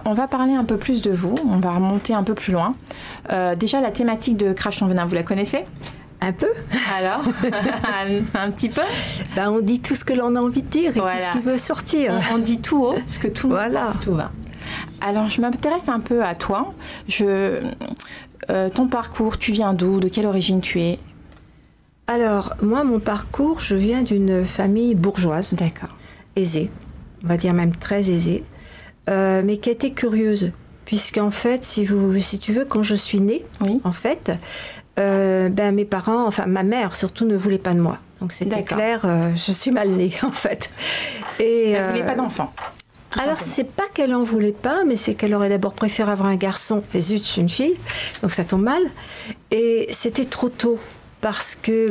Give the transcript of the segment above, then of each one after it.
On va parler un peu plus de vous, on va remonter un peu plus loin. Déjà, la thématique de Crash ton venin, vous la connaissez ? Un peu. Alors, un petit peu. Ben, on dit tout ce que l'on a envie de dire et voilà. tout ce qui veut sortir. On dit tout haut, ce que tout le monde pense, tout va. Alors, je m'intéresse un peu à toi. Ton parcours, tu viens d'où? De quelle origine tu es? Alors, moi, mon parcours, je viens d'une famille bourgeoise. D'accord. Aisée, on va dire même très aisée, mais qui était curieuse. Puisqu'en fait, si tu veux, quand je suis née, oui. En fait, mes parents, enfin ma mère surtout, ne voulait pas de moi. Donc c'était clair, je suis mal née en fait. Et, elle ne voulait pas d'enfant. Alors c'est pas qu'elle en voulait pas, mais c'est qu'elle aurait d'abord préféré avoir un garçon. Et zut, je suis une fille, donc ça tombe mal. Et c'était trop tôt. Parce que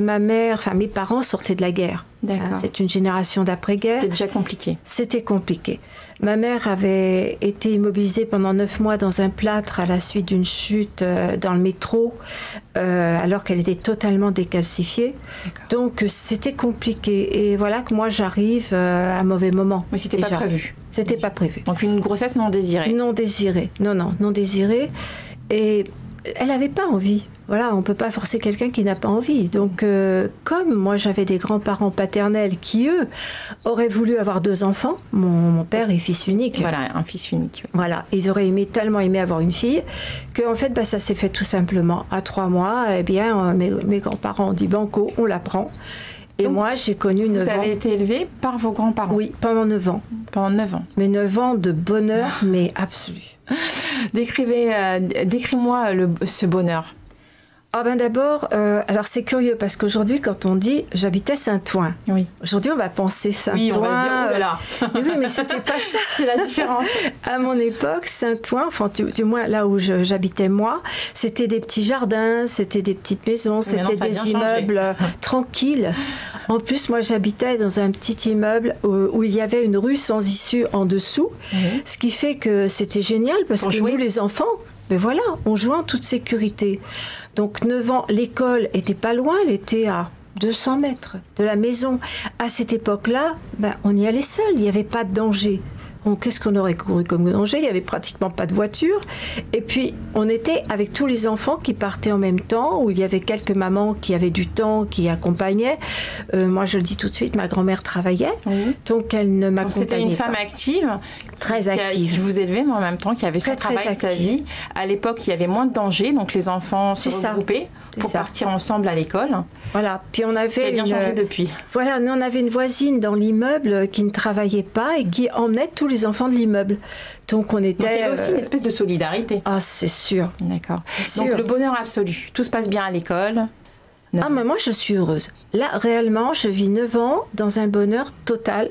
mes parents sortaient de la guerre. D'accord. C'est une génération d'après-guerre. C'était déjà compliqué. C'était compliqué. Ma mère avait été immobilisée pendant 9 mois dans un plâtre à la suite d'une chute dans le métro, alors qu'elle était totalement décalcifiée. Donc c'était compliqué. Et voilà que moi j'arrive à un mauvais moment. Mais c'était pas prévu. C'était pas prévu. Donc une grossesse non désirée. Non désirée. Non désirée. Et elle n'avait pas envie. Voilà, on ne peut pas forcer quelqu'un qui n'a pas envie. Donc, comme moi, j'avais des grands-parents paternels qui, eux, auraient voulu avoir 2 enfants. Mon père est fils unique. Voilà, un fils unique. Oui. Voilà, ils auraient tellement aimé avoir une fille, qu'en fait, ça s'est fait tout simplement. À 3 mois, eh bien, mes grands-parents ont dit banco, on la prend. Et donc, moi, j'ai connu 9 ans. Vous avez été élevée par vos grands-parents? Oui, pendant 9 ans. Pendant 9 ans. Mais 9 ans de bonheur, mais absolu. Décris-moi ce bonheur. Ah ben d'abord, alors c'est curieux parce qu'aujourd'hui, quand on dit j'habitais Saint-Ouen, oui. Aujourd'hui on va penser Saint-Ouen. Oui, on va se dire oh là là. Oui, mais c'était pas ça. C'est la différence. À mon époque, Saint-Ouen, enfin du moins là où j'habitais moi, c'était des petits jardins, c'était des petites maisons, c'était des immeubles tranquilles. En plus, moi j'habitais dans un petit immeuble où il y avait une rue sans issue en dessous, ce qui fait que c'était génial parce que nous les enfants, ben voilà, on jouait en toute sécurité. Donc 9 ans, l'école était pas loin, elle était à 200 mètres de la maison. À cette époque-là, on y allait seul, il n'y avait pas de danger. Donc, qu'est-ce qu'on aurait couru comme danger? Il n'y avait pratiquement pas de voiture. Et puis, on était avec tous les enfants qui partaient en même temps, où il y avait quelques mamans qui avaient du temps, qui accompagnaient. Moi, je le dis tout de suite, ma grand-mère travaillait, donc elle ne m'accompagnait pas. C'était une femme active, très active, qui vous élevait, mais en même temps qui avait son travail, sa vie. À l'époque, il y avait moins de danger, donc les enfants se regroupaient pour partir ensemble à l'école. Voilà. Puis on avait bien changé depuis. Voilà, nous on avait une voisine dans l'immeuble qui ne travaillait pas et qui emmenait tous les enfants de l'immeuble. Donc on était. Donc il y avait aussi une espèce de solidarité. Ah, c'est sûr. D'accord. Donc le bonheur absolu. Tout se passe bien à l'école. Ah, mais moi je suis heureuse. Là, réellement, je vis 9 ans dans un bonheur total,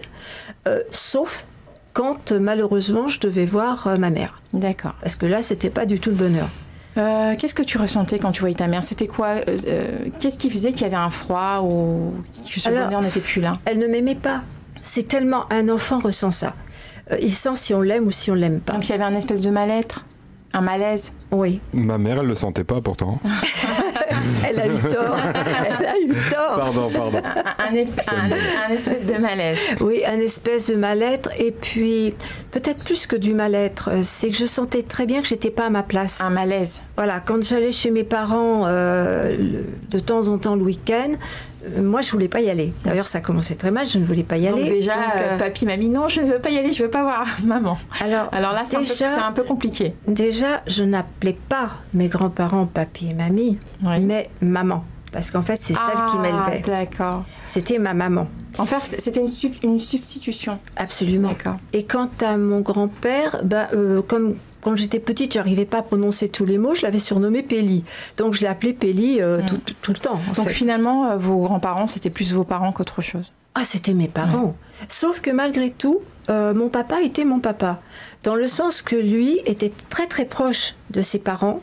sauf quand malheureusement je devais voir ma mère. D'accord. Parce que là, c'était pas du tout le bonheur. Qu'est-ce que tu ressentais quand tu voyais ta mère? C'était quoi? Qu'est-ce qui faisait qu'il y avait un froid ou que ce bonheur n'était plus là? Elle ne m'aimait pas. C'est tellement un enfant ressent ça. Il sent si on l'aime ou si on l'aime pas. Donc il y avait un espèce de mal-être, un malaise. Oui. Ma mère, elle le sentait pas pourtant. Elle a eu tort. Elle a eu tort. Pardon. Un espèce de malaise. Oui, un espèce de mal-être. Et puis, peut-être plus que du mal-être, c'est que je sentais très bien que j'étais pas à ma place. Un malaise. Voilà, quand j'allais chez mes parents de temps en temps le week-end, moi, je voulais pas y aller. D'ailleurs, ça commençait très mal, je ne voulais pas y aller. Donc déjà, papy m'a dit non, je ne veux pas y aller, je veux pas voir maman. Alors là, c'est un peu compliqué. Déjà, je n'appelais pas mes grands-parents papy et mamie, mais maman. Parce qu'en fait, c'est celle qui m'élevait. D'accord. C'était ma maman. En fait, c'était une substitution. Absolument. D'accord. Et quant à mon grand-père, comme quand j'étais petite, j'arrivais pas à prononcer tous les mots, je l'avais surnommé Péli. Donc je l'ai appelé Péli tout le temps. Donc finalement, vos grands-parents, c'était plus vos parents qu'autre chose? Ah, c'était mes parents. Ouais. Sauf que malgré tout, mon papa était mon papa. Dans le sens que lui était très très proche de ses parents.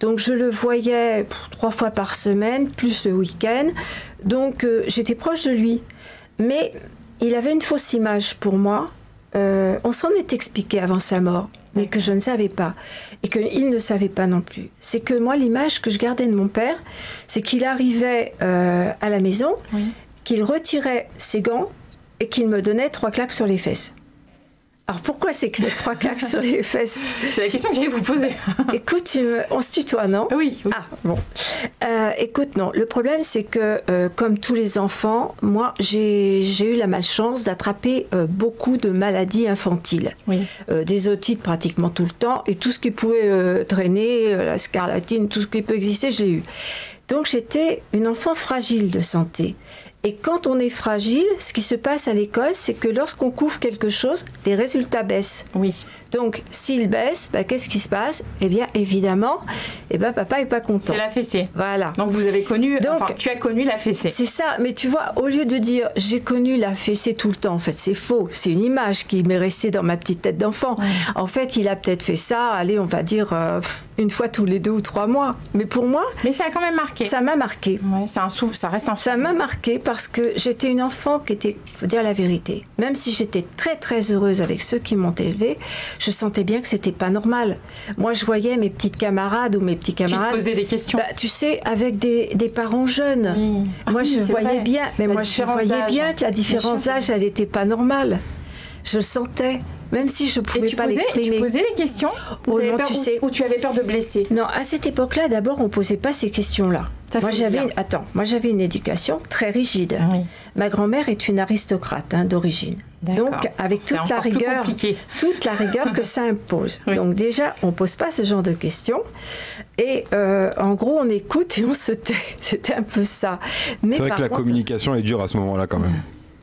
Donc je le voyais 3 fois par semaine, plus le week-end. Donc j'étais proche de lui. Mais il avait une fausse image pour moi. On s'en est expliqué avant sa mort, mais que je ne savais pas. Et qu'il ne savait pas non plus. C'est que moi, l'image que je gardais de mon père, c'est qu'il arrivait à la maison, qu'il retirait ses gants et qu'il me donnait 3 claques sur les fesses. Alors pourquoi c'est que les 3 claques sur les fesses? C'est la question que j'allais vous poser. Écoute, on se tutoie, non? Oui. Ah, bon. Écoute, non. Le problème, c'est que, comme tous les enfants, moi, j'ai eu la malchance d'attraper beaucoup de maladies infantiles. Oui. Des otites pratiquement tout le temps, et tout ce qui pouvait traîner, la scarlatine, tout ce qui peut exister, je l'ai eu. Donc j'étais une enfant fragile de santé. Et quand on est fragile, ce qui se passe à l'école, c'est que lorsqu'on couvre quelque chose, les résultats baissent. Oui. Donc, s'ils baissent, qu'est-ce qui se passe? Eh bien, évidemment, papa n'est pas content. C'est la fessée. Voilà. Donc, vous avez connu, tu as connu la fessée. C'est ça. Mais tu vois, au lieu de dire « j'ai connu la fessée tout le temps », en fait, c'est faux. C'est une image qui m'est restée dans ma petite tête d'enfant. Ouais. En fait, il a peut-être fait ça, allez, on va dire, une fois tous les 2 ou 3 mois. Mais pour moi... Mais ça a quand même marqué. Ça m'a marqué. Ouais, ça reste un souvenir. Ça m'a marqué parce que j'étais une enfant qui était, faut dire la vérité, même si j'étais très très heureuse avec ceux qui m'ont élevée, je sentais bien que c'était pas normal. Moi, je voyais mes petites camarades ou mes petits camarades... Tu te posais des questions. Tu sais, avec des parents jeunes. Oui. Moi, je voyais bien, mais moi, je voyais bien que la différence d'âge, elle n'était pas normale. Je le sentais. Même si je ne pouvais pas l'exprimer. Tu posais des questions ou tu avais peur de blesser? Non, à cette époque-là, d'abord, on ne posait pas ces questions-là. Moi, j'avais une éducation très rigide. Oui. Ma grand-mère est une aristocrate d'origine. Donc, avec toute la rigueur que ça impose. Oui. Donc, déjà, on ne pose pas ce genre de questions. Et en gros, on écoute et on se tait. C'était un peu ça. C'est vrai que la communication est dure à ce moment-là, quand même.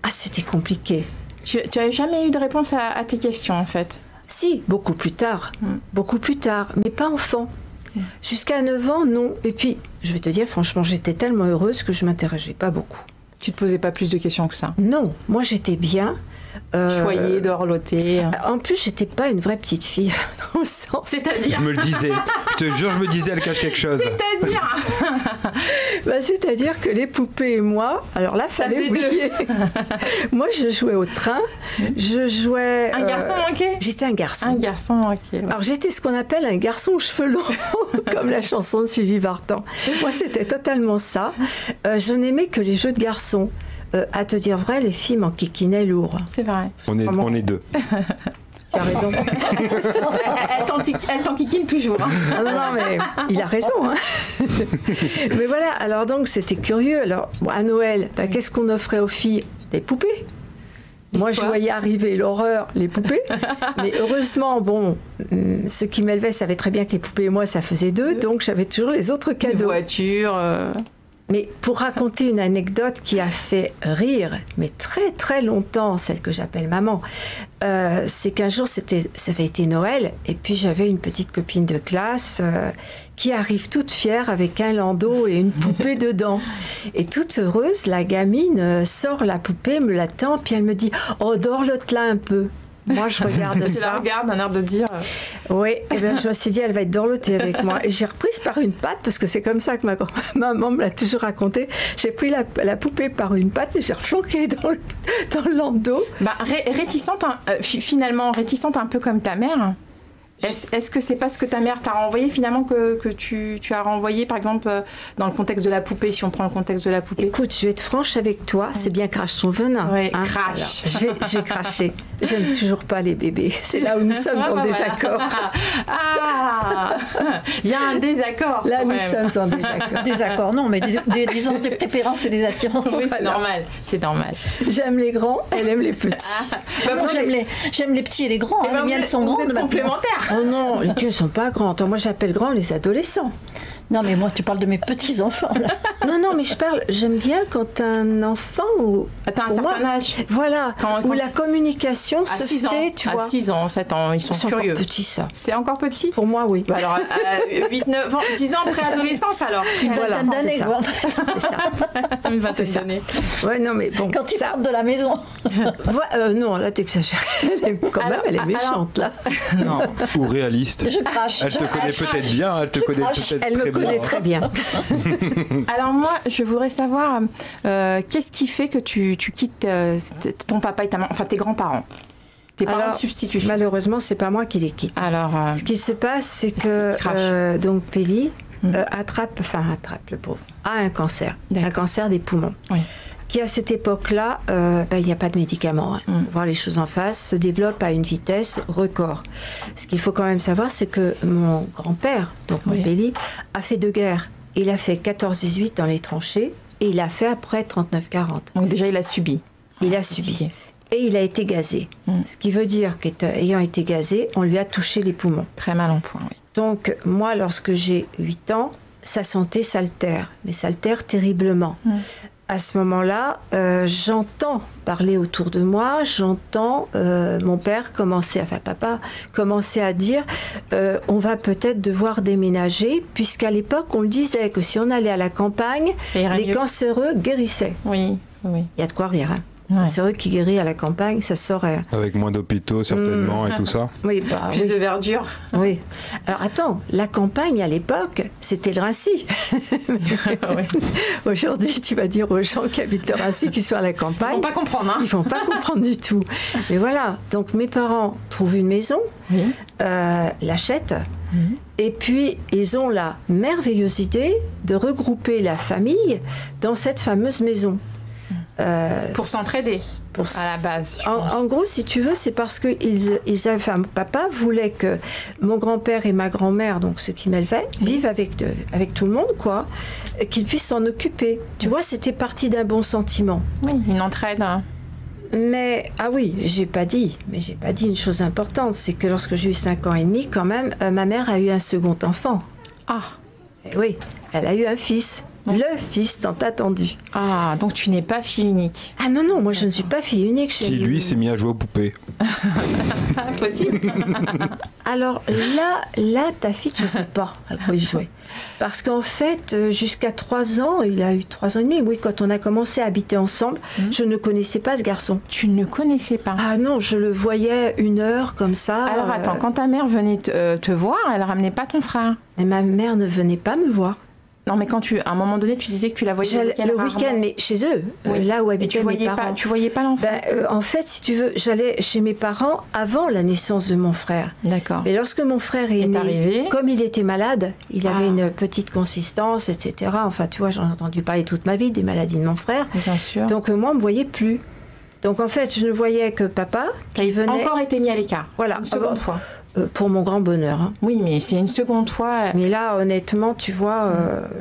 Ah, c'était compliqué. Tu n'as jamais eu de réponse à tes questions, en fait? Si, beaucoup plus tard, mais pas enfant. Jusqu'à 9 ans, non. Et puis, je vais te dire, franchement, j'étais tellement heureuse que je ne m'interrogeais pas beaucoup. Tu ne te posais pas plus de questions que ça? Non, moi j'étais bien. Choyée, dorlotée. En plus, j'étais pas une vraie petite fille, dans le sens. C'est-à-dire? Je me le disais. Je te jure, je me disais, elle cache quelque chose. C'est-à-dire? C'est-à-dire que les poupées et moi, alors là, fallait oublier. Moi, je jouais au train. Je jouais. Un garçon manqué? J'étais un garçon. Un garçon manqué. Ouais. Alors, j'étais ce qu'on appelle un garçon aux cheveux longs, comme la chanson de Sylvie Vartan. Moi, c'était totalement ça. Je n'aimais que les jeux de garçons. À te dire vrai, les filles m'enquiquinaient lourd. C'est vrai. On est 2. Tu as raison. Elle t'enquiquine toujours. Hein. Non, mais il a raison. Hein. Mais voilà, alors donc c'était curieux. Alors, à Noël, qu'est-ce qu'on offrait aux filles? Des poupées. Moi, je voyais arriver l'horreur, les poupées. Mais heureusement, ceux qui m'élevaient savaient très bien que les poupées et moi, ça faisait 2. Donc, j'avais toujours les autres cadeaux. Des voitures... Mais pour raconter une anecdote qui a fait rire, mais très très longtemps, celle que j'appelle maman, c'est qu'un jour, ça avait été Noël, et puis j'avais une petite copine de classe qui arrive toute fière avec un landau et une poupée dedans. Et toute heureuse, la gamine sort la poupée, me la tend, puis elle me dit « Oh, dorlote là un peu ». Moi, je regarde ça. Tu la regardes, un air de dire... Oui, et bien, je me suis dit, elle va être dorlotée avec moi. Et j'ai reprise par une patte, parce que c'est comme ça que ma maman me l'a toujours raconté. J'ai pris la poupée par une patte et j'ai reflanqué dans le landau. Finalement, réticente un peu comme ta mère. Est-ce que c'est parce que ta mère t'a renvoyé finalement que tu as renvoyé, par exemple, dans le contexte de la poupée, si on prend le contexte de la poupée? Écoute, je vais être franche avec toi, c'est bien crache son venin. Oui, crache. Alors, je vais cracher. J'aime toujours pas les bébés. C'est là où nous sommes en désaccord. Ah, il y a un désaccord. Là, nous sommes en désaccord. Désaccord, non, mais disons des préférences et des attirances. Oui, c'est normal. C'est normal. J'aime les grands, elle aime les petits. Moi, j'aime les petits et les grands. Les miennes sont grandes. Vous êtes complémentaires. Oh non, les tiens ne sont pas grands. Moi, j'appelle grands les adolescents. Non, mais moi, tu parles de mes petits-enfants, là. Non, mais j'aime bien quand un enfant ou... T'as un certain âge. Voilà, où la communication se fait, tu vois. À 6 ans, 7 ans, ils sont curieux. C'est encore petit, ça. C'est encore petit? Pour moi, oui. Alors, 8, 9 ans, 10 ans préadolescence, alors. Voilà, c'est ça. C'est ça. Une vingtaine d'années. Ouais, non, mais bon. Quand tu parles de la maison. Non, là, t'exagères. Elle est méchante, là. Non. Ou réaliste. Je crache. Elle te connaît peut-être bien, elle te connaît peut-être très bien. Elle me connaît très bien. Alors moi, je voudrais savoir qu'est-ce qui fait que tu quittes ton papa et ta maman, enfin tes grands-parents, tes parents de substitution. Malheureusement, c'est pas moi qui les quitte. Alors, ce qui se passe, c'est que donc Péli attrape le pauvre, a un cancer des poumons. Oui. qui à cette époque-là, il n'y a pas de médicaments. Hein. Pour voir les choses en face, se développe à une vitesse record. Ce qu'il faut quand même savoir, c'est que mon grand-père, donc mon Béli, a fait 2 guerres. Il a fait 14-18 dans les tranchées et il a fait après 39-40. Donc déjà, il a subi. Il a subi. Et il a été gazé. Ce qui veut dire qu'ayant été gazé, on lui a touché les poumons. Très mal en point, oui. Donc, moi, lorsque j'ai 8 ans, sa santé s'altère, mais s'altère terriblement. À ce moment-là, j'entends parler autour de moi, j'entends mon père papa commencer à dire on va peut-être devoir déménager, puisqu'à l'époque, on le disait que si on allait à la campagne, les cancéreux guérissaient. Oui, oui. Il y a de quoi rire, hein. C'est eux qui guérit à la campagne, ça saurait. Avec moins d'hôpitaux certainement et tout ça. Oui, plus de verdure. Oui. Alors attends, la campagne à l'époque, c'était le Raincy. Aujourd'hui, tu vas dire aux gens qui habitent le Raincy qui sont à la campagne. Ils vont pas comprendre, hein. Ils vont pas comprendre du tout. Mais voilà, donc mes parents trouvent une maison, l'achètent. Et puis, ils ont la merveilleuse idée de regrouper la famille dans cette fameuse maison. Pour s'entraider, à la base. En gros, si tu veux, c'est parce que papa voulait que mon grand-père et ma grand-mère, donc ceux qui m'élevaient, vivent avec tout le monde, quoi, qu'ils puissent s'en occuper. Tu vois, c'était parti d'un bon sentiment. Oui, une entraide. Mais, j'ai pas dit une chose importante, c'est que lorsque j'ai eu 5 ans et demi, quand même, ma mère a eu un second enfant. Ah. Et oui, elle a eu un fils. Le fils tant attendu. Ah, donc tu n'es pas fille unique. Ah non, moi je ne suis pas fille unique. Qui lui s'est mis à jouer aux poupées. Possible. Alors là, ta fille, je ne sais pas à quoi il jouait. Parce qu'en fait, jusqu'à 3 ans, il a eu 3 ans et demi, oui, quand on a commencé à habiter ensemble, je ne connaissais pas ce garçon. Tu ne le connaissais pas? Ah non, je le voyais 1 heure comme ça. Alors attends, quand ta mère venait te voir, elle ramenait pas ton frère? Mais ma mère ne venait pas me voir. Non, mais quand à un moment donné, tu disais que tu la voyais le week-end, mais chez eux, là où habitaient mes parents. Tu voyais pas l'enfant? En fait, si tu veux, j'allais chez mes parents avant la naissance de mon frère. D'accord. Mais lorsque mon frère est né, arrivé, comme il était malade, il avait une petite consistance, etc. Enfin, tu vois, j'en ai entendu parler toute ma vie des maladies de mon frère. Bien sûr. Donc moi, on me voyait plus. Donc en fait, je ne voyais que papa qui venait. Encore été mis à l'écart. Voilà. Une seconde fois. Pour mon grand bonheur. Hein. Oui, mais c'est une seconde fois. Mais là, honnêtement, tu vois,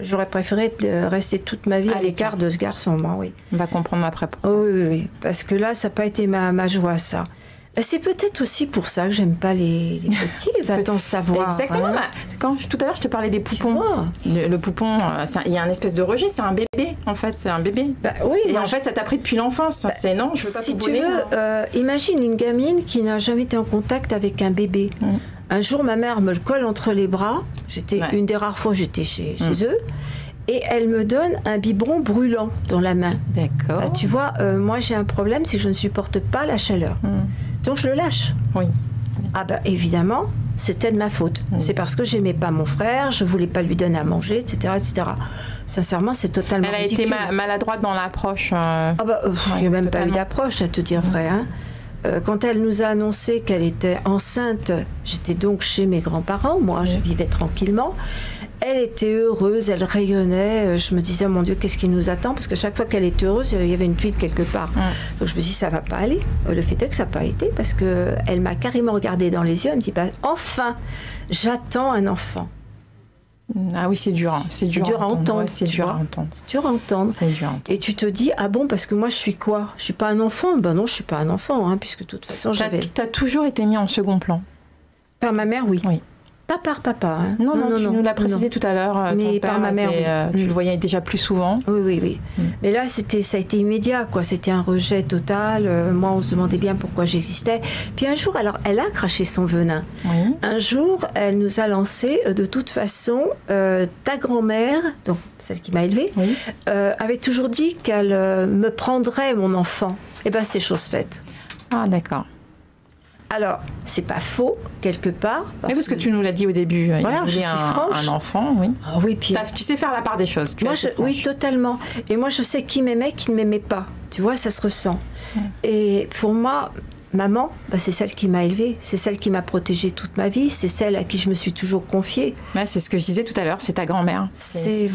j'aurais préféré rester toute ma vie à l'écart de ce garçon, moi, oui. On va comprendre après. Oui, parce que là, ça n'a pas été ma joie, ça. C'est peut-être aussi pour ça que j'aime pas les petits, va-t-on savoir. Exactement. Hein. Quand tout à l'heure, je te parlais des poupons. Le poupon, il y a un espèce de rejet, c'est un bébé, en fait, c'est un bébé. Oui, et en fait, ça t'a pris depuis l'enfance. C'est non, je veux pas si te tu veux, imagine une gamine qui n'a jamais été en contact avec un bébé. Un jour, ma mère me le colle entre les bras. Une des rares fois où j'étais chez eux. Et elle me donne un biberon brûlant dans la main. D'accord. Tu vois, moi j'ai un problème, c'est que je ne supporte pas la chaleur. Donc je le lâche. Oui. Ah ben évidemment, c'était de ma faute. C'est parce que j'aimais pas mon frère, je voulais pas lui donner à manger, etc., etc. Sincèrement, c'est totalement ridicule. Elle a été maladroite dans l'approche. Il n'y a même pas eu d'approche, à te dire vrai. Hein. Quand elle nous a annoncé qu'elle était enceinte, j'étais donc chez mes grands-parents, moi je vivais tranquillement. Elle était heureuse, elle rayonnait. Je me disais, oh mon Dieu, qu'est-ce qui nous attend? Parce que chaque fois qu'elle était heureuse, il y avait une fuite quelque part. Donc je me dis, ça va pas aller. Le fait est que ça n'a pas été, parce qu'elle m'a carrément regardée dans les yeux. Elle me dit, enfin, j'attends un enfant. Ah oui, c'est dur. Hein. C'est dur à entendre. C'est dur à entendre. Et tu te dis, ah bon, parce que moi, je suis quoi? Je suis pas un enfant? Ben non, je suis pas un enfant, hein, puisque de toute façon, j'avais... Tu as toujours été mis en second plan? Par ma mère, oui. Pas par papa. Hein. Non, tu nous l'as précisé tout à l'heure. Mais par ma mère, tu le voyais déjà plus souvent. Oui. Mais là, ça a été immédiat, quoi. C'était un rejet total. Moi, on se demandait bien pourquoi j'existais. Puis un jour, alors, elle a craché son venin. Oui. Un jour, elle nous a lancé, de toute façon, ta grand-mère, donc celle qui m'a élevée, avait toujours dit qu'elle me prendrait mon enfant. Eh bien, c'est chose faite. Ah, d'accord. Alors, c'est pas faux, quelque part. Parce que tu nous l'as dit au début. Voilà, il y a un enfant, oui. Ah oui, puis... Tu sais faire la part des choses. Oui, totalement. Et moi, je sais qui m'aimait, qui ne m'aimait pas. Tu vois, ça se ressent. Et pour moi, maman, c'est celle qui m'a élevée. C'est celle qui m'a protégée toute ma vie. C'est celle à qui je me suis toujours confiée. Ouais, c'est ce que je disais tout à l'heure. C'est ta grand-mère. C'est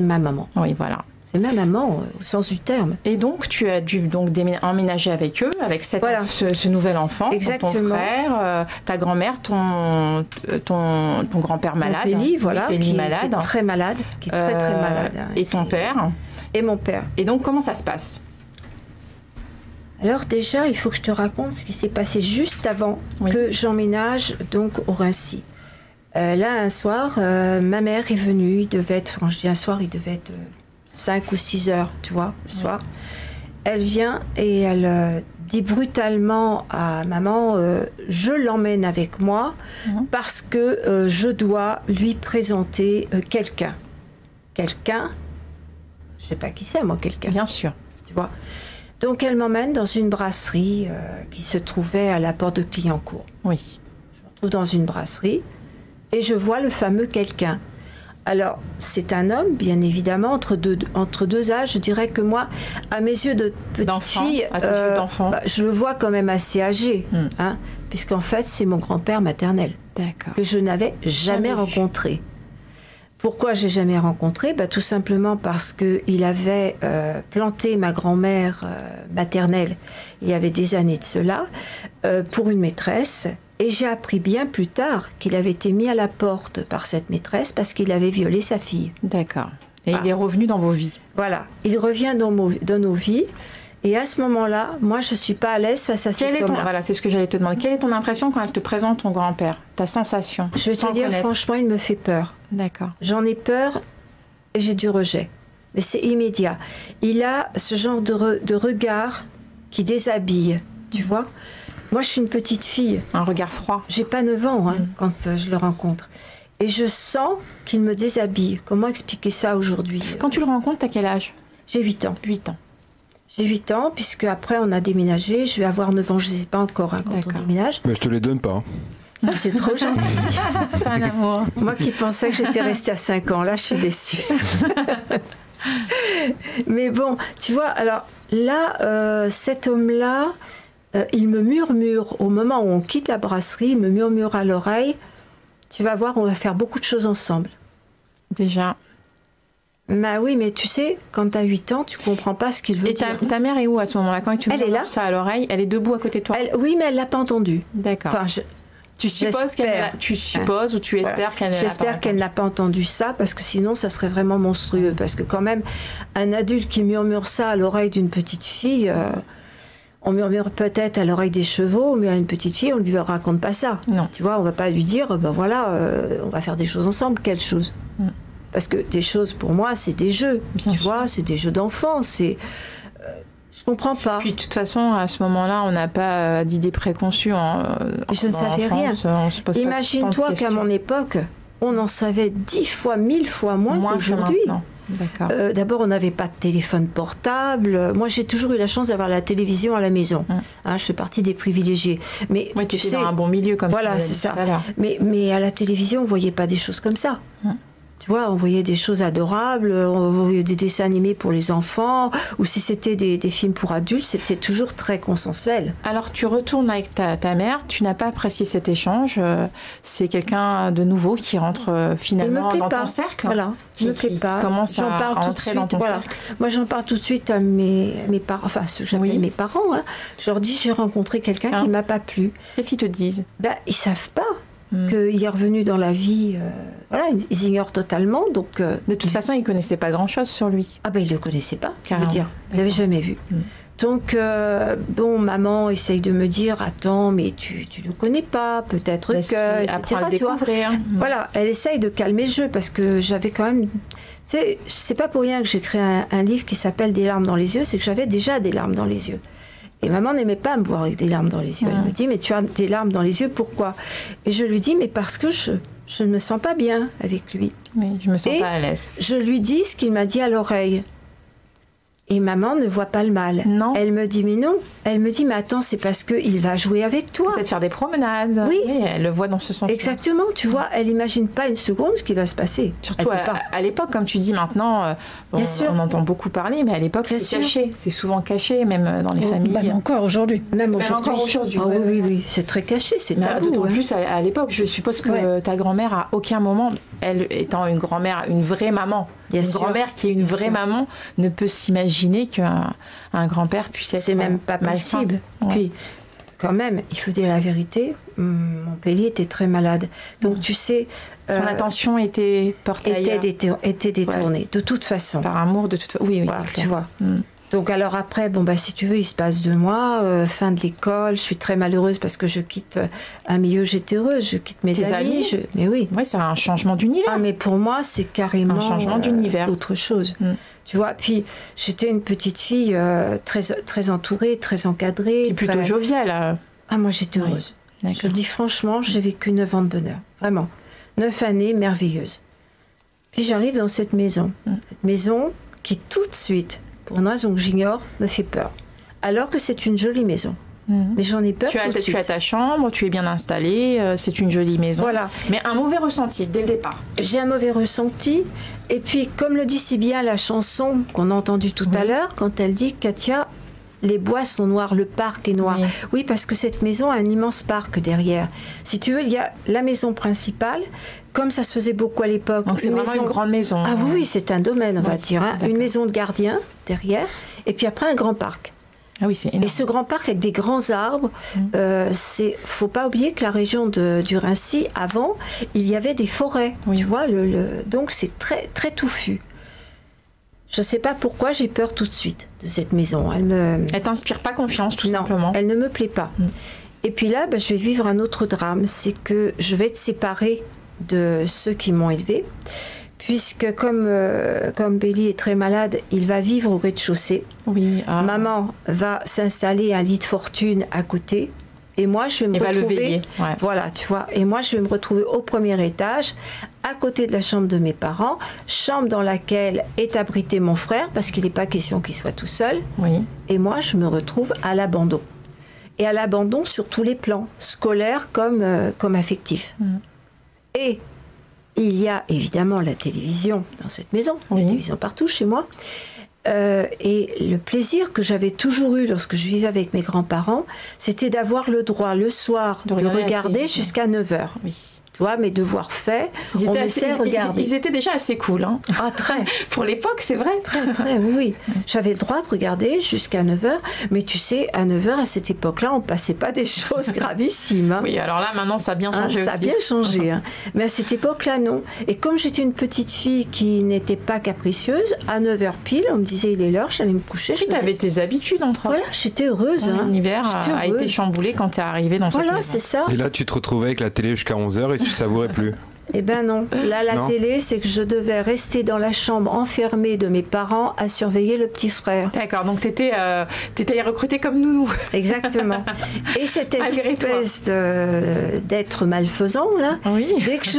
ma maman. Oui, voilà. C'est même amant, au sens du terme. Et donc, tu as dû donc emménager avec eux, avec ce nouvel enfant, exactement. Ton frère, ta grand-mère, ton grand-père malade. Péli, voilà, Péli malade. Qui est très malade, qui est très très malade. Hein, et ton père. Et mon père. Et donc, comment ça se passe? Alors déjà, il faut que je te raconte ce qui s'est passé juste avant que j'emménage donc au Raincy. Là, un soir, ma mère est venue, il devait être, quand je dis un soir, il devait être 5 ou 6 heures, tu vois, le soir. Elle vient et elle dit brutalement à maman, je l'emmène avec moi parce que je dois lui présenter quelqu'un. Quelqu'un, je sais pas qui c'est, moi, quelqu'un. Bien sûr. Tu vois. Donc elle m'emmène dans une brasserie qui se trouvait à la porte de Clignancourt. Oui. Je me retrouve dans une brasserie et je vois le fameux quelqu'un. Alors, c'est un homme, bien évidemment, entre deux âges. Je dirais que moi, à mes yeux de petite fille, je le vois quand même assez âgé, hein, puisqu'en fait, c'est mon grand-père maternel, que je n'avais jamais rencontré. Pourquoi j'ai jamais rencontré? Tout simplement parce qu'il avait planté ma grand-mère maternelle, il y avait des années de cela, pour une maîtresse. Et j'ai appris bien plus tard qu'il avait été mis à la porte par cette maîtresse parce qu'il avait violé sa fille. D'accord. Et il est revenu dans vos vies. Voilà. Il revient dans nos vies. Et à ce moment-là, moi, je ne suis pas à l'aise face à cet homme-là. Voilà, c'est ce que j'allais te demander. Quelle est ton impression quand elle te présente ton grand-père? Ta sensation? Je vais te dire, franchement, il me fait peur. D'accord. J'en ai peur et j'ai du rejet. Mais c'est immédiat. Il a ce genre de regard qui déshabille, tu vois. Moi, je suis une petite fille. Un regard froid. J'ai pas 9 ans quand je le rencontre. Et je sens qu'il me déshabille. Comment expliquer ça aujourd'hui? Quand tu le rencontres, t'as quel âge? J'ai 8 ans. 8 ans. J'ai 8 ans, puisque après on a déménagé. Je vais avoir 9 ans, je ne sais pas encore quand on déménage. Mais je te les donne pas. C'est trop gentil. C'est un amour. Moi qui pensais que j'étais restée à 5 ans, là je suis déçue. Mais bon, tu vois, alors là, cet homme-là, il me murmure, au moment où on quitte la brasserie, il me murmure à l'oreille, tu vas voir, on va faire beaucoup de choses ensemble. Déjà. Bah oui, mais tu sais, quand tu as 8 ans, tu comprends pas ce qu'il veut dire. Et ta mère est où à ce moment-là? Quand tu me là. ça à l'oreille, elle est debout à côté de toi? Oui, mais elle l'a pas entendu. D'accord. Enfin, tu supposes ou tu espères qu'elle ne l'a pas entendu? J'espère qu'elle n'a pas entendu ça, parce que sinon, ça serait vraiment monstrueux. Parce que quand même, un adulte qui murmure ça à l'oreille d'une petite fille... on murmure peut-être à l'oreille des chevaux, mais à une petite fille, on ne lui raconte pas ça. Non. Tu vois, on ne va pas lui dire, ben voilà, on va faire des choses ensemble. Quelles choses? Parce que des choses, pour moi, c'est des jeux. Bien tu sûr. vois, c'est des jeux d'enfants. Je comprends pas. Puis de toute façon, à ce moment-là, on n'a pas d'idées préconçues. Je ne savais rien. Imagine-toi qu'à mon époque, on en savait 10 fois, 1000 fois moins qu'aujourd'hui. D'accord. D'abord, on n'avait pas de téléphone portable. Moi, j'ai toujours eu la chance d'avoir la télévision à la maison. Je fais partie des privilégiés. Mais oui, tu sais, dans un bon milieu comme voilà, c'est ça. Mais à la télévision, on voyait pas des choses comme ça. Tu vois, on voyait des choses adorables, on voyait des dessins animés pour les enfants, ou si c'était des films pour adultes, c'était toujours très consensuel. Alors, tu retournes avec ta mère, tu n'as pas apprécié cet échange, c'est quelqu'un de nouveau qui rentre finalement dans ton cercle. Voilà, qui me plaît pas. Commence à entrer dans ton cercle. Moi, j'en parle tout de suite à mes parents, enfin, ceux que j'appelle mes parents. Je leur dis, j'ai rencontré quelqu'un qui m'a pas plu. Qu'est-ce qu'ils te disent? Ils savent pas. Qu'il est revenu dans la vie, voilà, ils ignorent totalement. Donc, de toute façon, ils ne connaissaient pas grand-chose sur lui. Ah ben, ils ne le connaissaient pas, je veux dire. Ils ne l'avaient jamais vu. Donc, bon, maman essaye de me dire, attends, mais tu ne le connais pas, peut-être que, apprends à le découvrir. Voilà, elle essaye de calmer le jeu, parce que j'avais quand même... Tu sais, c'est pas pour rien que j'ai créé un livre qui s'appelle Des larmes dans les yeux, c'est que j'avais déjà des larmes dans les yeux. Et maman n'aimait pas me voir avec des larmes dans les yeux. Elle me dit, mais tu as des larmes dans les yeux, pourquoi? Et je lui dis, mais parce que je ne me sens pas bien avec lui. Mais je me sens pas à l'aise. Je lui dis ce qu'il m'a dit à l'oreille. Et maman ne voit pas le mal. Non. Elle me dit, mais non. Elle me dit, mais attends, c'est parce qu'il va jouer avec toi. Peut-être faire des promenades. Oui. Elle le voit dans ce sens. Exactement, tu vois, elle n'imagine pas une seconde ce qui va se passer. Surtout à l'époque, comme tu dis maintenant, on entend beaucoup parler, mais à l'époque, c'est caché. C'est souvent caché, même dans les familles. Même encore aujourd'hui. Même encore aujourd'hui. Ah, oui, c'est très caché, c'est tabou. D'autant plus à l'époque, je suppose que ta grand-mère, à aucun moment, elle étant une grand-mère, une vraie maman, une grand-mère qui est une vraie maman, ne peut s'imaginer qu'un grand-père puisse être c'est même pas possible. Puis, quand même, il faut dire la vérité, mon Bélier était très malade. Donc, tu sais... Son attention était portée ailleurs. Était détournée, de toute façon. Par amour, de toute façon. Oui, voilà, tu vois. Donc, alors après, bon, bah, si tu veux, il se passe 2 mois, fin de l'école, je suis très malheureuse parce que je quitte un milieu, j'étais heureuse, je quitte mes amis. Mais oui. Oui, c'est un changement d'univers. Ah, mais pour moi, c'est carrément... un changement d'univers. Autre chose. Tu vois, puis j'étais une petite fille très entourée, très encadrée. Puis plutôt joviale. Ah, moi, j'étais heureuse. Je le dis franchement, j'ai vécu 9 ans de bonheur. Vraiment. 9 années merveilleuses. Puis j'arrive dans cette maison. Cette maison qui, tout de suite, pour une raison que j'ignore, me fait peur. Alors que c'est une jolie maison. Mais j'en ai peur tout de suite. Tu as ta chambre, tu es bien installée, c'est une jolie maison. Voilà. Mais un mauvais ressenti, dès le départ. J'ai un mauvais ressenti. Et puis, comme le dit si bien la chanson qu'on a entendue tout à l'heure, quand elle dit « Katia, les bois sont noirs, le parc est noir. » Oui, parce que cette maison a un immense parc derrière. Si tu veux, il y a la maison principale, comme ça se faisait beaucoup à l'époque. Donc c'est vraiment une grande maison. Ah oui, c'est un domaine, on va dire. Hein. Une maison de gardien derrière, et puis après un grand parc. Ah oui, c'est énorme. Et ce grand parc avec des grands arbres, faut pas oublier que la région du Raincy, avant, il y avait des forêts. Tu vois, donc c'est très, très touffu. Je ne sais pas pourquoi j'ai peur tout de suite de cette maison. Elle t'inspire pas confiance, tout simplement. Elle ne me plaît pas. Et puis là, je vais vivre un autre drame, c'est que je vais être séparée de ceux qui m'ont élevée, puisque comme Béli est très malade, il va vivre au rez-de-chaussée. Maman va s'installer un lit de fortune à côté. Et moi, je vais me retrouver... va le veiller. Voilà, tu vois. Et moi, je vais me retrouver au premier étage, à côté de la chambre de mes parents, chambre dans laquelle est abrité mon frère, parce qu'il n'est pas question qu'il soit tout seul. Et moi, je me retrouve à l'abandon. Et à l'abandon sur tous les plans, scolaires comme affectifs. Et il y a évidemment la télévision dans cette maison, la télévision partout chez moi. Et le plaisir que j'avais toujours eu lorsque je vivais avec mes grands-parents, c'était d'avoir le droit le soir de regarder jusqu'à 9h. Tu vois, mes devoirs faits, on me laissait regarder. Ils étaient déjà assez cool, hein. Ah, très. Pour l'époque, c'est vrai. Très, très, oui. J'avais le droit de regarder jusqu'à 9h, mais tu sais, à 9h, à cette époque-là, on ne passait pas des choses gravissimes. Hein. Oui, alors là, maintenant, ça a bien changé aussi. Ça a bien changé. Hein. Mais à cette époque-là, non. Et comme j'étais une petite fille qui n'était pas capricieuse, à 9h pile, on me disait, il est l'heure, j'allais me coucher. Tu avais tes habitudes, entre autres. Voilà, j'étais heureuse. L'univers a été chamboulé quand tu es arrivée dans cette maison. Voilà, c'est ça. Et là, tu te retrouvais avec la télé jusqu'à 11h et tu savourais plus. Eh ben non. Là, la télé, c'est que je devais rester dans la chambre enfermée de mes parents à surveiller le petit frère. D'accord, donc t'étais recrutée comme nounou. Exactement. Et cette espèce d'être malfaisant, là, dès que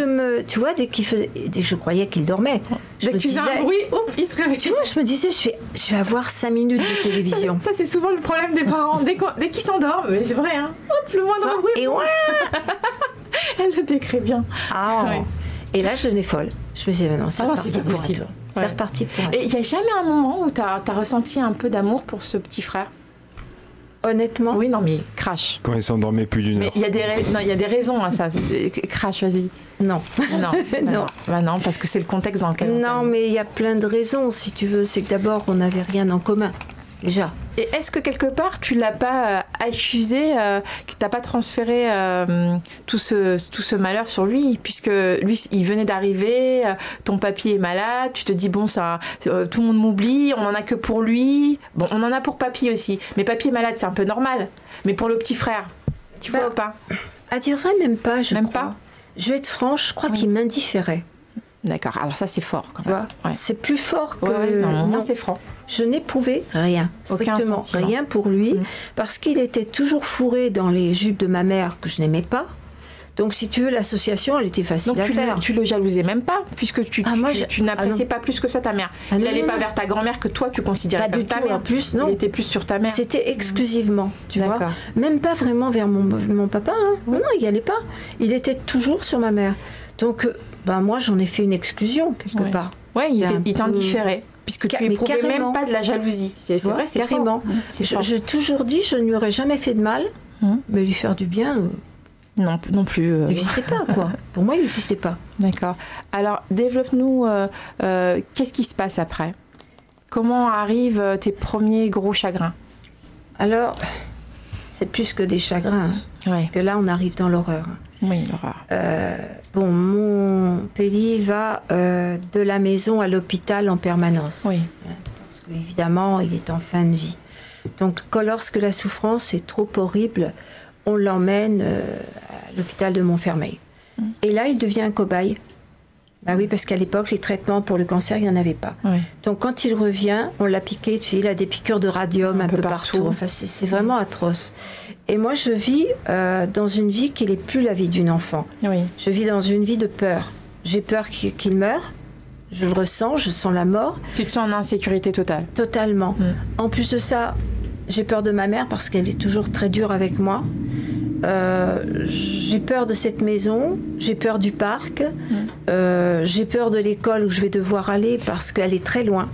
je croyais qu'il dormait. Dès que tu faisais un bruit, il se réveillait. Tu vois, je me disais, je vais avoir 5 minutes de télévision. Ça c'est souvent le problème des parents. Dès qu'ils s'endorment, mais c'est vrai, hein. Hop, le moindre bruit. Et elle le décrit bien. Et là, je devenais folle. Je me disais, mais non, c'est reparti pas possible. pour un tour. C'est reparti pour un tour. Et il n'y a jamais un moment où tu as ressenti un peu d'amour pour ce petit frère? Honnêtement? Oui, non, mais crash. Quand il s'endormait plus d'une heure. Mais il y a des raisons à ça. Crash, vas-y. Non. Non, parce que c'est le contexte dans lequel Non, mais il y a plein de raisons, si tu veux. C'est que d'abord, on n'avait rien en commun. Déjà. Et est-ce que quelque part tu l'as pas accusé, que t'as pas transféré tout ce malheur sur lui, puisque lui il venait d'arriver, ton papy est malade, tu te dis bon ça, tout le monde m'oublie, on en a que pour lui, bon on en a pour papy aussi, mais papy est malade c'est un peu normal, mais pour le petit frère, tu vois ou pas? À dire vrai même pas, je crois. Pas. Je vais être franche, je crois qu'il m'indifférait. D'accord, alors ça c'est fort quand même. C'est plus fort que... non, c'est franc. Je n'éprouvais rien, strictement rien pour lui, parce qu'il était toujours fourré dans les jupes de ma mère que je n'aimais pas. Donc si tu veux, l'association, elle était facile à faire. Tu le jalousais même pas, puisque tu n'appréciais pas plus que ça ta mère. Il n'allait pas vers ta grand-mère que toi tu considérais comme ta mère. Plus, non. Il était plus sur ta mère. C'était exclusivement, tu vois. Même pas vraiment vers mon papa. Hein. Non, il n'y allait pas. Il était toujours sur ma mère. Donc, moi, j'en ai fait une exclusion, quelque part. Oui, il t'indifférait. Puisque tu éprouvais même pas de la jalousie. C'est vrai, c'est carrément. J'ai toujours dit, je ne lui aurais jamais fait de mal, mais lui faire du bien, Non, non plus. Il n'existait pas, quoi. Pour moi, il n'existait pas. D'accord. Alors, développe-nous, qu'est-ce qui se passe après? Comment arrivent tes premiers gros chagrins? Alors, c'est plus que des chagrins. Ouais. Parce que là, on arrive dans l'horreur. Oui, l'horreur. Bon, mon Péli va de la maison à l'hôpital en permanence. Oui. Parce qu'évidemment, il est en fin de vie. Donc, lorsque la souffrance est trop horrible, on l'emmène à l'hôpital de Montfermeil. Et là, il devient un cobaye. Bah oui, parce qu'à l'époque, les traitements pour le cancer, il n'y en avait pas. Oui. Donc, quand il revient, on l'a piqué, tu sais, il a des piqûres de radium un peu partout. Enfin, c'est vraiment atroce. Et moi, je vis dans une vie qui n'est plus la vie d'une enfant. Oui. Je vis dans une vie de peur. J'ai peur qu'il meure. Je le ressens, je sens la mort. Tu te sens en insécurité totale? Totalement. En plus de ça, j'ai peur de ma mère parce qu'elle est toujours très dure avec moi. J'ai peur de cette maison, j'ai peur du parc, j'ai peur de l'école où je vais devoir aller parce qu'elle est très loin.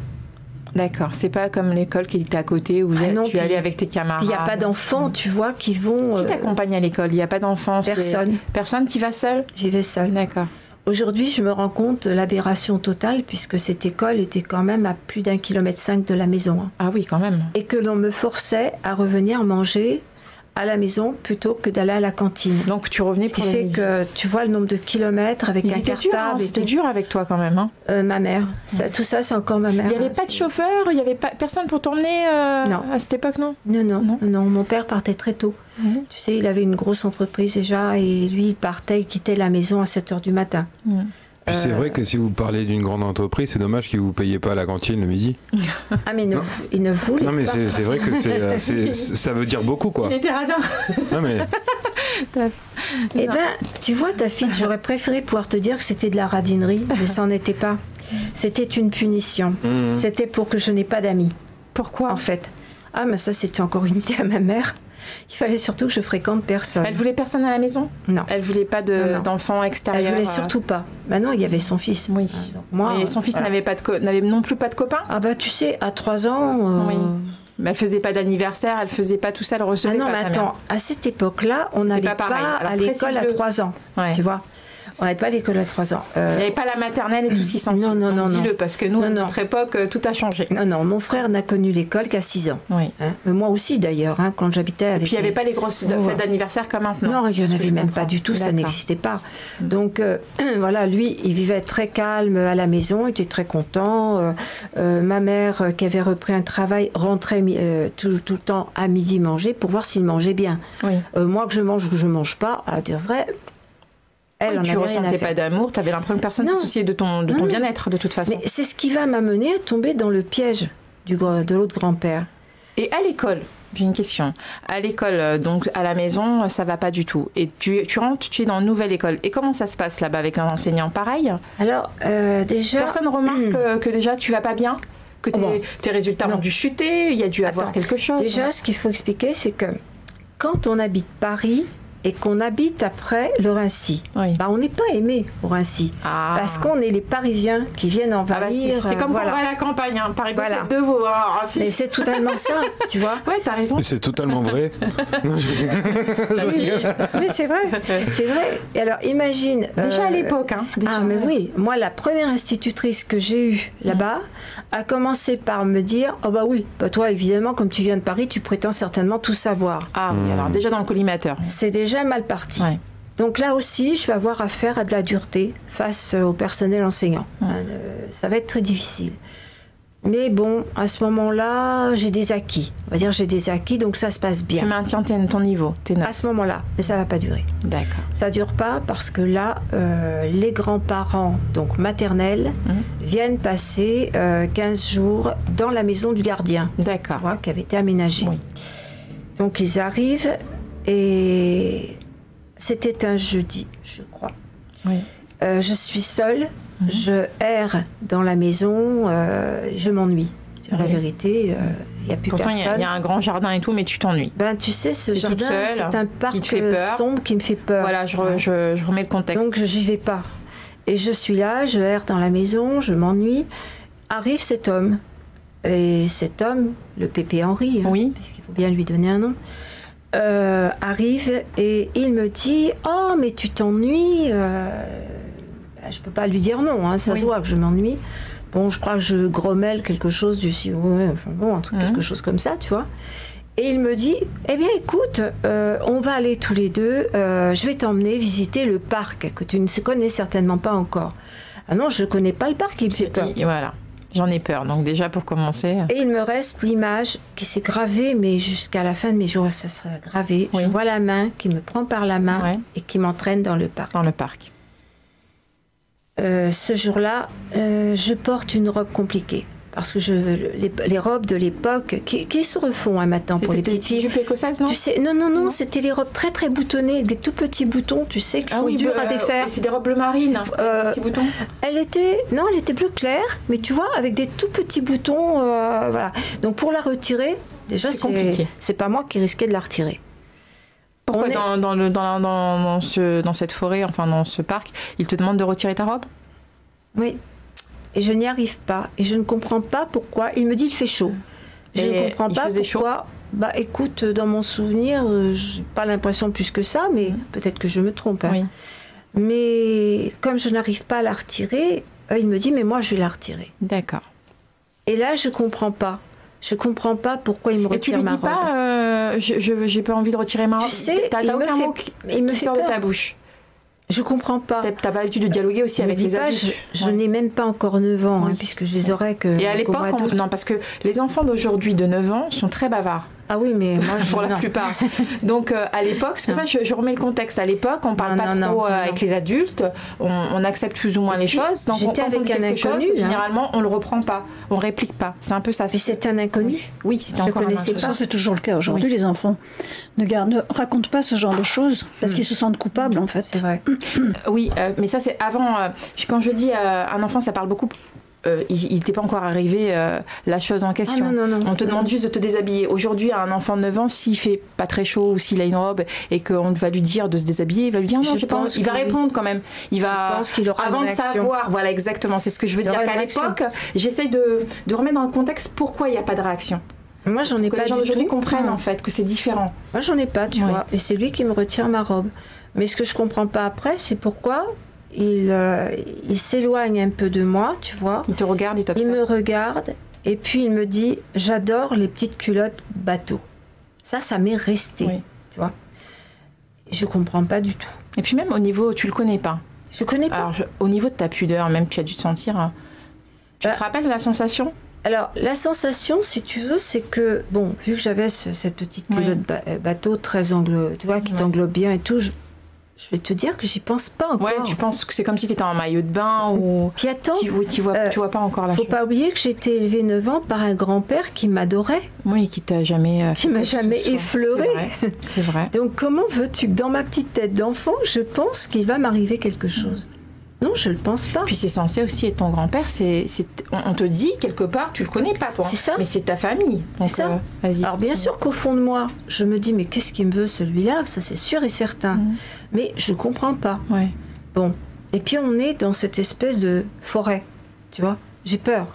D'accord, c'est pas comme l'école qui était à côté où tu es allé avec tes camarades. Il n'y a pas d'enfants, tu vois, qui vont... Qui t'accompagne à l'école? Il n'y a pas d'enfants? Personne. Personne? Tu vas seule? J'y vais seule. D'accord. Aujourd'hui, je me rends compte de l'aberration totale puisque cette école était quand même à plus d'1,5 km de la maison. Hein. Ah oui, quand même. Et que l'on me forçait à revenir manger à la maison plutôt que d'aller à la cantine. Donc tu revenais pour ce qui fait que tu vois le nombre de kilomètres avec un cartable. C'était dur avec toi quand même. Hein. Ma mère. Tout ça, c'est encore ma mère. Il n'y avait pas de chauffeur? Il n'y avait pas personne pour t'emmener à cette époque, non? Non. Mon père partait très tôt. Tu sais, il avait une grosse entreprise déjà et lui, il partait, il quittait la maison à 7h du matin. Puis c'est vrai que si vous parlez d'une grande entreprise, c'est dommage qu'ils ne vous payiez pas à la cantine le midi. Ah mais il ne voulait pas. Non mais c'est vrai que ça veut dire beaucoup quoi. Il était radin. Non mais... Eh ben, tu vois ta fille, j'aurais préféré pouvoir te dire que c'était de la radinerie, mais ça n'en était pas. C'était une punition. C'était pour que je n'ai pas d'amis. Pourquoi? En fait. Ah mais ça c'était encore une idée à ma mère. Il fallait surtout que je fréquente personne. Elle voulait personne à la maison? Non. Elle voulait pas d'enfants extérieurs? Elle voulait surtout pas. Maintenant, il y avait son fils. Oui. Donc, moi, et son fils n'avait non plus pas de copains? Ah bah tu sais, à 3 ans... Oui. Mais elle faisait pas d'anniversaire, elle faisait pas tout ça, elle recevait pas. Ah non, mais attends, à cette époque-là, on n'allait pas à l'école à 3 ans. Ouais. Tu vois, on n'allait pas à l'école à 3 ans. Il n'y avait pas la maternelle et tout ce qui s'en suit. Non. Dis-le, parce que nous, à notre époque, tout a changé. Non, mon frère n'a connu l'école qu'à 6 ans. Oui. Moi aussi, d'ailleurs, quand j'habitais avec... Et puis, il n'y avait pas les grosses fêtes d'anniversaire comme maintenant. Non, il n'y en avait même pas du tout, ça n'existait pas. Donc, voilà, lui, il vivait très calme à la maison, il était très content. Ma mère, qui avait repris un travail, rentrait tout le temps à midi manger pour voir s'il mangeait bien. Oui. Moi, que je mange ou que je ne mange pas, à dire vrai... tu ressentais pas d'amour, tu avais l'impression que personne ne se souciait de ton bien-être de toute façon. Mais c'est ce qui va m'amener à tomber dans le piège de l'autre grand-père. Et à l'école, j'ai une question. À l'école, donc à la maison, ça va pas du tout. Et tu rentres, tu es dans une nouvelle école. Et comment ça se passe là-bas avec un enseignant pareil? Alors, déjà... Personne remarque que déjà tu vas pas bien? Que tes résultats ont dû chuter? Il y a dû avoir quelque chose? Déjà, ce qu'il faut expliquer, c'est que quand on habite Paris... et qu'on habite après le Rincy. Oui. On n'est pas aimé au Rincy. Parce qu'on est les Parisiens qui viennent envahir. C'est comme quand on va à la campagne, hein, Paris de Vaud. Mais c'est totalement ça, tu vois. Ouais, t'as raison. Mais c'est totalement vrai. Mais c'est vrai, c'est vrai. Et alors imagine... Déjà à l'époque. Hein, mais oui, moi la première institutrice que j'ai eue là-bas a commencé par me dire « Oh bah oui, toi évidemment, comme tu viens de Paris, tu prétends certainement tout savoir. » Ah oui, alors déjà dans le collimateur. C'est déjà mal parti. Ouais. Donc là aussi, je vais avoir affaire à de la dureté face au personnel enseignant. Ça va être très difficile. Mais bon, à ce moment-là, j'ai des acquis. On va dire j'ai des acquis, donc ça se passe bien. Tu maintiens ton niveau, tes notes. À ce moment-là, mais ça ne va pas durer. D'accord. Ça ne dure pas parce que là, les grands-parents, donc maternels, viennent passer 15 jours dans la maison du gardien. D'accord. Qui avait été aménagée. Oui. Donc ils arrivent et c'était un jeudi, je crois. Oui. Je suis seule, je erre dans la maison, je m'ennuie. C'est la vérité, il n'y a plus personne. Pourtant, il y a un grand jardin et tout, mais tu t'ennuies. Tu sais, ce jardin, c'est un parc sombre qui me fait peur. Voilà, je remets le contexte. Donc, j'y vais pas. Et je suis là, je erre dans la maison, je m'ennuie. Arrive cet homme. Et cet homme, le Pépé Henri, oui. puisqu'il faut bien lui donner un nom, arrive et il me dit « Oh, mais tu t'ennuies Je peux pas lui dire non, hein, ça se voit que je m'ennuie. Bon, je crois que je grommelle quelque chose du enfin bon, un truc, quelque chose comme ça, tu vois. Et il me dit, eh bien écoute, on va aller tous les deux, je vais t'emmener visiter le parc que tu ne connais certainement pas encore. Ah non, je ne connais pas le parc, il me fait peur. Voilà, j'en ai peur, donc déjà pour commencer... Et il me reste l'image qui s'est gravée, mais jusqu'à la fin de mes jours, ça sera gravé. Oui. Je vois la main qui me prend par la main et qui m'entraîne dans le parc. Dans le parc. Ce jour-là, je porte une robe compliquée. Parce que les robes de l'époque, qui se refont maintenant pour les petites filles. Jupe écossaise, non? Tu sais, non, c'était les robes très très boutonnées, avec des tout petits boutons, tu sais, qui sont durs à défaire. C'est des robes bleu marine, petits boutons. Elle était bleu clair, mais tu vois, avec des tout petits boutons, voilà. Donc pour la retirer, déjà c'est pas moi qui risquais de la retirer. Pourquoi dans cette forêt, enfin dans ce parc, il te demande de retirer ta robe? Oui. Et je n'y arrive pas. Et je ne comprends pas pourquoi. Il me dit il fait chaud. Je ne comprends pas pourquoi. Chaud. Bah écoute, dans mon souvenir, j'ai pas l'impression plus que ça, mais peut-être que je me trompe. Hein. Oui. Mais comme je n'arrive pas à la retirer, il me dit mais moi je vais la retirer. D'accord. Et là je comprends pas. Je comprends pas pourquoi il me retire ma robe. Et tu lui dis pas j'ai pas envie de retirer ma robe. Tu sais, t'as aucun mot qui sort de ta bouche. Je comprends pas. T'as pas l'habitude de dialoguer aussi avec les adultes. Je n'ai même pas encore 9 ans, hein, puisque je les aurais que... Et à l'époque, non, parce que les enfants d'aujourd'hui de 9 ans sont très bavards. Ah oui, mais moi, pour la plupart. Donc, à l'époque, c'est pour ça que je remets le contexte. À l'époque, on parle pas trop avec les adultes, on accepte plus ou moins les choses. Donc, j'étais avec un inconnu. Généralement, on le reprend pas, on réplique pas. C'est un peu ça. Mais c'est un inconnu. Oui, c'était encore un inconnu. Ça, c'est toujours le cas aujourd'hui. Les enfants ne racontent pas ce genre de choses parce qu'ils se sentent coupables, en fait. C'est vrai. Oui, mais ça, c'est avant. Quand je dis un enfant, ça parle beaucoup. Il n'était pas encore arrivé la chose en question. Ah non. On te demande juste de te déshabiller. Aujourd'hui, à un enfant de 9 ans, s'il fait pas très chaud ou s'il a une robe et qu'on va lui dire de se déshabiller, il va lui dire non, j'ai pas envie. Il va répondre quand même. Il va, je pense qu'il aura avant de savoir. Voilà, exactement. C'est ce que je veux dire. Qu'à l'époque, j'essaye de remettre dans le contexte pourquoi il n'y a pas de réaction. Moi, j'en ai pas du tout. Les gens d'aujourd'hui comprennent en fait que c'est différent. Moi, j'en ai pas, tu vois. Et c'est lui qui me retire ma robe. Mais ce que je comprends pas après, c'est pourquoi il s'éloigne un peu de moi, tu vois. Il te regarde, il t'observe. Il me regarde et puis il me dit « J'adore les petites culottes bateau ». Ça m'est resté, tu vois. Je comprends pas du tout. Et puis même au niveau, tu le connais pas. Je connais pas. Alors, au niveau de ta pudeur, même tu as dû te sentir... Tu te rappelles la sensation ? Alors, la sensation, si tu veux, c'est que, bon, vu que j'avais cette petite culotte bateau très tu vois, qui t'englobe bien et tout, je vais te dire que j'y pense pas encore. Ouais, tu penses que c'est comme si tu étais en maillot de bain ou... Puis attends, tu vois pas encore la chose. Faut pas oublier que j'ai été élevée 9 ans par un grand-père qui m'adorait. Oui, qui t'a jamais... qui m'a jamais effleurée. C'est vrai. Donc comment veux-tu que dans ma petite tête d'enfant, je pense qu'il va m'arriver quelque chose ? Non, je le pense pas. Puis c'est censé aussi être ton grand-père. On te dit quelque part, tu le connais pas toi. C'est ça. Mais c'est ta famille. C'est ça. Vas-y. Alors bien sûr qu'au fond de moi, je me dis mais qu'est-ce qu'il me veut celui-là ? Ça c'est sûr et certain. Mais je comprends pas. Ouais. Bon. Et puis on est dans cette espèce de forêt. Tu vois ? J'ai peur.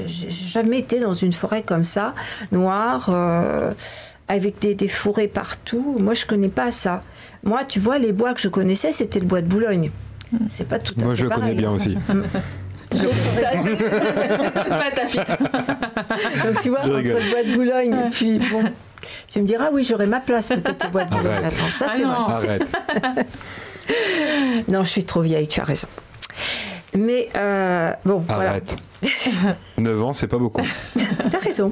J'ai jamais été dans une forêt comme ça, noire, avec des forêts partout. Moi je connais pas ça. Moi tu vois les bois que je connaissais c'était le bois de Boulogne. C'est pas tout à fait Moi, je pareil. connais bien aussi. C'est pas ta fille. Donc, tu vois, entre le bois de Boulogne et puis, bon, tu me diras, oui, j'aurais ma place peut-être au bois de Boulogne. Attends, ça, c'est vrai. Arrête. Non, je suis trop vieille, tu as raison. Mais, bon, Arrête. Voilà. 9 ans, c'est pas beaucoup. T'as raison.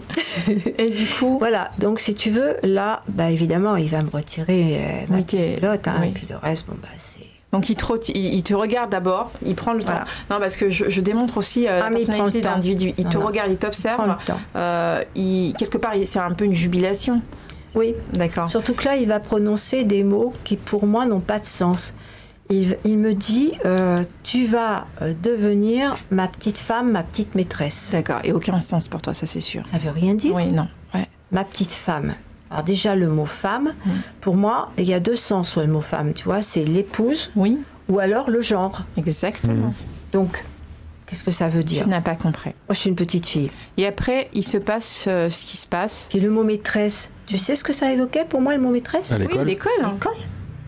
Et du coup... Voilà, donc si tu veux, là, bah, évidemment, il va me retirer ma culotte, hein, et puis le reste, bon, bah, c'est... Donc il te regarde d'abord, il prend le temps. Non, parce que je démontre aussi la personnalité de l'individu. Il te regarde, il t'observe. Quelque part, c'est un peu une jubilation. Oui, d'accord. Surtout que là, il va prononcer des mots qui pour moi n'ont pas de sens. Il me dit, tu vas devenir ma petite femme, ma petite maîtresse. D'accord, et aucun sens pour toi, ça c'est sûr. Ça veut rien dire. Oui, non. Ouais. Ma petite femme. Alors déjà, le mot femme, pour moi, il y a 2 sens sur le mot femme, tu vois, c'est l'épouse ou alors le genre. Exactement. Donc, qu'est-ce que ça veut dire ? Tu n'as pas compris. Moi, je suis une petite fille. Et après, il se passe ce qui se passe. Puis le mot maîtresse, Tu sais ce que ça évoquait pour moi, le mot maîtresse? À l'école. Oui, l'école. L'école.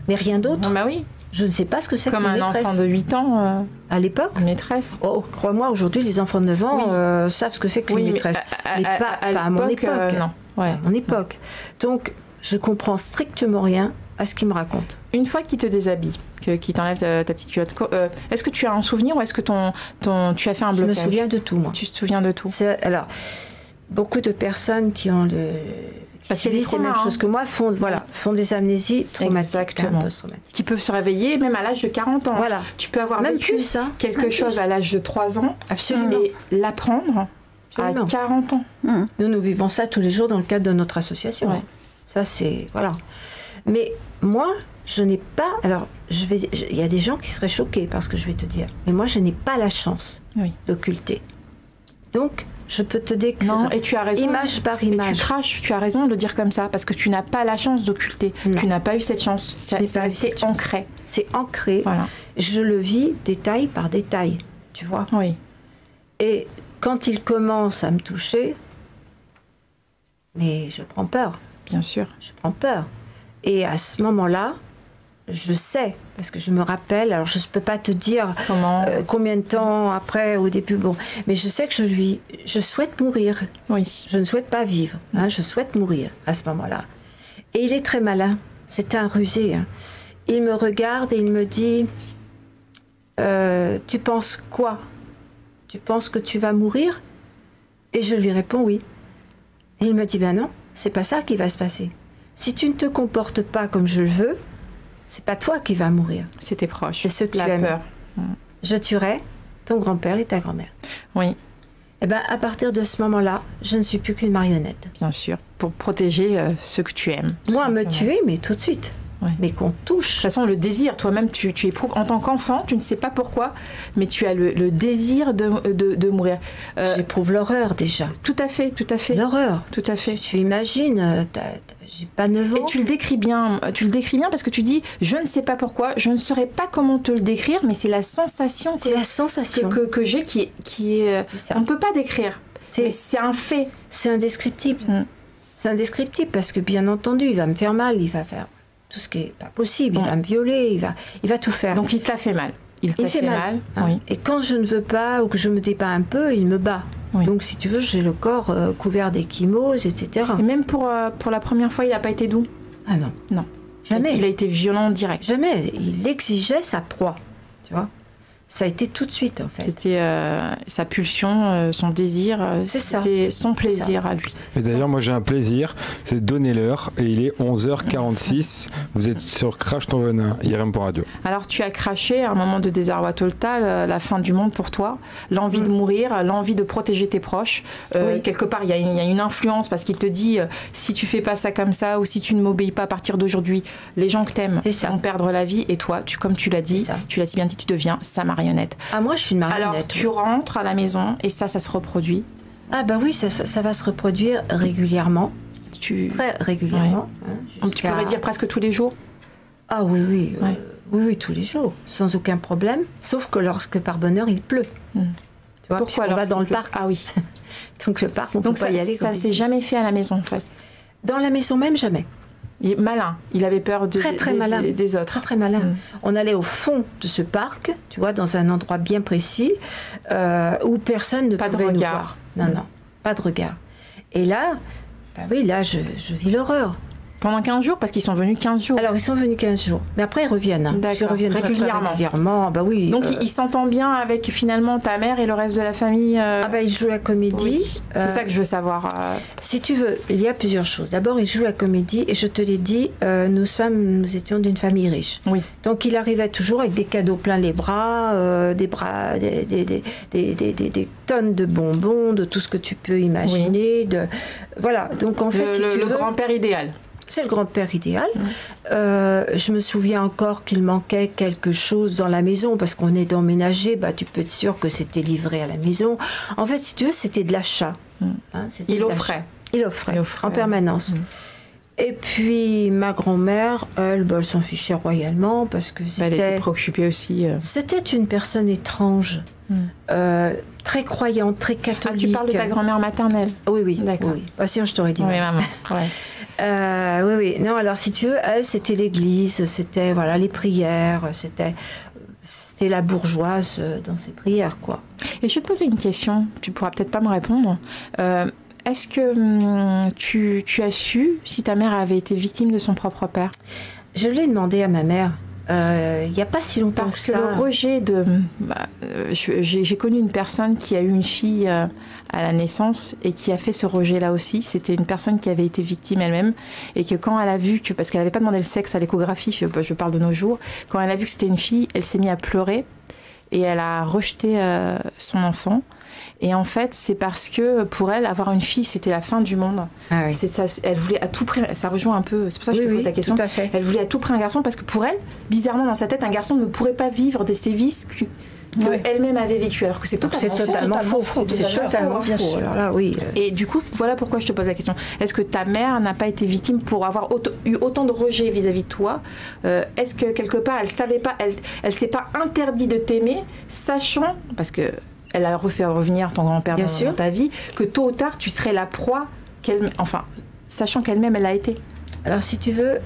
Mais rien d'autre. Bah oui. Je ne sais pas ce que c'est Comme qu'une un maîtresse. enfant de 8 ans, À l'époque, maîtresse. oh, crois-moi, aujourd'hui, les enfants de 9 ans savent ce que c'est qu'une maîtresse. Mais pas à mon époque. non. Ouais. À mon époque. Donc, je comprends strictement rien à ce qu'il me raconte. Une fois qu'il te déshabille, qu'il t'enlève ta petite culotte, est-ce que tu as un souvenir ou est-ce que tu as fait un Je blocage? me souviens de tout, moi. Tu te souviens de tout? Alors, beaucoup de personnes qui ont Parce qu'il y a des subissent les mêmes traumas, choses que moi font des amnésies traumatiques. Exactement. Post-traumatiques. Qui peuvent se réveiller même à l'âge de 40 ans. Voilà. Tu peux avoir Même vécu plus, hein. quelque Même chose plus. à l'âge de 3 ans Absolument. et l'apprendre Absolument. à 40 ans. Nous vivons ça tous les jours dans le cadre de notre association. Ouais. Ça, c'est... Voilà. Mais moi, je n'ai pas... Alors, il y a des gens qui seraient choqués par ce que je vais te dire. Mais moi, je n'ai pas la chance d'occulter. Donc, je peux te décrire Non, et tu as raison. image par Et image. tu craches, tu as raison de le dire comme ça, parce que tu n'as pas la chance d'occulter. Non. Tu n'as pas eu cette chance. Je n'ai C'est pas eu resté cette chance. ancré. C'est ancré. Voilà. Je le vis détail par détail. Tu vois? Oui. Et quand il commence à me toucher, mais je prends peur. Bien sûr. Je prends peur. Et à ce moment-là, je sais, parce que je me rappelle, alors je ne peux pas te dire Comment combien de temps après, au début, bon, mais je sais que je souhaite mourir. Oui. Je ne souhaite pas vivre, hein, je souhaite mourir à ce moment-là. Et il est très malin, c'est un rusé. Hein. Il me regarde et il me dit, tu penses quoi? Tu penses que tu vas mourir? Et je lui réponds oui. Et il me dit, ben non, c'est pas ça qui va se passer. Si tu ne te comportes pas comme je le veux, c'est pas toi qui vas mourir. C'est tes proches. C'est ceux que La tu aimes. peur. Je tuerai ton grand-père et ta grand-mère. Oui, Et ben à partir de ce moment-là, je ne suis plus qu'une marionnette. bien sûr. Pour protéger ceux que tu aimes. tout Moi, me simplement. tuer, mais tout de suite. Ouais. Mais qu'on De touche. toute façon, le désir, toi-même, tu éprouves en tant qu'enfant, tu ne sais pas pourquoi, mais tu as le désir de mourir. J'éprouve l'horreur déjà. Tout à fait, tout à fait. L'horreur. Tout à fait. Tu imagines, j'ai pas 9 ans. Et tu le décris bien parce que tu dis, je ne sais pas pourquoi, je ne saurais pas comment te le décrire, mais c'est la sensation C'est la sensation. que j'ai qui est C'est ça. on ne peut pas décrire. C'est- Mais c'est un fait. C'est indescriptible. Mm. C'est indescriptible parce que bien entendu, il va me faire mal, il va faire tout ce qui est pas possible, Mm. il va me violer, il va tout faire. Donc il t'a fait mal. Il t'a il fait mal. Hein. Oui. Et quand je ne veux pas ou que je me débat un peu, il me bat. Oui. Donc si tu veux, j'ai le corps couvert d'échymoses, etc. Et même pour la première fois, il n'a pas été doux. Ah non, Non. jamais. Il a été violent direct. Jamais. Il exigeait sa proie. Tu vois? Ça a été tout de suite en fait. C'était sa pulsion, son désir, C'est ça. c'était son plaisir à lui. Et d'ailleurs, moi j'ai un plaisir, c'est de donner l'heure, et il est 11h46. Vous êtes sur Crash ton venin, IRM pour radio. Alors tu as craché à un moment de désarroi total, la fin du monde pour toi, l'envie de mourir, l'envie de protéger tes proches. Oui. Quelque part, il y a une influence parce qu'il te dit si tu fais pas ça comme ça ou si tu ne m'obéis pas à partir d'aujourd'hui, les gens que t'aimes C'est ça. vont perdre la vie et toi, comme tu l'as dit, C'est ça. tu l'as si bien dit, tu deviens sa marionnette. Ah moi je suis une marionnette. Alors tu oui. rentres à la maison et ça se reproduit. Ah bah oui, ça va se reproduire régulièrement, Tu, très régulièrement. hein, tu pourrais jusqu'à- dire presque tous les jours. Ah oui, oui, Ouais. oui, tous les jours, sans aucun problème, sauf que lorsque par bonheur il pleut. Mm. Tu vois, Pourquoi puisqu'on alors va dans le s'il pleut parc. Ah oui. Donc le parc, on Donc peut pas ça, y aller. ça quand s'est il- jamais fait à la maison en fait. Dans la maison même, jamais. Il est malin. Il avait peur Très malin. des autres. Très très malin. Mm. On allait au fond de ce parc, tu vois, dans un endroit bien précis, où personne ne Pas de pouvait nous regard. voir. Non, non, pas de regard. Et là, bah oui, là, je vis l'horreur. Pendant 15 jours, parce qu'ils sont venus 15 jours. Alors, ils sont venus 15 jours. Mais après, ils reviennent. Hein. D'accord. Ils reviennent très, très Régulièrement. régulièrement. Bah oui. Donc il s'entend bien avec finalement ta mère et le reste de la famille. Ah bah, ils jouent la comédie. oui. C'est ça que je veux savoir. Si tu veux, il y a plusieurs choses. D'abord, il joue la comédie, et je te l'ai dit, nous étions d'une famille riche. Oui. Donc, il arrivait toujours avec des cadeaux plein les bras, des tonnes de bonbons, de tout ce que tu peux imaginer. Voilà. Donc, en fait, si tu Le veux, grand-père idéal. c'est le grand-père idéal. Je me souviens encore qu'il manquait quelque chose dans la maison, parce qu'on est d'emménager, bah, tu peux être sûr que c'était livré à la maison. En fait, si tu veux, c'était de l'achat. Hein, c'était Il de l'achat. offrait. Il offrait, Il offrait. en permanence. Et puis, ma grand-mère, elle s'en fichait royalement, parce que Elle était c'était... préoccupée aussi. C'était une personne étrange, très croyante, très catholique. Ah, tu parles de ta grand-mère maternelle. Oui, oui. D'accord. Oui. Ah, sinon, je t'aurais dit. Oui, non. maman. Ouais. Oui. Non, alors si tu veux, elle, c'était l'église, c'était voilà, les prières, c'était la bourgeoise dans ses prières, quoi. Et je vais te poser une question, tu pourras peut-être pas me répondre. Est-ce que tu as su si ta mère avait été victime de son propre père? Je l'ai demandé à ma mère. Il n'y a pas si longtemps Parce que ça. Le rejet de... j'ai connu une personne qui a eu une fille à la naissance et qui a fait ce rejet-là aussi. C'était une personne qui avait été victime elle-même et que quand elle a vu que... Parce qu'elle n'avait pas demandé le sexe à l'échographie, je parle de nos jours. Quand elle a vu que c'était une fille, elle s'est mise à pleurer et elle a rejeté son enfant. Et en fait, c'est parce que pour elle, avoir une fille, c'était la fin du monde. Ah oui. C'est ça, elle voulait à tout prix, ça rejoint un peu, c'est pour ça que je te pose la question. Tout à fait. Elle voulait à tout prix un garçon parce que pour elle, bizarrement dans sa tête, un garçon ne pourrait pas vivre des sévices qu'elle-même avait vécu. Alors que c'est totalement faux. C'est totalement faux. Alors là, oui. Et du coup, voilà pourquoi je te pose la question. Est-ce que ta mère n'a pas été victime pour avoir eu autant de rejet vis-à-vis de toi? Est-ce que quelque part, elle savait pas, elle s'est pas interdit de t'aimer, sachant, parce que elle a refait revenir ton grand-père dans ta vie, que tôt ou tard, tu serais la proie, sachant qu'elle-même, elle l'a été. Alors, si tu veux,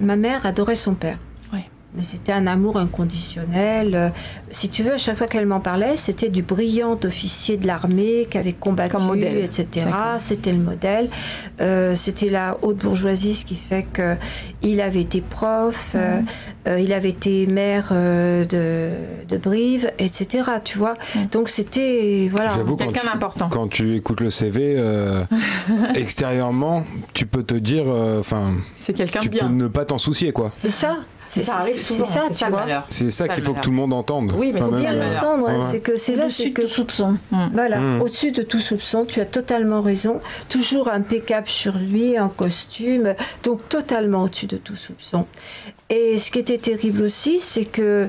ma mère adorait son père. Oui. Mais c'était un amour inconditionnel. Si tu veux, à chaque fois qu'elle m'en parlait, c'était du brillant officier de l'armée qui avait combattu, comme modèle. etc. D'accord. C'était le modèle. C'était la haute bourgeoisie, ce qui fait qu'il avait été prof, il avait été maire de Brive, etc. Tu vois. Donc c'était quelqu'un d'important. Quand tu écoutes le CV, extérieurement, tu peux te dire, c'est quelqu'un de tu bien. peux ne pas t'en soucier, quoi. C'est ça. Ça arrive souvent, c'est ça, tu vois. C'est ça qu'il faut que tout le monde entende. Oui, mais il faut bien l'entendre. Ouais. C'est que c'est là, Au-dessus de tout soupçon. Voilà, au-dessus de tout soupçon, tu as totalement raison. Toujours impeccable sur lui, en costume, donc totalement au-dessus de tout soupçon. Et ce qui était terrible aussi, c'est que,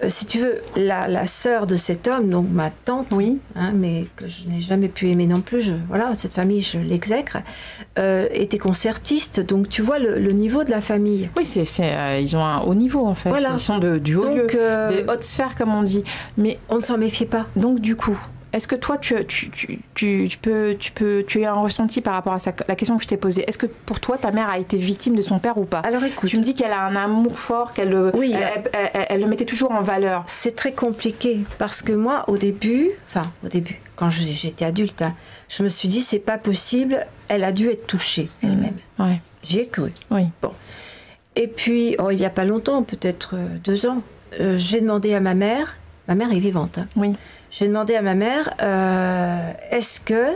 si tu veux, la sœur de cet homme, donc ma tante, mais que je n'ai jamais pu aimer non plus, voilà, cette famille, je l'exècre, était concertiste. Donc tu vois le niveau de la famille. Oui, ils ont un haut niveau en fait. Voilà. Ils sont du haut lieu, des hautes sphères comme on dit. Mais on ne s'en méfiait pas. Donc du coup, est-ce que toi tu as un ressenti par rapport à la question que je t'ai posée? Est-ce que pour toi ta mère a été victime de son père ou pas? Alors écoute, tu me dis qu'elle a un amour fort, elle le mettait toujours en valeur. C'est très compliqué parce que moi au début, quand j'étais adulte, je me suis dit c'est pas possible, elle a dû être touchée elle-même. Ouais. J'y ai cru. Oui. Bon. Et puis, il n'y a pas longtemps, peut-être 2 ans, j'ai demandé à ma mère est vivante. Oui. J'ai demandé à ma mère, est-ce que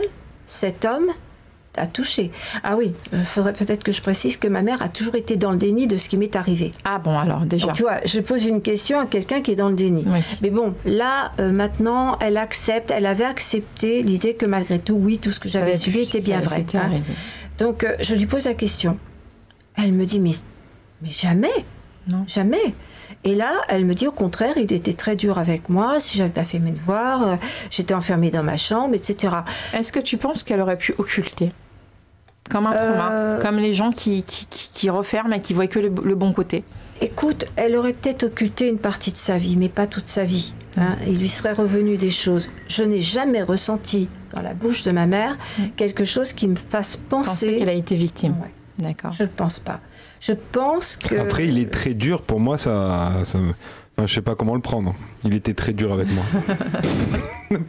cet homme t'a touché? Ah oui, il faudrait peut-être que je précise que ma mère a toujours été dans le déni de ce qui m'est arrivé. Ah bon, alors déjà. Donc, tu vois, je pose une question à quelqu'un qui est dans le déni. Oui. Mais bon, là, maintenant, elle avait accepté l'idée que malgré tout, oui, tout ce que j'avais subi était bien vrai. C'était arrivé. Donc, je lui pose la question. Elle me dit, mais jamais, non. Jamais. Et là, elle me dit au contraire, il était très dur avec moi, si j'avais pas fait mes devoirs, j'étais enfermée dans ma chambre, etc. Est-ce que tu penses qu'elle aurait pu occulter? Comme un trauma, comme les gens qui referment et qui voient que le bon côté. Écoute, elle aurait peut-être occulté une partie de sa vie, mais pas toute sa vie. Il lui serait revenu des choses. Je n'ai jamais ressenti dans la bouche de ma mère quelque chose qui me fasse penser qu'elle a été victime. Ouais. D'accord. Je ne pense pas. Je pense que... Après, il est très dur. Pour moi, je sais pas comment le prendre. Il était très dur avec moi.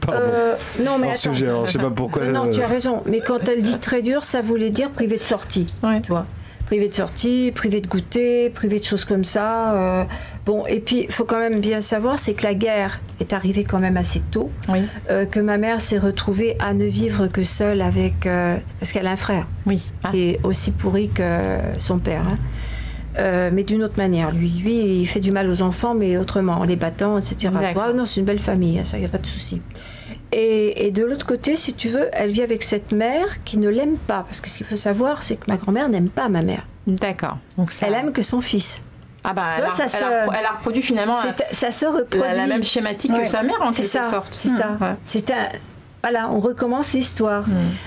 Pardon. Non, mais attends. Sujet, alors, je sais pas pourquoi. Non, tu as raison. Mais quand elle dit très dur, ça voulait dire privé de sortie. Ouais. Tu vois, privé de sortie, privé de goûter, privé de choses comme ça. Bon, et puis, il faut quand même bien savoir, c'est que la guerre est arrivée quand même assez tôt. Oui. Que ma mère s'est retrouvée à ne vivre que seule avec... parce qu'elle a un frère. Oui. Qui est aussi pourri que son père. Mais d'une autre manière. Lui, il fait du mal aux enfants, mais autrement, en les battant, etc. Non, c'est une belle famille, ça, il n'y a pas de souci. Et de l'autre côté, si tu veux, elle vit avec cette mère qui ne l'aime pas. Parce que ce qu'il faut savoir, c'est que ma grand-mère n'aime pas ma mère. D'accord. Donc ça... Elle aime que son fils. Ah bah, elle a reproduit finalement ça se reproduit. La même schématique que sa mère, en quelque sorte. C'est ça. Ouais. C'est voilà, on recommence l'histoire.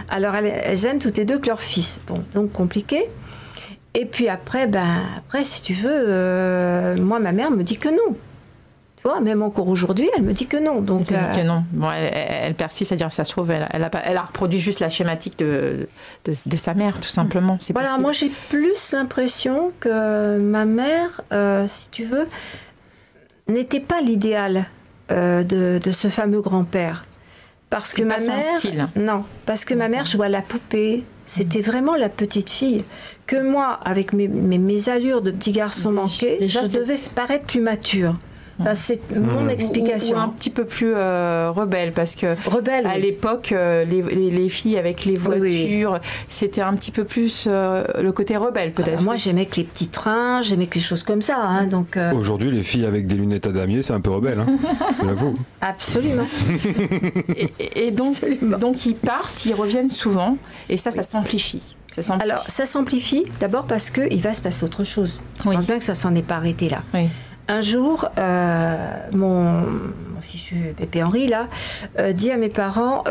Alors, elles aiment toutes les deux que leur fils. Bon, donc compliqué. Et puis après, si tu veux, moi, ma mère me dit que non. Tu vois, même encore aujourd'hui, elle me dit que non. Donc, elle dit que non. Bon, elle persiste, c'est-à-dire que ça se trouve, elle a reproduit juste la schématique de sa mère, tout simplement. C'est voilà, possible. moi j'ai plus l'impression que ma mère, si tu veux, n'était pas l'idéal de ce fameux grand-père. Parce que ma mère, style. Non, parce que ma mère jouait à la poupée. C'était vraiment la petite fille. Que moi, avec mes allures de petit garçon manqué, je devais paraître plus mature. Enfin, c'est mon explication. Ou un petit peu plus rebelle, parce que à l'époque, les filles avec les voitures, c'était un petit peu plus le côté rebelle, peut-être. Moi, j'aimais que les petits trains, j'aimais que les choses comme ça. Hein, donc, aujourd'hui, les filles avec des lunettes à damier, c'est un peu rebelle, hein, je l'avoue. Absolument. et donc, ils partent, ils reviennent souvent, et ça s'amplifie. Alors, ça s'amplifie d'abord parce qu'il va se passer autre chose. Je pense bien que ça s'en est pas arrêté là. Oui. Un jour, mon fichu Pépé Henri là, dit à mes parents,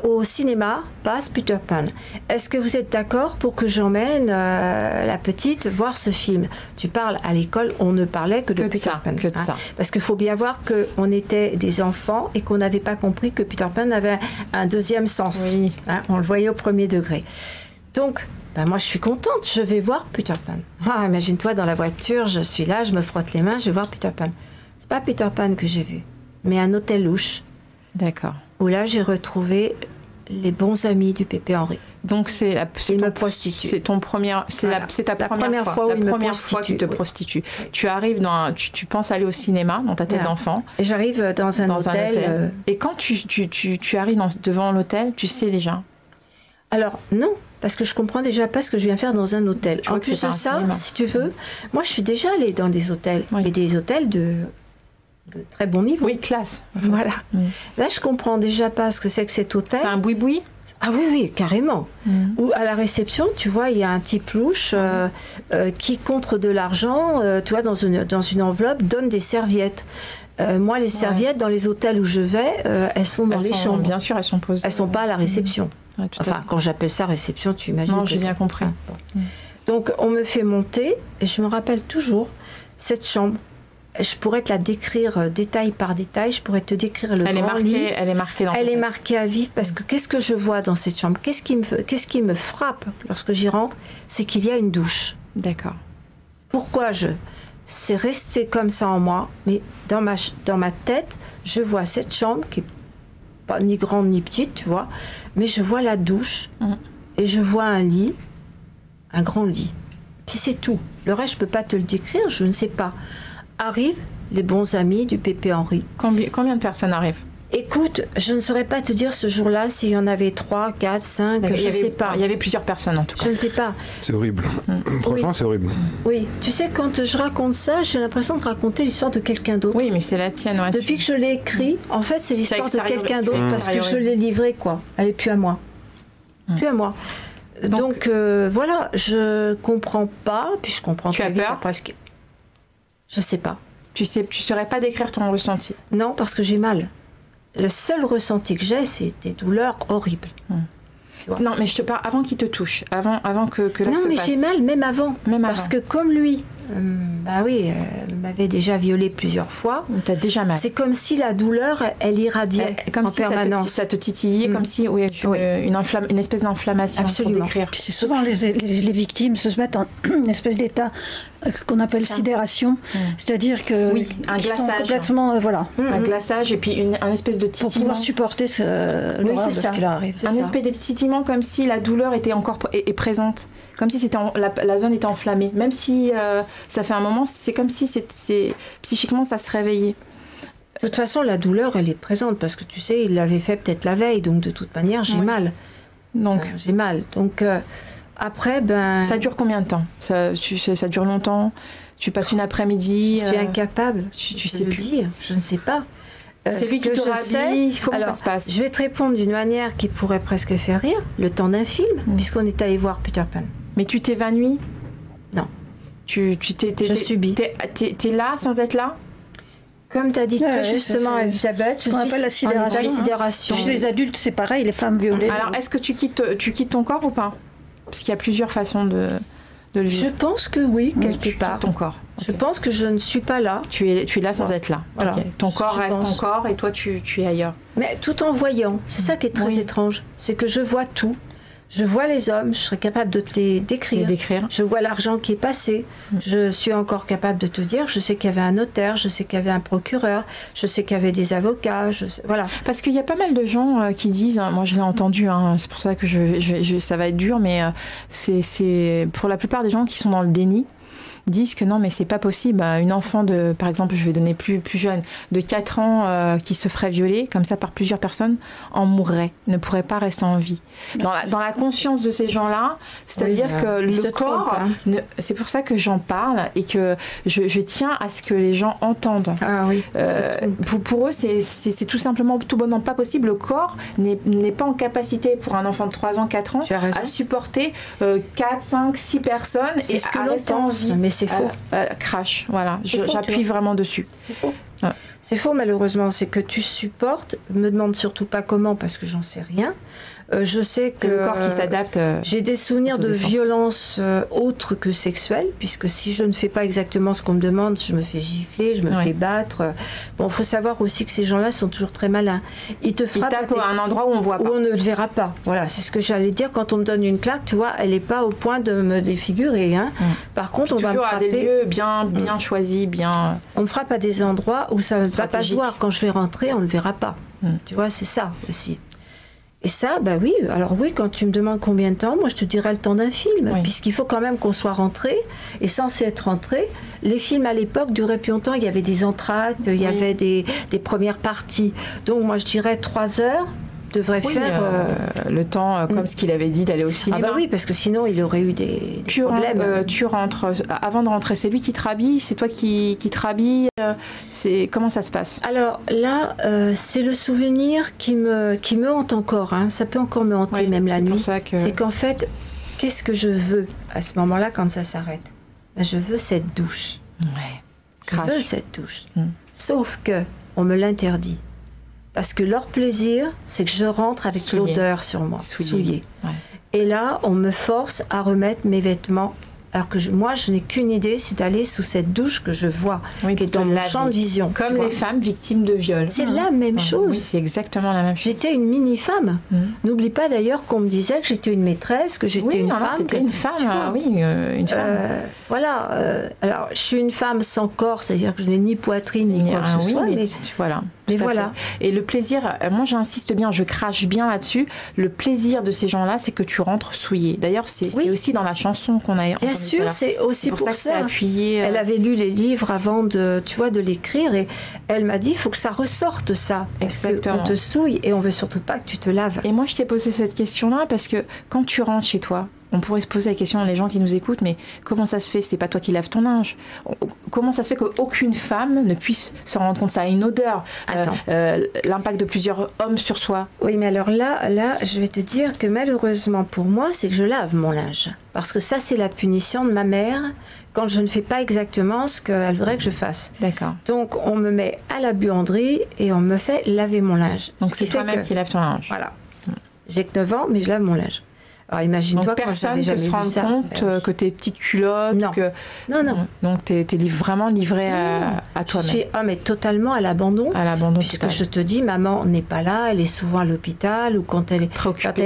au cinéma passe Peter Pan. Est-ce que vous êtes d'accord pour que j'emmène la petite voir ce film? Tu parles à l'école, on ne parlait que de Peter Pan. Que de ça. Parce qu'il faut bien voir qu'on était des enfants et qu'on n'avait pas compris que Peter Pan avait un deuxième sens. Oui. Hein, on le voyait au premier degré. Donc, moi, je suis contente, je vais voir Peter Pan. Ah, imagine-toi, dans la voiture, je suis là, je me frotte les mains, je vais voir Peter Pan. C'est pas Peter Pan que j'ai vu, mais un hôtel louche. D'accord. Où là, j'ai retrouvé les bons amis du Pépé Henri. Donc, c'est ta première fois que tu te prostitues. Tu arrives tu penses aller au cinéma dans ta tête d'enfant. Et j'arrive dans un hôtel. Et quand tu arrives devant l'hôtel, tu sais déjà? Alors, non. Parce que je comprends déjà pas ce que je viens faire dans un hôtel. En plus de ça, si tu veux, moi je suis déjà allée dans des hôtels, mais des hôtels de très bon niveau. Oui, classe. Voilà. Là, je comprends déjà pas ce que c'est que cet hôtel. C'est un boui-boui? Ah oui, carrément. Où à la réception, tu vois, il y a un type louche qui, contre de l'argent, tu vois, dans une enveloppe, donne des serviettes. Moi, les serviettes, dans les hôtels où je vais, elles sont dans les chambres. Bien sûr, elles sont posées. Elles sont pas à la réception. Ouais, enfin, quand j'appelle ça réception, tu imagines. Non, j'ai bien compris. Bon. Donc, on me fait monter, et je me rappelle toujours cette chambre. Je pourrais te la décrire détail par détail. Je pourrais te décrire le grand lit. Elle est marquée dans. Elle est marquée à vif parce que qu'est-ce que je vois dans cette chambre? Qu'est-ce qui me frappe lorsque j'y rentre? C'est qu'il y a une douche. D'accord. Pourquoi c'est resté comme ça en moi, mais dans ma tête, je vois cette chambre qui est pas ni grande ni petite, tu vois, mais je vois la douche et je vois un lit, un grand lit. Puis c'est tout. Le reste, je peux pas te le décrire, je ne sais pas. Arrivent les bons amis du Pépé Henri. Combien de personnes arrivent? Écoute, je ne saurais pas te dire ce jour-là s'il y en avait 3, 4, 5, je ne sais pas. Il y avait plusieurs personnes en tout cas. Je ne sais pas. C'est horrible. Franchement, c'est horrible. Oui, tu sais, quand je raconte ça, j'ai l'impression de raconter l'histoire de quelqu'un d'autre. Oui, mais c'est la tienne. Ouais, depuis que je l'ai écrit, en fait, c'est l'histoire de quelqu'un d'autre parce que je l'ai livré, quoi. Elle n'est plus à moi. Plus à moi. Donc voilà, je comprends pas, puis je comprends. Tu as peur? Presque. Je sais pas. Tu saurais pas décrire ton ressenti? Non, parce que j'ai mal. Le seul ressenti que j'ai, c'est des douleurs horribles. Non, mais je te parle avant qu'il te touche, avant que là non, se mais passe. j'ai mal, même avant. Parce que comme lui, m'avait déjà violée plusieurs fois. T'as déjà mal. C'est comme si la douleur, elle irradiait comme en si permanence. Ça te titillait, comme si une espèce d'inflammation. Absolument. Pour décrire. Puis c'est souvent les victimes se mettent en une espèce d'état qu'on appelle sidération, c'est-à-dire que un ils sont glaçage. complètement Un glaçage et puis un espèce de titillement. Pour pouvoir supporter l'horreur de ce qui leur arrive. Un espèce de titillement comme si la douleur était encore est présente, comme si la zone était enflammée, même si ça fait un moment, c'est comme si psychiquement ça se réveillait. De toute façon, la douleur, elle est présente parce que tu sais, il l'avait fait peut-être la veille, donc de toute manière, j'ai mal. Donc j'ai mal. Donc après, ça dure combien de temps? Ça dure longtemps? Tu passes une après-midi? Je suis incapable. Tu sais plus dire. Je ne sais pas. C'est lui qui te rhabille. Comment ça se passe? Je vais te répondre d'une manière qui pourrait presque faire rire. Le temps d'un film, puisqu'on est allé voir Peter Pan. Mais tu t'évanouis? Non. Je subis. T'es là sans être là? Comme tu as dit très justement, Elisabeth, je suis la sidération. Chez les adultes, c'est pareil, les femmes violées. Alors, est-ce que tu quittes ton corps ou pas? Parce qu'il y a plusieurs façons de le vivre? Je pense que oui, quelque part. Ton corps. Je pense que je ne suis pas là. Tu es là sans être là. Voilà. Okay. Ton corps reste ton corps et toi tu es ailleurs. Mais tout en voyant. C'est ça qui est très étrange. C'est que je vois tout. Je vois les hommes, je serais capable de te les décrire. Je vois l'argent qui est passé. Je suis encore capable de te dire, je sais qu'il y avait un notaire, je sais qu'il y avait un procureur, je sais qu'il y avait des avocats, voilà. Parce qu'il y a pas mal de gens qui disent, moi je l'ai entendu, c'est pour ça que ça va être dur, mais c'est pour la plupart des gens qui sont dans le déni, disent que non mais c'est pas possible, une enfant de, par exemple je vais donner plus jeune, de 4 ans qui se ferait violer comme ça par plusieurs personnes, en mourrait, ne pourrait pas rester en vie. Dans la conscience de ces gens-là, c'est-à-dire que le corps, c'est pour ça que j'en parle et que je tiens à ce que les gens entendent. Ah oui. Pour eux c'est tout simplement tout bonnement pas possible, le corps n'est pas en capacité pour un enfant de 3 ans, 4 ans à supporter 4, 5, 6 personnes et ce que l'on pense. Mais c'est faux. Crash, voilà. J'appuie vraiment dessus. C'est faux. Ouais. C'est faux, malheureusement. C'est que tu supportes. Me demande surtout pas comment, parce que j'en sais rien. Je sais que le corps qui s'adapte. J'ai des souvenirs de violences autres que sexuelles, puisque si je ne fais pas exactement ce qu'on me demande, je me fais gifler, je me fais battre. Bon, il faut savoir aussi que ces gens-là sont toujours très malins. Ils te frappent à un endroit où on voit pas. Où on ne le verra pas. Voilà, c'est ce que j'allais dire. Quand on me donne une claque, tu vois, elle n'est pas au point de me défigurer. Hein. Par contre, on va me frapper à des lieux bien choisis, bien. On me frappe à des endroits où ça ne va pas se voir. Quand je vais rentrer, on ne le verra pas. Tu vois, c'est ça aussi. Et ça, bah oui, alors oui, quand tu me demandes combien de temps, moi je te dirais le temps d'un film, puisqu'il faut quand même qu'on soit rentré, et censé être rentré. Les films à l'époque duraient plus longtemps, il y avait des entr'actes, il y avait des premières parties. Donc moi je dirais 3 heures. Devrait faire le temps comme ce qu'il avait dit d'aller au cinéma. Ah bah oui, parce que sinon il aurait eu des problèmes. Tu rentres avant de rentrer, c'est lui qui te rhabille, c'est toi qui te rhabille, comment ça se passe? Alors là, c'est le souvenir qui me hante encore. Hein. Ça peut encore me hanter même la nuit. C'est qu'en fait, qu'est-ce que je veux à ce moment-là quand ça s'arrête? Ben, je veux cette douche. Je veux cette douche. Sauf que on me l'interdit. Parce que leur plaisir, c'est que je rentre avec l'odeur sur moi, souillée. Et là, on me force à remettre mes vêtements. Alors que moi, je n'ai qu'une idée, c'est d'aller sous cette douche que je vois, qui est dans mon champ de vision. Comme les femmes victimes de viol. C'est la même chose. Oui, c'est exactement la même chose. J'étais une mini-femme. N'oublie pas d'ailleurs qu'on me disait que j'étais une maîtresse, que j'étais une femme. T'étais une femme, une femme. Voilà. Alors, je suis une femme sans corps, c'est-à-dire que je n'ai ni poitrine, ni quoi que ce soit. Mais voilà. Mais voilà. Et le plaisir, moi j'insiste bien, je crache bien là-dessus, le plaisir de ces gens-là, c'est que tu rentres souillé. D'ailleurs, c'est aussi dans la chanson qu'on a Bien sûr, c'est aussi pour ça. C'est appuyé. Elle avait lu les livres avant de l'écrire et elle m'a dit, il faut que ça ressorte ça. Exactement. On te souille et on veut surtout pas que tu te laves. Et moi, je t'ai posé cette question-là parce que quand tu rentres chez toi, on pourrait se poser la question, les gens qui nous écoutent, mais comment ça se fait? C'est pas toi qui laves ton linge. Comment ça se fait qu'aucune femme ne puisse se rendre compte? Ça a une odeur. L'impact de plusieurs hommes sur soi. Oui, mais alors là, je vais te dire que malheureusement pour moi, c'est que je lave mon linge. Parce que ça, c'est la punition de ma mère quand je ne fais pas exactement ce qu'elle voudrait que je fasse. D'accord. Donc, on me met à la buanderie et on me fait laver mon linge. Donc, c'est toi-même qui lave ton linge. Voilà. J'ai que 9 ans, mais je lave mon linge. Alors imagine-toi que personne ne se rend compte que tes petites culottes... Non. Non. Donc tu es vraiment livrée à toi-même. Je suis mais totalement à l'abandon. À l'abandon puisque total. Je te dis, maman n'est pas là, elle est souvent à l'hôpital, ou quand elle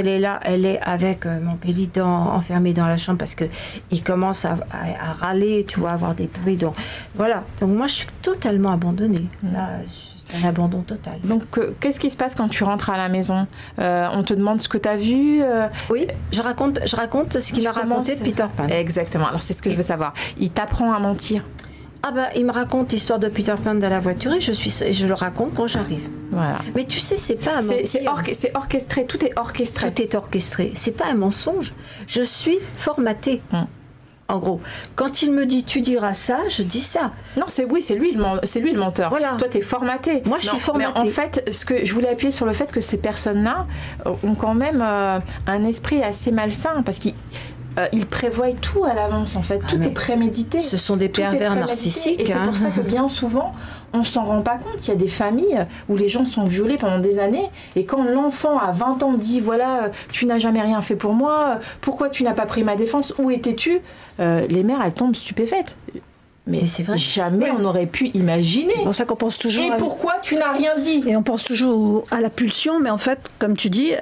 est là, elle est avec mon pélitan enfermé dans la chambre parce qu'il commence à râler, tu vois, avoir des bruits. Donc voilà. Donc moi je suis totalement abandonnée. Là, un abandon total. Donc, qu'est-ce qui se passe quand tu rentres à la maison? On te demande ce que tu as vu? Oui, je raconte ce qu'il m'a raconté de Peter Pan. Exactement. Alors, c'est ce que je veux savoir. Il t'apprend à mentir? Ah bah, il me raconte l'histoire de Peter Pan dans la voiture et je le raconte quand j'arrive. Voilà. Mais tu sais, c'est pas un mentir. C'est orchestré. Tout est orchestré. Tout est orchestré. C'est pas un mensonge. Je suis formatée. En gros, quand il me dit tu diras ça, je dis ça. Non, c'est lui le menteur. Voilà. Toi, t'es formaté. Moi, je suis formatée. Mais en fait, ce que je voulais appuyer sur le fait que ces personnes-là ont quand même un esprit assez malsain parce qu'ils prévoient tout à l'avance, en fait. Tout est prémédité. Ce sont des pervers narcissiques. Et c'est pour ça que bien souvent, on s'en rend pas compte. Il y a des familles où les gens sont violés pendant des années, et quand l'enfant à 20 ans dit voilà, tu n'as jamais rien fait pour moi, pourquoi tu n'as pas pris ma défense, où étais-tu, les mères elles tombent stupéfaites. Mais c'est vrai. Jamais on aurait pu imaginer. C'est pour ça qu'on pense toujours. Et pourquoi tu n'as rien dit? Et on pense toujours à la pulsion, mais en fait, comme tu dis,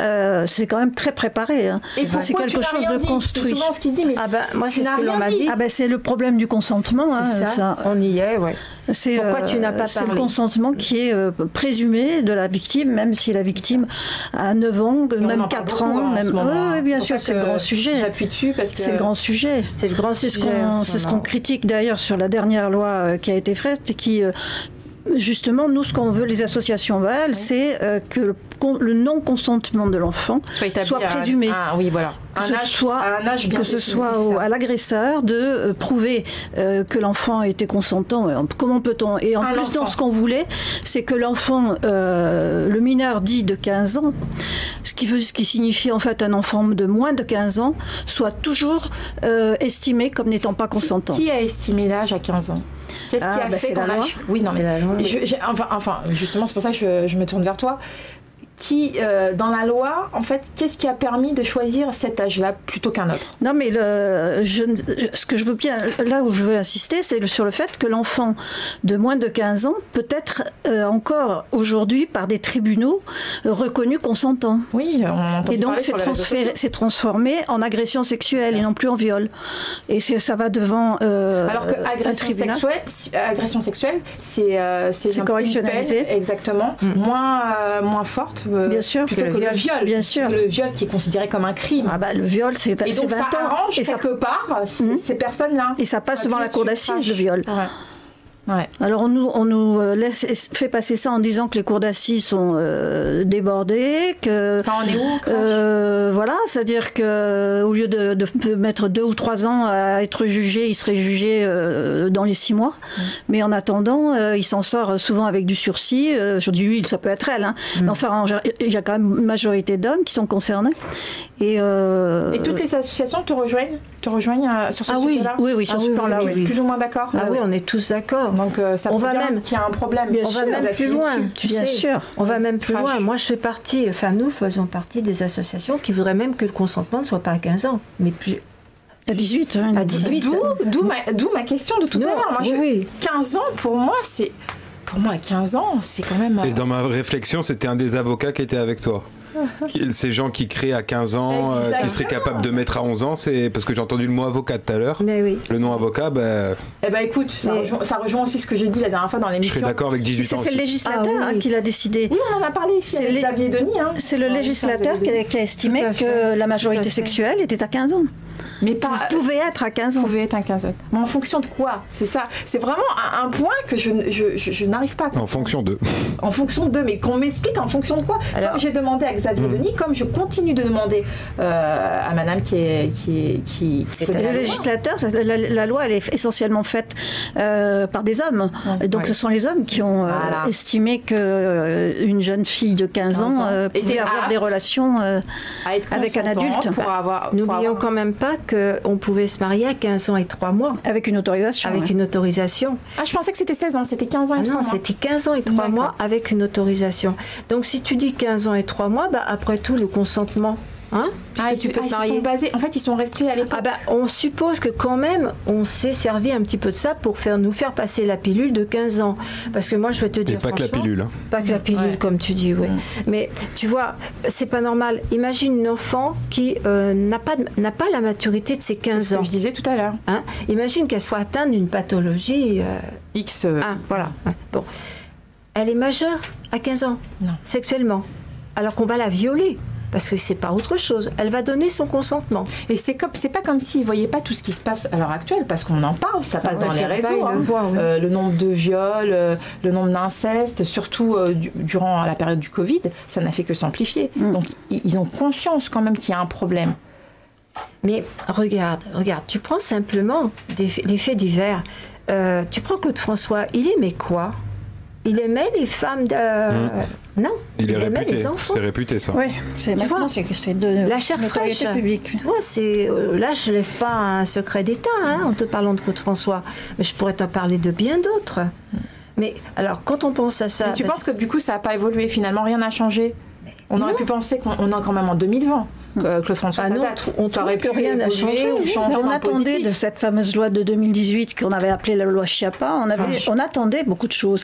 c'est quand même très préparé. Hein. Et c'est quelque chose de construit. C'est souvent ce qui se dit, mais moi, c'est ce que l'on m'a dit. C'est le problème du consentement. C'est ça. On y est, ouais. Pourquoi tu n'as pas parlé? C'est le consentement qui est présumé de la victime, même si la victime a 9 ans, même 4 ans. Oui, bien sûr, c'est le grand sujet. J'appuie dessus parce que c'est le grand sujet. C'est le grand sujet. C'est ce qu'on critique d'ailleurs sur la dernière loi qui a été faite, qui justement, nous, ce qu'on veut, les associations veulent, c'est que le non-consentement de l'enfant soit présumé. Oui, voilà. Que ce soit à l'agresseur de prouver que l'enfant était consentant. Comment peut-on? Et en plus, dans ce qu'on voulait, c'est que l'enfant, le mineur dit de 15 ans, ce qui signifie en fait un enfant de moins de 15 ans, soit toujours estimé comme n'étant pas consentant. Qui a estimé l'âge à 15 ans? Qu'est-ce qui a fait qu'on a... Oui, non, mais enfin, justement, c'est pour ça que je me tourne vers toi. Dans la loi, en fait, qu'est-ce qui a permis de choisir cet âge-là plutôt qu'un autre? Non, mais ce que je veux bien, là où je veux insister, c'est sur le fait que l'enfant de moins de 15 ans peut être encore aujourd'hui par des tribunaux reconnus consentants. Oui, on entend. Et donc c'est transformé en agression sexuelle et non plus en viol. Et ça va devant alors que agression sexuelle, c'est correctionnalisé. Exactement, moins forte. Bien sûr. Que le viol. Bien sûr. Le viol qui est considéré comme un crime. Le viol, c'est 20 ans. Et donc ça arrange quelque part ces personnes-là. Et ça passe devant la cour d'assises, le viol. Ouais. Alors on nous fait passer ça en disant que les cours d'assises sont débordées, que ça en est où voilà, c'est-à-dire que au lieu de mettre 2 ou 3 ans à être jugé, il serait jugé dans les 6 mois. Mais en attendant, il s'en sort souvent avec du sursis. Je dis oui, ça peut être elle, hein. Mais enfin, il y a quand même une majorité d'hommes qui sont concernés. Et toutes les associations te rejoignent sur ce sujet-là? Oui, sur ce plan-là, oui. Plus ou moins d'accord? Oui, on est tous d'accord. Donc ça prouve bien qu'il y a un problème. On va même plus loin, tu sais. Sûr. On va même plus loin. Moi, nous faisons partie des associations qui voudraient même que le consentement ne soit pas à 15 ans, mais plus... À 18. Hein, à 18. D'où ma question de tout à l'heure. 15 ans, pour moi, à 15 ans, c'est quand même... Et dans ma réflexion, c'était un des avocats qui était avec toi. Ces gens qui créent à 15 ans, qui seraient capables de mettre à 11 ans, c'est parce que j'ai entendu le mot avocat tout à l'heure. Mais oui. Le nom avocat, écoute, ça rejoint aussi ce que j'ai dit la dernière fois dans l'émission. Je serais d'accord avec 18 ans. C'est le législateur qui l'a décidé. Oui, on en a parlé ici avec Xavier Denis. C'est le législateur qui a estimé que la majorité sexuelle était à 15 ans. Mais vous pouvez être à 15 ans. Vous pouvez être à 15 ans. Mais en fonction de quoi? C'est ça. C'est vraiment un point que je n'arrive pas à comprendre. En fonction d'eux. En fonction d'eux, mais qu'on m'explique en fonction de quoi. Alors, comme j'ai demandé à Xavier Denis, comme je continue de demander à madame qui est le législateur, la loi, elle est essentiellement faite par des hommes. Et donc ce sont les hommes qui ont estimé qu'une jeune fille de 15 ans pouvait avoir des relations avec un adulte. N'oublions quand même pas qu'on pouvait se marier à 15 ans et 3 mois. Avec une autorisation. Une autorisation. Ah, je pensais que c'était 16 ans, c'était 15 ans et 3 mois. Non, c'était 15 ans et 3 mois avec une autorisation. Donc si tu dis 15 ans et 3 mois, après tout, le consentement... ils sont restés à l'époque. On suppose que quand même, on s'est servi un petit peu de ça pour nous faire passer la pilule de 15 ans. Parce que moi, je vais te dire, pas que la pilule. Hein. Pas que la pilule, comme tu dis, oui. Mais tu vois, c'est pas normal. Imagine une enfant qui n'a pas la maturité de ses 15 ans. C'est ce que je disais tout à l'heure. Imagine qu'elle soit atteinte d'une pathologie... X. Voilà. Bon. Elle est majeure à 15 ans, sexuellement. Alors qu'on va la violer. Parce que c'est pas autre chose. Elle va donner son consentement. Et c'est pas comme s'ils ne voyaient pas tout ce qui se passe à l'heure actuelle, parce qu'on en parle, ça passe dans les réseaux. Le nombre de viols, le nombre d'incestes, surtout durant la période du Covid, ça n'a fait que s'amplifier. Donc ils ont conscience quand même qu'il y a un problème. Mais regarde, tu prends simplement les faits divers. Tu prends Claude François, il aimait quoi ? Il aimait les femmes de... Non, il aimait les enfants. C'est réputé, ça. Oui, c'est de la chair fraîche. Publique. Tu vois, là, je ne lève pas un secret d'État en te parlant de Claude François. Mais je pourrais t'en parler de bien d'autres. Mais alors, quand on pense à ça... Mais tu penses que du coup, ça n'a pas évolué finalement, rien n'a changé? On aurait pu penser qu'on est quand même en 2020. Claude François, on trouve que rien n'a changé. On attendait de cette fameuse loi de 2018 qu'on avait appelée la loi Schiappa, on attendait beaucoup de choses.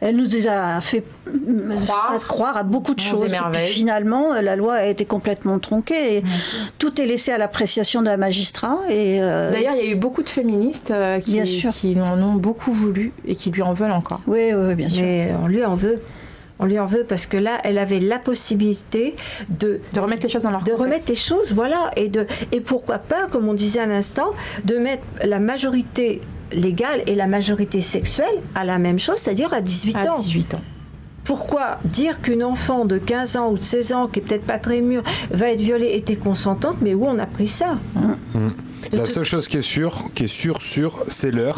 Elle nous a fait croire à beaucoup de choses. Et puis, finalement, la loi a été complètement tronquée. Et tout est laissé à l'appréciation d'un magistrat. D'ailleurs, il y a eu beaucoup de féministes qui en ont beaucoup voulu et qui lui en veulent encore. Oui, bien sûr. Mais on lui en veut. On lui en veut parce que là, elle avait la possibilité de remettre les choses dans leur contexte. De remettre les choses, voilà. Et pourquoi pas, comme on disait à l'instant, de mettre la majorité légale et la majorité sexuelle à la même chose, c'est-à-dire à 18 ans. 18 ans. Pourquoi dire qu'une enfant de 15 ans ou de 16 ans, qui est peut-être pas très mûre, va être violée, était consentante, mais où on a pris ça? La seule chose qui est sûre, c'est l'heure.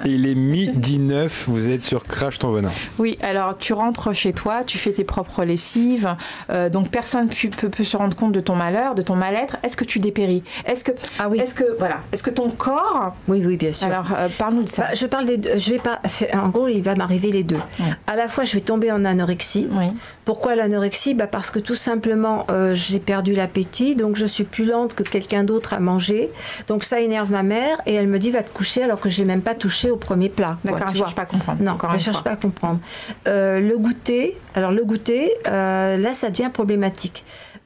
Il est 12h09, vous êtes sur Crash ton venin. Oui, alors tu rentres chez toi, tu fais tes propres lessives, donc personne peut se rendre compte de ton malheur, de ton mal-être. Est-ce que tu dépéris? Est-ce que ton corps... Oui, bien sûr. Alors, parle-nous de ça. Je parle je vais pas... En gros, il va m'arriver les deux. Ouais. À la fois, je vais tomber en anorexie. Oui. Pourquoi l'anorexie? Parce que tout simplement, j'ai perdu l'appétit, donc je suis plus lente que quelqu'un d'autre à manger. Donc ça énerve ma mère et elle me dit va te coucher alors que j'ai même pas touché au premier plat. D'accord, elle ne cherche pas à comprendre. Non, elle ne cherche pas à comprendre. Le goûter, là ça devient problématique.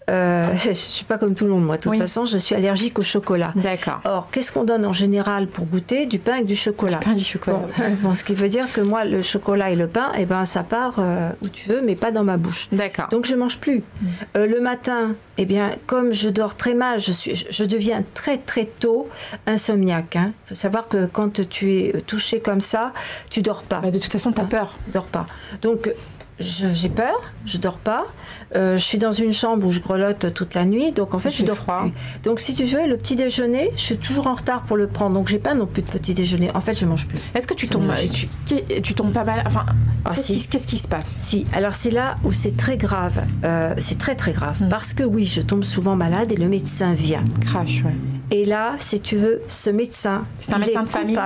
Je ne suis pas comme tout le monde, moi. De toute façon, je suis allergique au chocolat. D'accord. Or, qu'est-ce qu'on donne en général pour goûter? Du pain avec du chocolat. Du pain, du chocolat. Bon, ce qui veut dire que moi, le chocolat et le pain, ça part où tu veux, mais pas dans ma bouche. D'accord. Donc, je ne mange plus. Le matin, comme je dors très mal, je deviens très, très tôt insomniaque. Il faut savoir que quand tu es touché comme ça, tu ne dors pas. De toute façon, tu as peur. Tu ne dors pas. Donc, j'ai peur, je dors pas. Je suis dans une chambre où je grelotte toute la nuit, donc en fait je dors plus. Donc si tu veux, le petit déjeuner, je suis toujours en retard pour le prendre, donc j'ai pas non plus de petit déjeuner. En fait, je mange plus. Est-ce que tu tombes pas mal? Enfin, qu'est-ce qui se passe? Si, alors c'est là où c'est très grave. C'est très très grave parce que oui, je tombe souvent malade et le médecin vient. Crash, ouais. Et là, si tu veux, ce médecin, c'est un médecin de famille.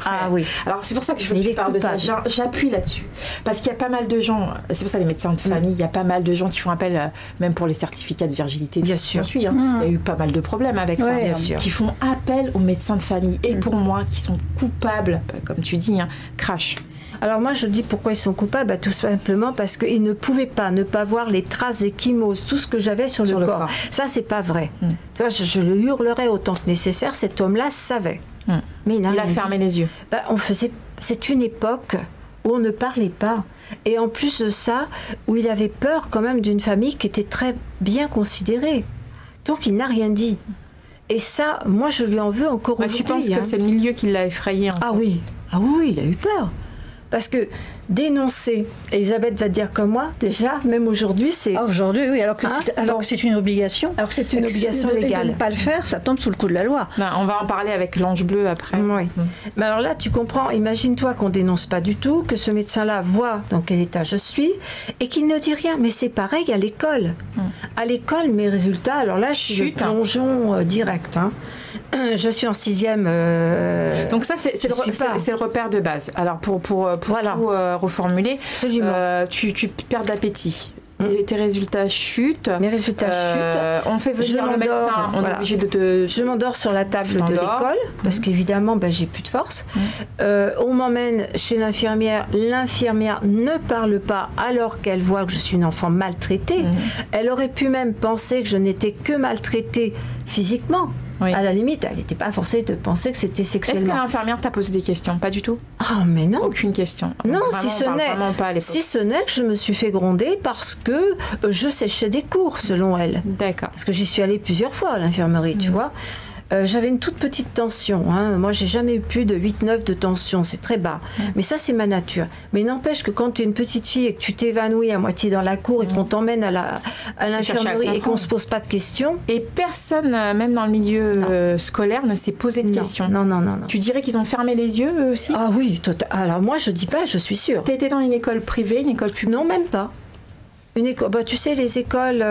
Ah oui. Alors c'est pour ça que je veux que tu parles de ça. J'appuie là-dessus parce qu'il y a pas mal de gens. C'est pour ça les médecins de famille. Il y a pas mal de gens qui font appel, même pour les certificats de virginité. Bien sûr. Il y a eu pas mal de problèmes avec ça. Bien sûr. Qui font appel aux médecins de famille et pour moi, qui sont coupables, comme tu dis, Crash. Alors moi je dis pourquoi ils sont coupables, tout simplement parce qu'ils ne pouvaient pas ne pas voir les traces échymoses, tout ce que j'avais sur le corps. Ça c'est pas vrai. Tu vois, je le hurlerais autant que nécessaire, cet homme-là savait. Mais il a fermé les yeux. C'est une époque où on ne parlait pas. Et en plus de ça, où il avait peur quand même d'une famille qui était très bien considérée. Donc il n'a rien dit. Et ça, moi je lui en veux encore aujourd'hui. Tu penses que c'est le milieu qui l'a effrayé? Ah oui, il a eu peur. Parce que dénoncer, Elisabeth va te dire comme moi, déjà, même aujourd'hui, c'est... Aujourd'hui, oui, alors que c'est une obligation. Alors que c'est une obligation légale. Et de ne pas le faire, ça tombe sous le coup de la loi. Non, on va en parler avec l'Ange Bleu après. Oui. Mais alors là, tu comprends, imagine-toi qu'on dénonce pas du tout, que ce médecin-là voit dans quel état je suis, et qu'il ne dit rien. Mais c'est pareil à l'école. À l'école, mes résultats, alors là, je suis le plongeon direct, je suis en 6e. Donc ça, c'est le repère de base. Alors pour voilà. Tout reformuler, tu perds d'appétit. Tes résultats chutent. Mes résultats chutent. On fait venir le médecin. On est obligé de te... Je m'endors sur la table de l'école parce qu'évidemment, j'ai plus de force. On m'emmène chez l'infirmière. L'infirmière ne parle pas alors qu'elle voit que je suis une enfant maltraitée. Elle aurait pu même penser que je n'étais que maltraitée physiquement. Oui. À la limite, elle n'était pas forcée de penser que c'était sexuellement. Est-ce que l'infirmière t'a posé des questions? Pas du tout. Ah, mais non. Aucune question. Non, si ce n'est que je me suis fait gronder parce que je séchais des cours, selon elle. D'accord. Parce que j'y suis allée plusieurs fois à l'infirmerie, tu vois. J'avais une toute petite tension. Moi, j'ai jamais eu plus de 8-9 de tension. C'est très bas. Mais ça, c'est ma nature. Mais n'empêche que quand tu es une petite fille et que tu t'évanouis à moitié dans la cour et qu'on t'emmène à l'infirmerie et qu'on se pose pas de questions. Et personne, même dans le milieu scolaire, ne s'est posé de questions. Non. Tu dirais qu'ils ont fermé les yeux, eux aussi? Ah oui, alors moi, je dis pas, je suis sûre. Tu étais dans une école privée, une école publique? Non, même pas. Une école, tu sais, les écoles,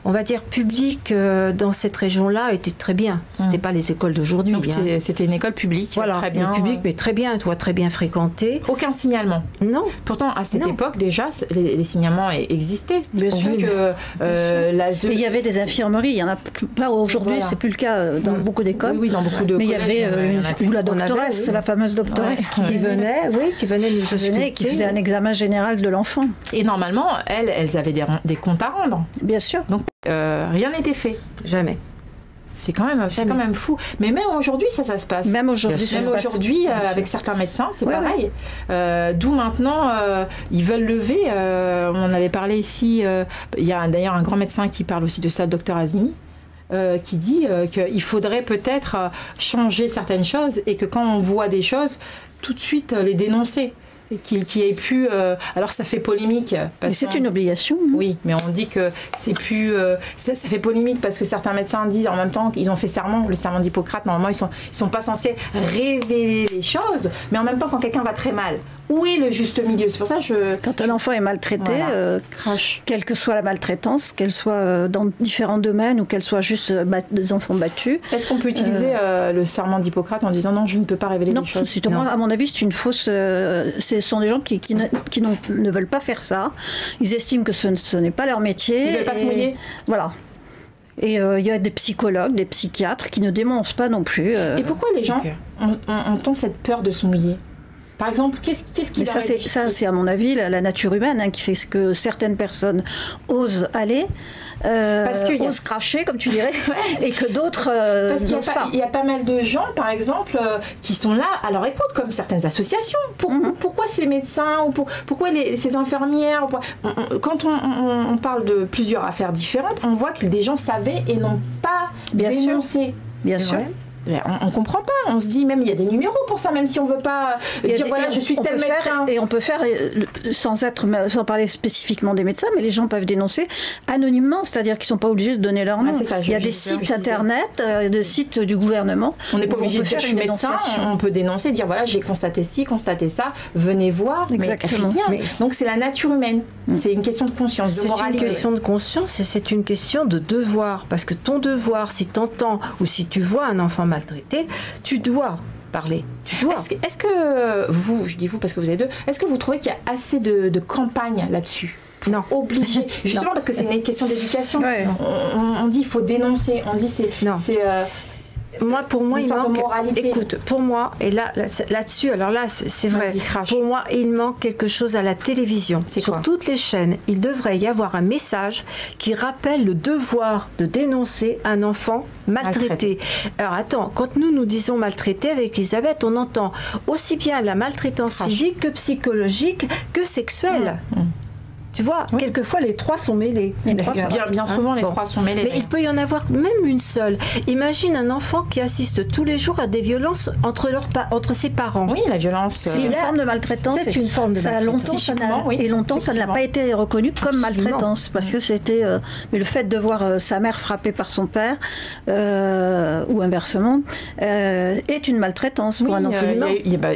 on va dire publiques dans cette région-là étaient très bien. C'était pas les écoles d'aujourd'hui. Donc c'était une école publique, très bien. Publique, mais très bien, très bien fréquentée. Aucun signalement. Non. Pourtant, à cette époque déjà, les signalements existaient. Bien sûr. Il y avait des infirmeries. Il y en a pas aujourd'hui. C'est plus le cas dans beaucoup d'écoles. Oui, dans beaucoup de. Mais il y avait la doctoresse, la fameuse doctoresse qui venait nous ausculter, et qui faisait un examen général de l'enfant. Et normalement, elles avaient des comptes à rendre. Bien sûr. Donc rien n'était fait. Jamais. C'est quand même fou. Mais même aujourd'hui, ça se passe. Même aujourd'hui, avec certains médecins, c'est pareil. D'où maintenant, ils veulent lever. On en avait parlé ici. Il y a d'ailleurs un grand médecin qui parle aussi de ça, le docteur Azimi, qui dit qu'il faudrait peut-être changer certaines choses et que quand on voit des choses, tout de suite les dénoncer. Qui ait pu... alors ça fait polémique. Mais c'est une obligation. Oui, mais on dit que c'est plus... ça fait polémique parce que certains médecins disent en même temps qu'ils ont fait serment, le serment d'Hippocrate, normalement ils sont pas censés révéler les choses, mais en même temps quand quelqu'un va très mal, où est le juste milieu? C'est pour ça que quand un enfant est maltraité, quelle que soit la maltraitance, qu'elle soit dans différents domaines ou qu'elle soit juste des enfants battus... Est-ce qu'on peut utiliser le serment d'Hippocrate en disant non, je ne peux pas révéler les choses? Non, à mon avis, c'est une fausse... ce sont des gens qui ne veulent pas faire ça. Ils estiment que ce n'est pas leur métier. Ils ne veulent pas se mouiller. Voilà. Et il y a des psychologues, des psychiatres qui ne dénoncent pas non plus. Et pourquoi les gens ont cette peur de se mouiller? Par exemple, qu'est-ce qui va ça, c'est à mon avis la nature humaine qui fait que certaines personnes osent aller, osent cracher, comme tu dirais, et que d'autres n'osent pas. Il y a pas mal de gens, par exemple, qui sont là à leur écoute, comme certaines associations. Pourquoi ces médecins ou pourquoi ces infirmières? Quand on parle de plusieurs affaires différentes, on voit que des gens savaient et n'ont pas dénoncé. Bien sûr. On ne comprend pas, on se dit même il y a des numéros pour ça, même si on ne veut pas dire voilà je suis tel médecin. Et on peut faire, sans parler spécifiquement des médecins, mais les gens peuvent dénoncer anonymement, c'est-à-dire qu'ils ne sont pas obligés de donner leur nom. Il y a des sites internet, des sites du gouvernement. On n'est pas obligé de dire je suis médecin, on peut dénoncer, dire voilà j'ai constaté ci, constaté ça, venez voir. Exactement. Donc c'est la nature humaine, c'est une question de conscience, de moralité. C'est une question de conscience et c'est une question de devoir, parce que ton devoir, si tu entends ou si tu vois un enfant maltraité, tu dois parler. Est-ce que vous, je dis vous parce que vous êtes deux, est-ce que vous trouvez qu'il y a assez de campagnes là-dessus? Non. Obligé. Justement parce que c'est une question d'éducation. Ouais. On dit il faut dénoncer, on dit c'est pour moi, il manque. Moralité. Écoute, pour moi, et là-dessus, alors là, c'est vrai. Pour moi, il manque quelque chose à la télévision. Sur toutes les chaînes, il devrait y avoir un message qui rappelle le devoir de dénoncer un enfant maltraité. Alors attends, quand nous disons maltraité avec Elisabeth, on entend aussi bien la maltraitance physique que psychologique que sexuelle. Tu vois, quelquefois les trois sont mêlés. Bien souvent, les trois sont mêlés. Mais il peut y en avoir même une seule. Imagine un enfant qui assiste tous les jours à des violences entre ses parents. Oui, la violence. C'est une forme de maltraitance. C'est une forme de maltraitance. Longtemps, ça n'a pas été reconnu comme maltraitance. Parce que c'était. Mais le fait de voir sa mère frappée par son père, ou inversement, est une maltraitance pour un enfant.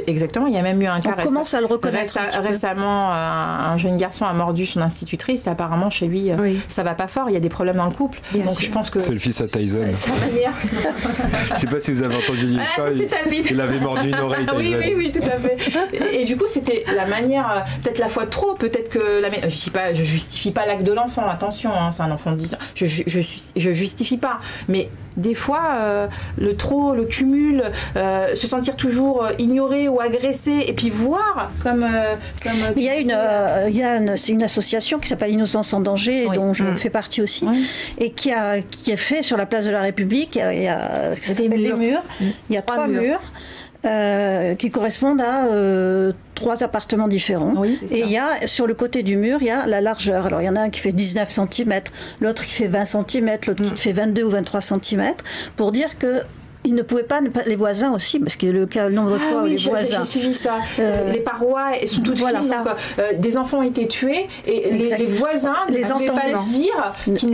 Exactement, il y a même eu un cas. On commence à le reconnaître. Récemment, un jeune garçon a mordu son institutrice. Apparemment, chez lui, ça va pas fort. Il y a des problèmes dans le couple. Donc, je pense que c'est le fils à Tyson. Sa manière. Je sais pas si vous avez entendu l'histoire. Il avait mordu une oreille. Tyson. Oui, tout à fait. Et du coup, c'était la manière, peut-être la fois de trop, peut-être que je justifie pas l'acte de l'enfant. Attention, c'est un enfant de 10 ans. Je justifie pas. Mais des fois, le trop, le cumul, se sentir toujours ignoré ou agressé, et puis voir comme c'est une association qui s'appelle Innocence en danger, dont je fais partie aussi, et qui est fait sur la place de la République. Il y a les murs. Il y a 3 murs. Qui correspondent à 3 appartements différents. Et il y a, sur le côté du mur, il y a la largeur. Alors, il y en a un qui fait 19 cm, l'autre qui fait 20 cm, l'autre qui fait 22 ou 23 cm, pour dire que Ils ne pouvaient pas, les voisins aussi, parce que le nombre de fois où les voisins... J'ai suivi ça. Les parois elles sont toutes fines, donc des enfants ont été tués, et les voisins ne pouvaient pas dire qu'ils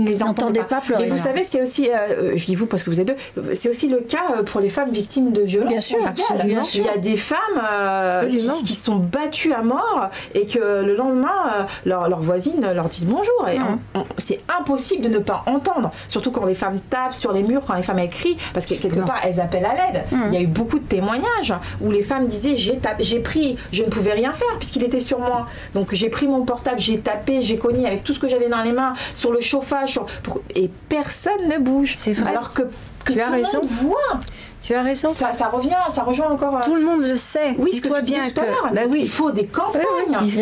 ne les entendaient pas pleurer. Et vous savez, c'est aussi, je dis vous parce que vous êtes deux, c'est aussi le cas pour les femmes victimes de violences. Bien sûr, absolument. Il y a des femmes qui sont battues à mort, et que le lendemain, leurs voisines leur disent bonjour. Et c'est impossible de ne pas entendre, surtout quand les femmes tapent sur les murs, quand les femmes écrient, parce que quelque part elles appellent à l'aide. Il y a eu beaucoup de témoignages où les femmes disaient j'ai pris, je ne pouvais rien faire puisqu'il était sur moi, donc j'ai pris mon portable, j'ai tapé, j'ai cogné avec tout ce que j'avais dans les mains sur le chauffage, et personne ne bouge. C'est vrai. Alors que tu as raison. Voit. Tu as raison. Ça rejoint encore. Tout le monde le sait. Oui, dis-toi bien que il faut des campagnes.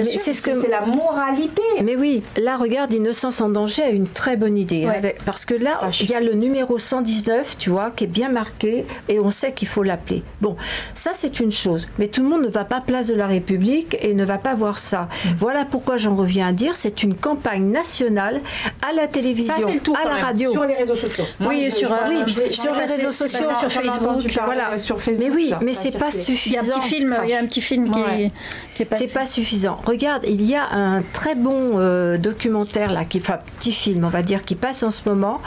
C'est la moralité. Mais oui, là, regarde, Innocence en danger a une très bonne idée. Parce que là, il y a le numéro 119, tu vois, qui est bien marqué, et on sait qu'il faut l'appeler. Bon, ça, c'est une chose. Mais tout le monde ne va pas place de la République et ne va pas voir ça. Voilà pourquoi j'en reviens à dire, c'est une campagne nationale à la télévision, à la radio. Sur les réseaux sociaux. Oui, sur les réseaux sociaux, sur Facebook. Voilà. Sur Facebook, mais oui, mais c'est pas suffisant. Il y a un petit film qui est passé. C'est pas suffisant. Regarde, il y a un très bon documentaire là, petit film, on va dire, qui passe en ce moment,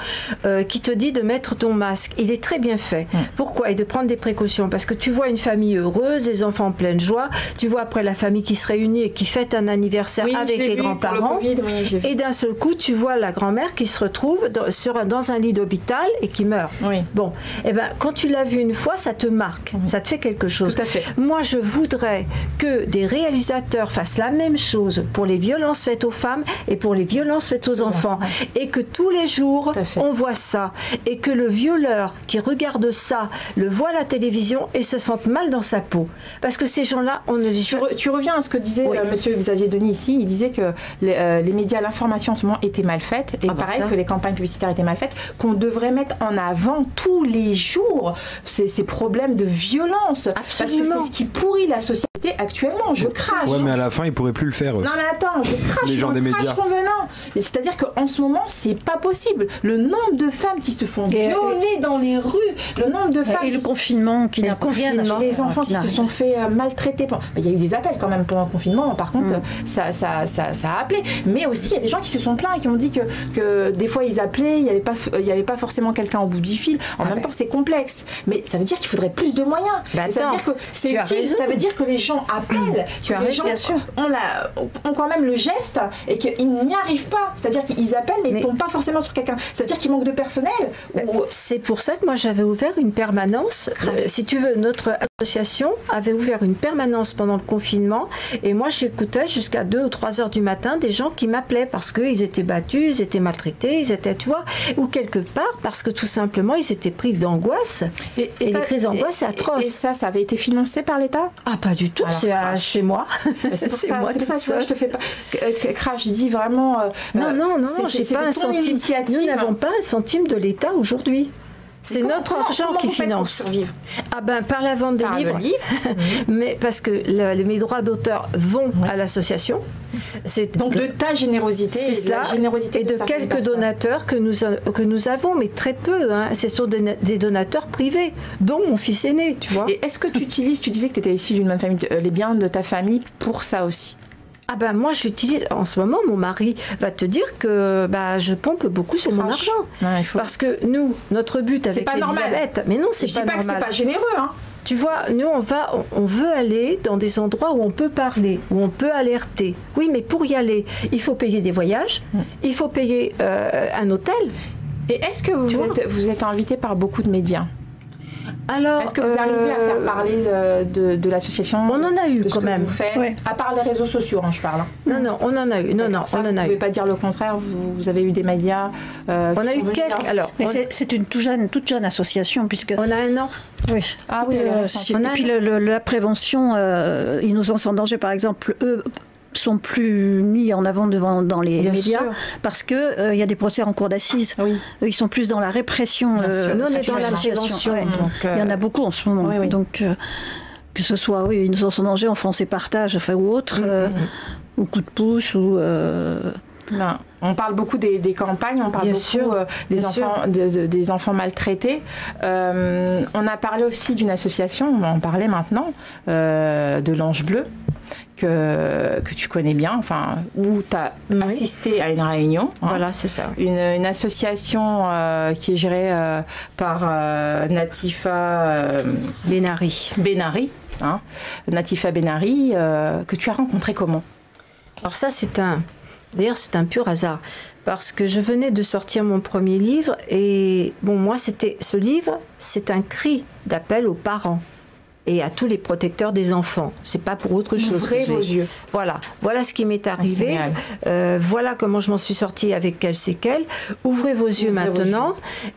qui te dit de mettre ton masque. Il est très bien fait. Pourquoi? Et de prendre des précautions, parce que tu vois une famille heureuse, des enfants en pleine joie. Tu vois après la famille qui se réunit et qui fête un anniversaire avec les grands-parents. Et d'un seul coup, tu vois la grand-mère qui se retrouve dans un lit d'hôpital et qui meurt. Bon, et ben quand tu l'as vu une fois, ça te marque, ça te fait quelque chose. Tout à fait. Moi, je voudrais que des réalisateurs fassent la même chose pour les violences faites aux femmes et pour les violences faites aux enfants. Et que tous les jours, on voit ça. Et que le violeur qui regarde ça, le voit à la télévision et se sente mal dans sa peau. Parce que ces gens-là, on ne les... Tu reviens à ce que disait monsieur Xavier Denis ici. Il disait que les médias, l'information en ce moment étaient mal faites. Et pareil, que les campagnes publicitaires étaient mal faites. Qu'on devrait mettre en avant tous les jours ces problèmes de violence. Absolument. Parce que c'est ce qui pourrit la société actuellement. Je crache. Ouais, mais à la fin, ils pourraient plus le faire. Non, mais attends, je crache. Les gens des médias. C'est-à-dire qu'en ce moment, c'est pas possible. Le nombre de femmes qui se font violer dans les rues, le nombre de femmes. Et le confinement qui n'a rien à changer. Les enfants qui se sont fait maltraiter. Il y a eu des appels quand même pendant le confinement. Par contre, ça a appelé. Mais aussi, il y a des gens qui se sont plaints et qui ont dit que des fois, ils appelaient, il n'y avait pas forcément quelqu'un au bout du fil. En même temps, c'est complexe. Mais ça veut dire qu'il faudrait plus de moyens. Ça veut dire que c'est utile. Ça veut dire que les gens appellent. Les gens ont quand même le geste et qu'ils n'y arrivent pas. C'est-à-dire qu'ils appellent mais ils ne tombent pas forcément sur quelqu'un. C'est-à-dire qu'il manque de personnel. C'est pour ça que moi j'avais ouvert une permanence. Si tu veux, notre association avait ouvert une permanence pendant le confinement et moi j'écoutais jusqu'à 2 ou 3 heures du matin des gens qui m'appelaient parce qu'ils étaient battus, ils étaient maltraités, ils étaient, tu vois, ou quelque part parce que tout simplement ils étaient pris d'angoisse. Et les crises d'angoisse, c'est atroce. Et ça avait été financé par l'État? Ah, pas du tout, c'est chez moi. C'est pour ça, je te fais pas. Crash, je dis vraiment. Non, j'ai pas un centime. Nous n'avons pas un centime de l'État aujourd'hui. C'est notre argent qui finance. Pour survivre? Ah ben par la vente des livres. Mais parce que mes droits d'auteur vont à l'association. Donc de ta générosité, c'est la générosité et de quelques donateurs que nous avons, mais très peu. Ce sont des donateurs privés, dont mon fils aîné, tu vois. Et est-ce que tu disais que tu étais issue d'une même famille, les biens de ta famille pour ça aussi? Ah ben moi j'utilise, en ce moment mon mari va te dire que je pompe beaucoup sur mon argent. Parce que nous, notre but avec Elisabeth, mais non c'est pas normal. Je dis pas que c'est pas généreux Tu vois, nous on veut aller dans des endroits où on peut parler, où on peut alerter. Oui, mais pour y aller, il faut payer des voyages, il faut payer un hôtel. Et est-ce que vous êtes invité par beaucoup de médias? Alors, est-ce que vous arrivez à faire parler de l'association? On en a eu quand même. À part les réseaux sociaux, je parle. Non, on en a eu. Non, ça, on en a eu. Vous ne pouvez pas dire le contraire. Vous avez eu des médias. On a eu quelques. Alors, mais c'est une toute jeune association puisque. On a 1 an. Oui. Ah oui. Et puis la prévention, Innocence en danger, par exemple, eux sont plus mis en avant dans les médias parce que il y a des procès en cours d'assises. Ils sont plus dans la répression. Nous on est dans la prévention. Donc, il y en a beaucoup en ce moment. Donc que ce soit Innocence en danger, Enfance et Partage, ou autre, ou Coup de pouce, ou Non. On parle beaucoup des campagnes, on parle des enfants maltraités. On a parlé aussi d'une association, on va en parler maintenant, de l'Ange Bleu, que tu connais bien, enfin, où tu as assisté à une réunion. Voilà, c'est ça. Une association qui est gérée par Natifa Benari. Natifa Benari, que tu as rencontré comment? Alors ça, c'est un pur hasard, parce que je venais de sortir mon premier livre, et bon, moi, ce livre, c'est un cri d'appel aux parents et à tous les protecteurs des enfants. C'est pas pour autre chose. Ouvrez vos yeux. Voilà ce qui m'est arrivé. Voilà comment je m'en suis sortie, avec quelles séquelles. Ouvrez vos yeux maintenant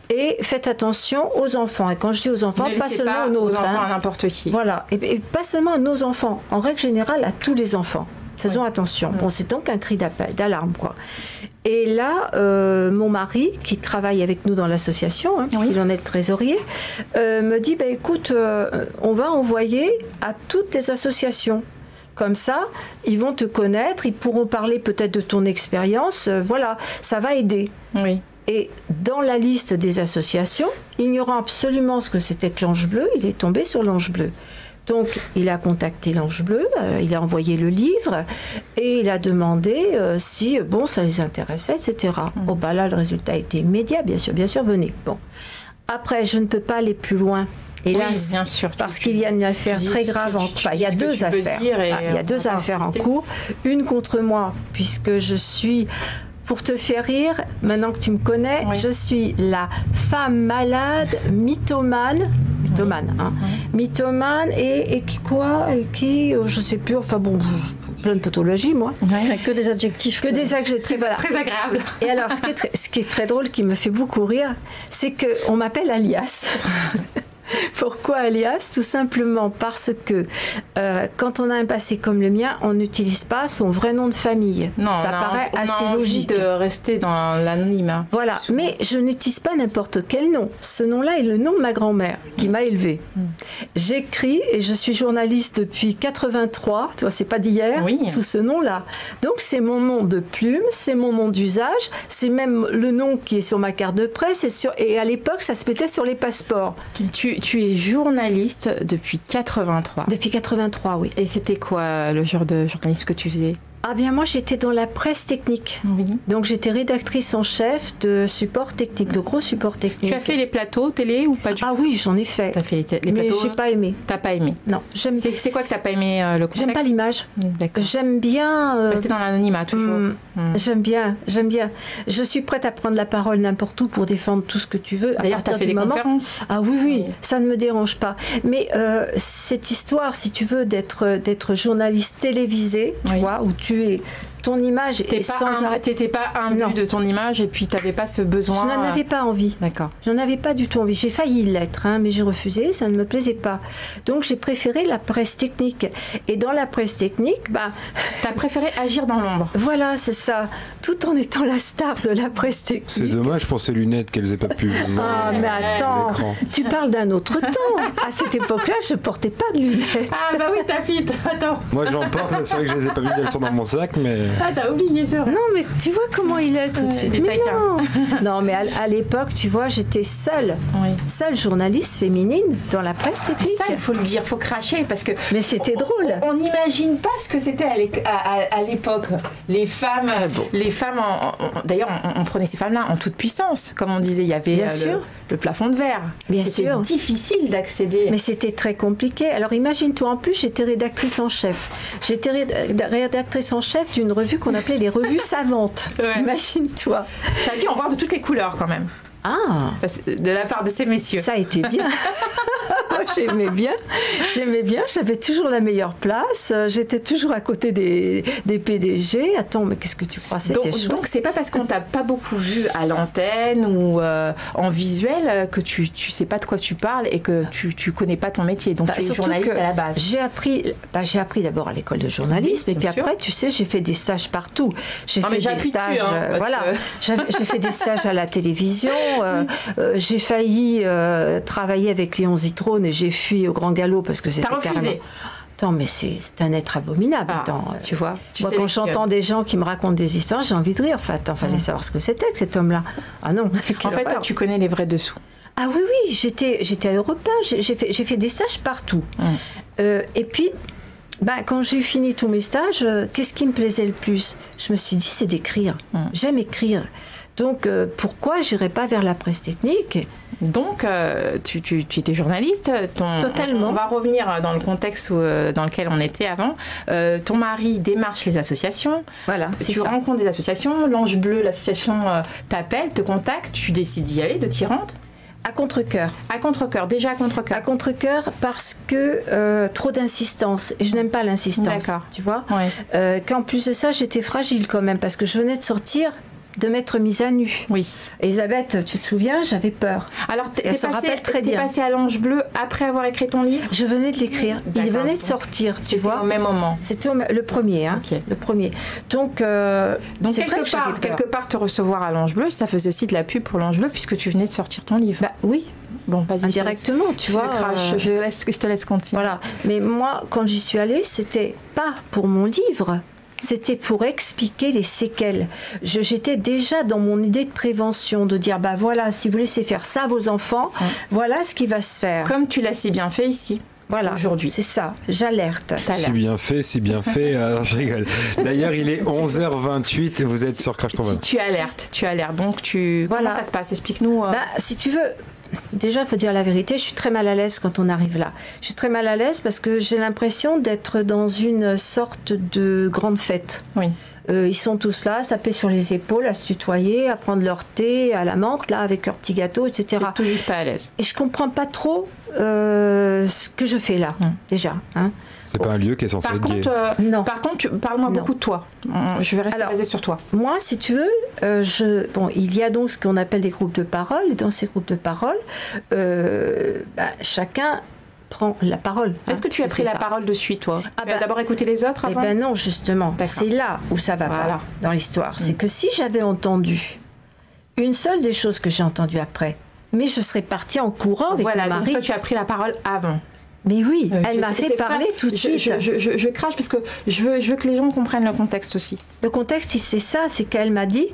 et faites attention aux enfants. Et quand je dis aux enfants, pas seulement aux nôtres. Aux enfants, à n'importe qui. Voilà, et pas seulement à nos enfants. En règle générale, à tous les enfants. Faisons attention. Bon, c'est donc un cri d'appel, d'alarme, quoi. Et là, mon mari, qui travaille avec nous dans l'association, puisqu'il en est le trésorier, me dit, écoute, on va envoyer à toutes les associations. Comme ça, ils vont te connaître, ils pourront parler peut-être de ton expérience. Voilà, ça va aider. Oui. Et dans la liste des associations, ignorant absolument ce que c'était que l'Ange Bleu, il est tombé sur l'Ange Bleu. Donc, il a contacté l'Ange Bleu, il a envoyé le livre et il a demandé si, ça les intéressait, etc. Là, le résultat était immédiat, bien sûr, venez. Bon. Après, je ne peux pas aller plus loin. Hélas, bien sûr, parce qu'il y a une affaire très grave il y a deux affaires. Il y a deux affaires en cours. Une contre moi, puisque je suis... Pour te faire rire, maintenant que tu me connais, je suis la femme malade, mythomane, mythomane et qui, je sais plus, enfin bon, plein de pathologies, moi. Que des adjectifs. Voilà. Très agréable. Et alors, ce qui est très drôle, qui me fait beaucoup rire, c'est qu'on m'appelle Alias. Pourquoi Alias? Tout simplement parce que quand on a un passé comme le mien, on n'utilise pas son vrai nom de famille. Non, ça paraît assez logique. On a envie de rester dans l'anonymat. Voilà, mais je n'utilise pas n'importe quel nom. Ce nom-là est le nom de ma grand-mère qui m'a élevée. J'écris et je suis journaliste depuis 83, tu vois, c'est pas d'hier, sous ce nom-là. Donc c'est mon nom de plume, c'est mon nom d'usage, c'est même le nom qui est sur ma carte de presse et à l'époque ça se mettait sur les passeports. Tu es journaliste depuis 83. Depuis 83, oui. Et c'était quoi le genre de journalisme que tu faisais? Ah bien, moi, j'étais dans la presse technique. Oui. Donc, j'étais rédactrice en chef de support technique, de gros support technique. Tu as fait les plateaux télé ou pas du tout? Ah oui, j'en ai fait. Tu as fait les plateaux? Mais j'ai pas aimé. T'as pas aimé? Non. C'est quoi que t'as pas aimé le contexte? J'aime pas l'image. D'accord. J'aime bien... Rester dans l'anonymat, toujours. J'aime bien. Je suis prête à prendre la parole n'importe où pour défendre tout ce que tu veux. D'ailleurs, tu as fait des conférences. Ah oui, ça ne me dérange pas. Mais cette histoire, si tu veux, d'être journaliste télévisé, tu vois, où tu es... Ton image est sans arrêt. T'étais pas imbu de ton image et puis t'avais pas ce besoin. Je n'en avais pas envie. D'accord. J'en avais pas du tout envie. J'ai failli l'être, mais j'ai refusé. Ça ne me plaisait pas. Donc j'ai préféré la presse technique. Et dans la presse technique, t'as préféré agir dans l'ombre. Voilà, c'est ça. Tout en étant la star de la presse technique. C'est dommage pour ces lunettes qu'elles aient pas pu. Ah mais attends, tu parles d'un autre temps. À cette époque-là, je portais pas de lunettes. Ah bah oui, ta fille. Attends. Moi j'en porte. C'est vrai que je les ai pas mis, elles sont dans mon sac, mais. Ah, t'as oublié ça. Non, mais tu vois comment il est tout de suite. Mais non, mais à l'époque, tu vois, j'étais seule journaliste féminine dans la presse technique. Ça, il faut le dire, il faut cracher parce que. Mais c'était drôle. On n'imagine pas ce que c'était à l'époque. Les femmes, d'ailleurs, on prenait ces femmes-là en toute puissance, comme on disait. Il y avait le plafond de verre. Bien sûr. C'était difficile d'accéder. Mais c'était très compliqué. Alors imagine-toi, en plus, j'étais rédactrice en chef. J'étais rédactrice en chef d'une revue qu'on appelait les revues savantes. Imagine-toi. Ça a dû en voir de toutes les couleurs quand même. Ah, de la part de ces messieurs. Ça a été bien. Moi, j'aimais bien. J'avais toujours la meilleure place. J'étais toujours à côté des PDG. Attends, mais qu'est-ce que tu crois? C'était chouette. Donc, c'est pas parce qu'on t'a pas beaucoup vu à l'antenne ou en visuel que tu sais pas de quoi tu parles et que tu connais pas ton métier. Donc, tu es journaliste à la base. J'ai appris d'abord à l'école de journalisme et puis après, tu sais, j'ai fait des stages partout. J'ai fait des stages. J'ai fait des stages à la télévision. J'ai failli travailler avec Léon Zitrone et j'ai fui au grand galop parce que c'était carrément... Attends, mais c'est un être abominable. Tu vois. Moi, quand j'entends des gens qui me racontent des histoires, j'ai envie de rire. Enfin, attends, fallait savoir ce que c'était que cet homme-là. Ah non. En fait, toi, tu connais les vrais dessous. Ah oui, j'étais à Europe 1, j'ai fait des stages partout. Et puis, quand j'ai fini tous mes stages, qu'est-ce qui me plaisait le plus? Je me suis dit, c'est d'écrire. J'aime écrire. Donc, pourquoi j'irais pas vers la presse technique? Donc, tu étais journaliste. Totalement. On va revenir dans le contexte dans lequel on était avant. Ton mari démarche les associations. Voilà, tu rencontres des associations. L'Ange Bleu, l'association t'appelle, te contacte. Tu décides d'y aller, de t'y rendre. À contre-cœur. À contre-cœur, déjà à contre-cœur. À contre-cœur parce que trop d'insistance. Et je n'aime pas l'insistance. D'accord. Tu vois. Ouais. Qu'en plus de ça, j'étais fragile quand même parce que je venais de sortir de m'être mise à nu. Oui. Elisabeth, tu te souviens, j'avais peur. Alors, t'es passée à l'Ange Bleu après avoir écrit ton livre? Je venais de l'écrire. Il venait de sortir, tu vois. C'était au même moment. C'était le premier, hein. Okay. Le premier. Donc quelque part, te recevoir à l'Ange Bleu, ça faisait aussi de la pub pour l'Ange Bleu puisque tu venais de sortir ton livre. Oui. Bon, vas-y. Indirectement, tu vois. Je te laisse continuer. Voilà. Mais moi, quand j'y suis allée, c'était pas pour mon livre. C'était pour expliquer les séquelles. J'étais déjà dans mon idée de prévention, de dire, voilà, si vous laissez faire ça à vos enfants, voilà ce qui va se faire. Comme tu l'as si bien fait ici. Voilà, aujourd'hui. C'est ça, j'alerte. Si bien fait. Alors, je rigole. D'ailleurs, il est 11h28 et vous êtes sur Crash Ton Ballon. Tu alertes. Donc, comment ça se passe? Explique-nous. Si tu veux... Déjà, il faut dire la vérité, je suis très mal à l'aise quand on arrive là. Je suis très mal à l'aise parce que j'ai l'impression d'être dans une sorte de grande fête. Oui. Ils sont tous là, à se taper sur les épaules, à se tutoyer, à prendre leur thé à la menthe, là, avec leur petit gâteau, etc. T'es tout juste pas à l'aise. Et je comprends pas trop ce que je fais là, déjà. Hein. C'est pas un lieu qui est censé être gay. Non. Par contre, parle-moi beaucoup de toi. Je vais rester basée sur toi. Moi, si tu veux, il y a donc ce qu'on appelle des groupes de parole. Et dans ces groupes de parole, chacun prend la parole. Est-ce que tu as pris la parole de suite, toi? Tu as d'abord écouté les autres avant? Non, justement. C'est là où ça va pas dans l'histoire. C'est que si j'avais entendu une seule des choses que j'ai entendues après, mais je serais partie en courant avec mon mari. Donc toi, tu as pris la parole avant. Mais oui, elle m'a fait parler tout de suite. Je crache parce que je veux que les gens comprennent le contexte aussi. Le contexte, c'est ça, c'est qu'elle m'a dit,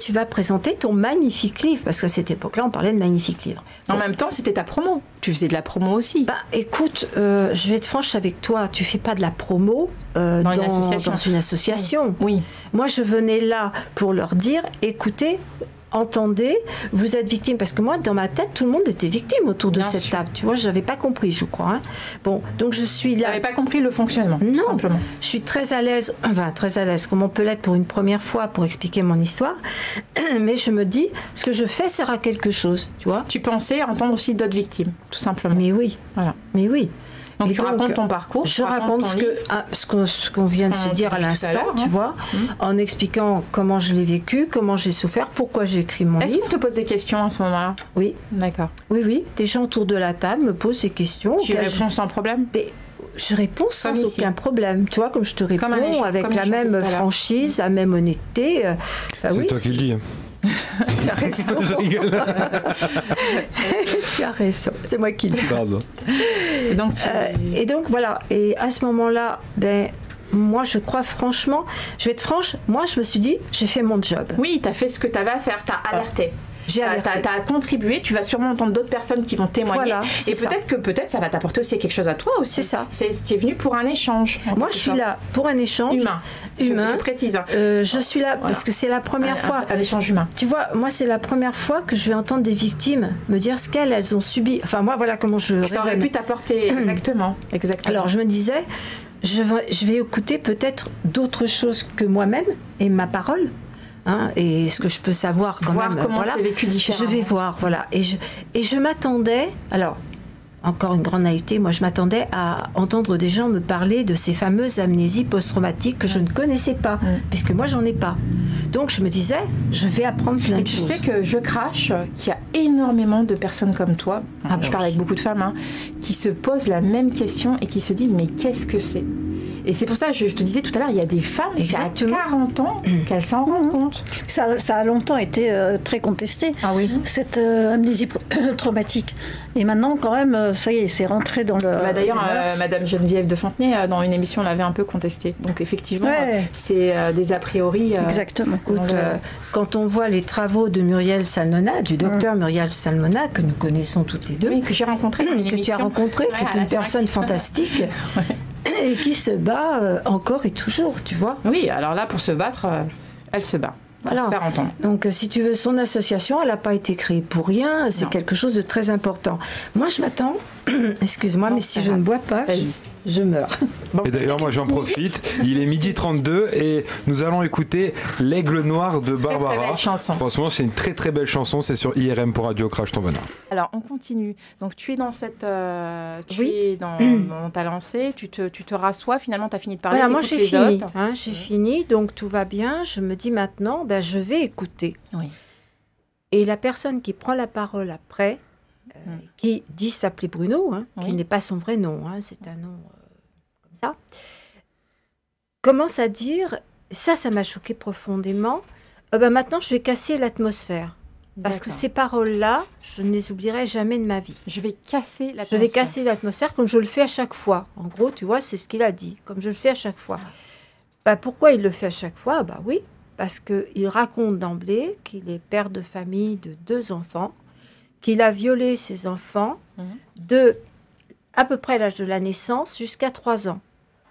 tu vas présenter ton magnifique livre, parce qu'à cette époque-là, on parlait de magnifique livre. En même temps, c'était ta promo. Tu faisais de la promo aussi. Écoute, je vais être franche avec toi, tu fais pas de la promo dans une association. Oui. Moi, je venais là pour leur dire, écoutez, entendez, vous êtes victime, parce que moi dans ma tête tout le monde était victime autour de cette table, tu vois, j'avais pas compris, je crois, hein. Bon, donc je suis là. T'avais pas compris le fonctionnement? Non, tout simplement. Je suis très à l'aise, comme on peut l'être pour une première fois pour expliquer mon histoire, mais je me dis, ce que je fais sert à quelque chose, tu vois. Tu pensais entendre aussi d'autres victimes, tout simplement. Mais oui, voilà. Mais oui. Donc tu racontes ton parcours. Je raconte ce qu'on vient de se dire à l'instant, tu vois, en expliquant comment je l'ai vécu, comment j'ai souffert, pourquoi j'ai écrit mon livre. Est-ce qu'on te pose des questions à ce moment-là? Oui. D'accord. Oui. Des gens autour de la table me posent ces questions. Tu réponds sans problème? Je réponds sans aucun problème. Tu vois, comme je te réponds, avec la même franchise, la même honnêteté. C'est toi qui le dis. Tu as raison. Je rigole. Tu as raison. C'est moi qui le dis. Pardon. Et donc voilà. Et à ce moment-là, moi je crois franchement, je vais être franche, moi je me suis dit, j'ai fait mon job. Oui, tu as fait ce que tu avais à faire, tu as alerté. Tu as contribué, tu vas sûrement entendre d'autres personnes qui vont témoigner. Voilà, et peut-être ça va t'apporter aussi quelque chose à toi aussi. C'est ça. Tu es venu pour un échange. Moi, je suis là pour un échange. Humain. Je précise. Je suis là parce que c'est la première fois. Un échange humain. Tu vois, moi, c'est la première fois que je vais entendre des victimes me dire ce qu'elles ont subi. Enfin, moi, voilà comment je raisonne. Ça aurait pu t'apporter, exactement. Alors, je me disais, je vais écouter peut-être d'autres choses que moi-même et ma parole. Hein, et ce que je peux savoir quand voir même, comment c'est vécu différemment. Je vais voir, voilà. Et je m'attendais, alors encore une grande naïveté, moi je m'attendais à entendre des gens me parler de ces fameuses amnésies post-traumatiques que je ne connaissais pas, puisque moi j'en ai pas. Donc je me disais, je vais apprendre plein de choses. Tu sais que je crache qu'il y a énormément de personnes comme toi, je parle avec beaucoup de femmes, qui se posent la même question et qui se disent mais qu'est-ce que c'est ? Et c'est pour ça, je te disais tout à l'heure, il y a des femmes, c'est à 40 ans qu'elles s'en rendent compte. Ça a longtemps été très contesté, cette amnésie traumatique. Et maintenant, quand même, ça y est, c'est rentré dans le... D'ailleurs, Madame Geneviève de Fontenay, dans une émission, l'avait un peu contesté. Donc effectivement, c'est des a priori... Exactement. Quand on voit les travaux de Muriel Salmona, du docteur Muriel Salmona, que nous connaissons toutes les deux... Oui, que j'ai rencontré dans une émission. Que tu as rencontré, qui est une personne fantastique... Et qui se bat encore et toujours, tu vois. Oui, alors là, pour se battre, elle se bat. Pour se faire entendre. Donc, si tu veux, son association, elle n'a pas été créée pour rien. C'est quelque chose de très important. Moi, je m'attends... Excuse-moi, mais si je ne bois pas, je meurs. Et d'ailleurs, moi, j'en profite. Il est 12h32 et nous allons écouter L'Aigle Noir de Barbara. Très belle chanson. Franchement, c'est une très très belle chanson. C'est sur IRM pour Radio Crash ton venin. Alors, on continue. Donc, tu es dans cette... es dans ta lancée. Tu te rassois. Finalement, tu as fini de parler. Voilà, moi, j'ai fini. J'ai fini. Donc, tout va bien. Je me dis maintenant, je vais écouter. Oui. Et la personne qui prend la parole après... qui dit s'appeler Bruno, qui n'est pas son vrai nom, c'est un nom comme ça, commence à dire, ça m'a choqué profondément, maintenant je vais casser l'atmosphère. Parce que ces paroles-là, je ne les oublierai jamais de ma vie. Je vais casser l'atmosphère. Je vais casser l'atmosphère comme je le fais à chaque fois. En gros, tu vois, c'est ce qu'il a dit, comme je le fais à chaque fois. Pourquoi il le fait à chaque fois? Oui, parce qu'il raconte d'emblée qu'il est père de famille de 2 enfants, qu'il a violé ses enfants de à peu près l'âge de la naissance jusqu'à 3 ans.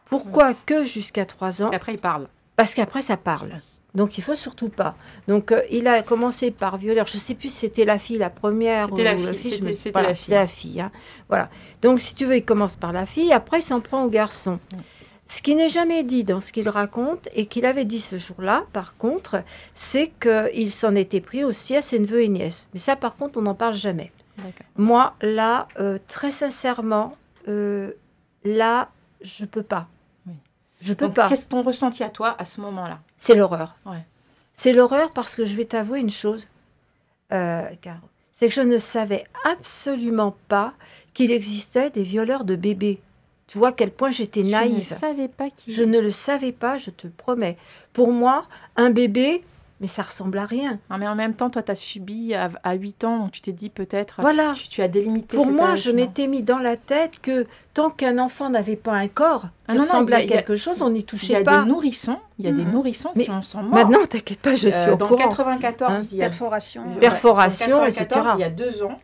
Pourquoi que jusqu'à 3 ans? Après, il parle. Parce qu'après, ça parle. Donc, il ne faut surtout pas. Donc, il a commencé par violer. Je ne sais plus si c'était la fille, la première. C'était la fille. C'était la fille. Voilà. Donc, si tu veux, il commence par la fille. Après, il s'en prend au garçon. Ce qui n'est jamais dit dans ce qu'il raconte, et qu'il avait dit ce jour-là, par contre, c'est qu'il s'en était pris aussi à ses neveux et nièces. Mais ça, par contre, on n'en parle jamais. Moi, là, très sincèrement, là, je peux pas. Je peux pas. Qu'est-ce ton ressenti à toi à ce moment-là? C'est l'horreur. C'est l'horreur parce que je vais t'avouer une chose, Caro. C'est que je ne savais absolument pas qu'il existait des violeurs de bébés. Tu vois à quel point j'étais naïve. Je ne savais pas qui... Je ne le savais pas, je te promets. Pour moi, un bébé, mais ça ressemble à rien. Mais en même temps, toi, tu as subi à 8 ans, donc tu t'es dit peut-être... Voilà. Tu as délimité Pour cet moi, âge, je m'étais mis dans la tête que tant qu'un enfant n'avait pas un corps qui ressemblait à quelque chose, on n'y touchait pas. Il y a des nourrissons, qui en sont morts. Maintenant, t'inquiète pas, je suis au courant. Dans 94, il y a... Perforation, etc. Il y a 2 ans.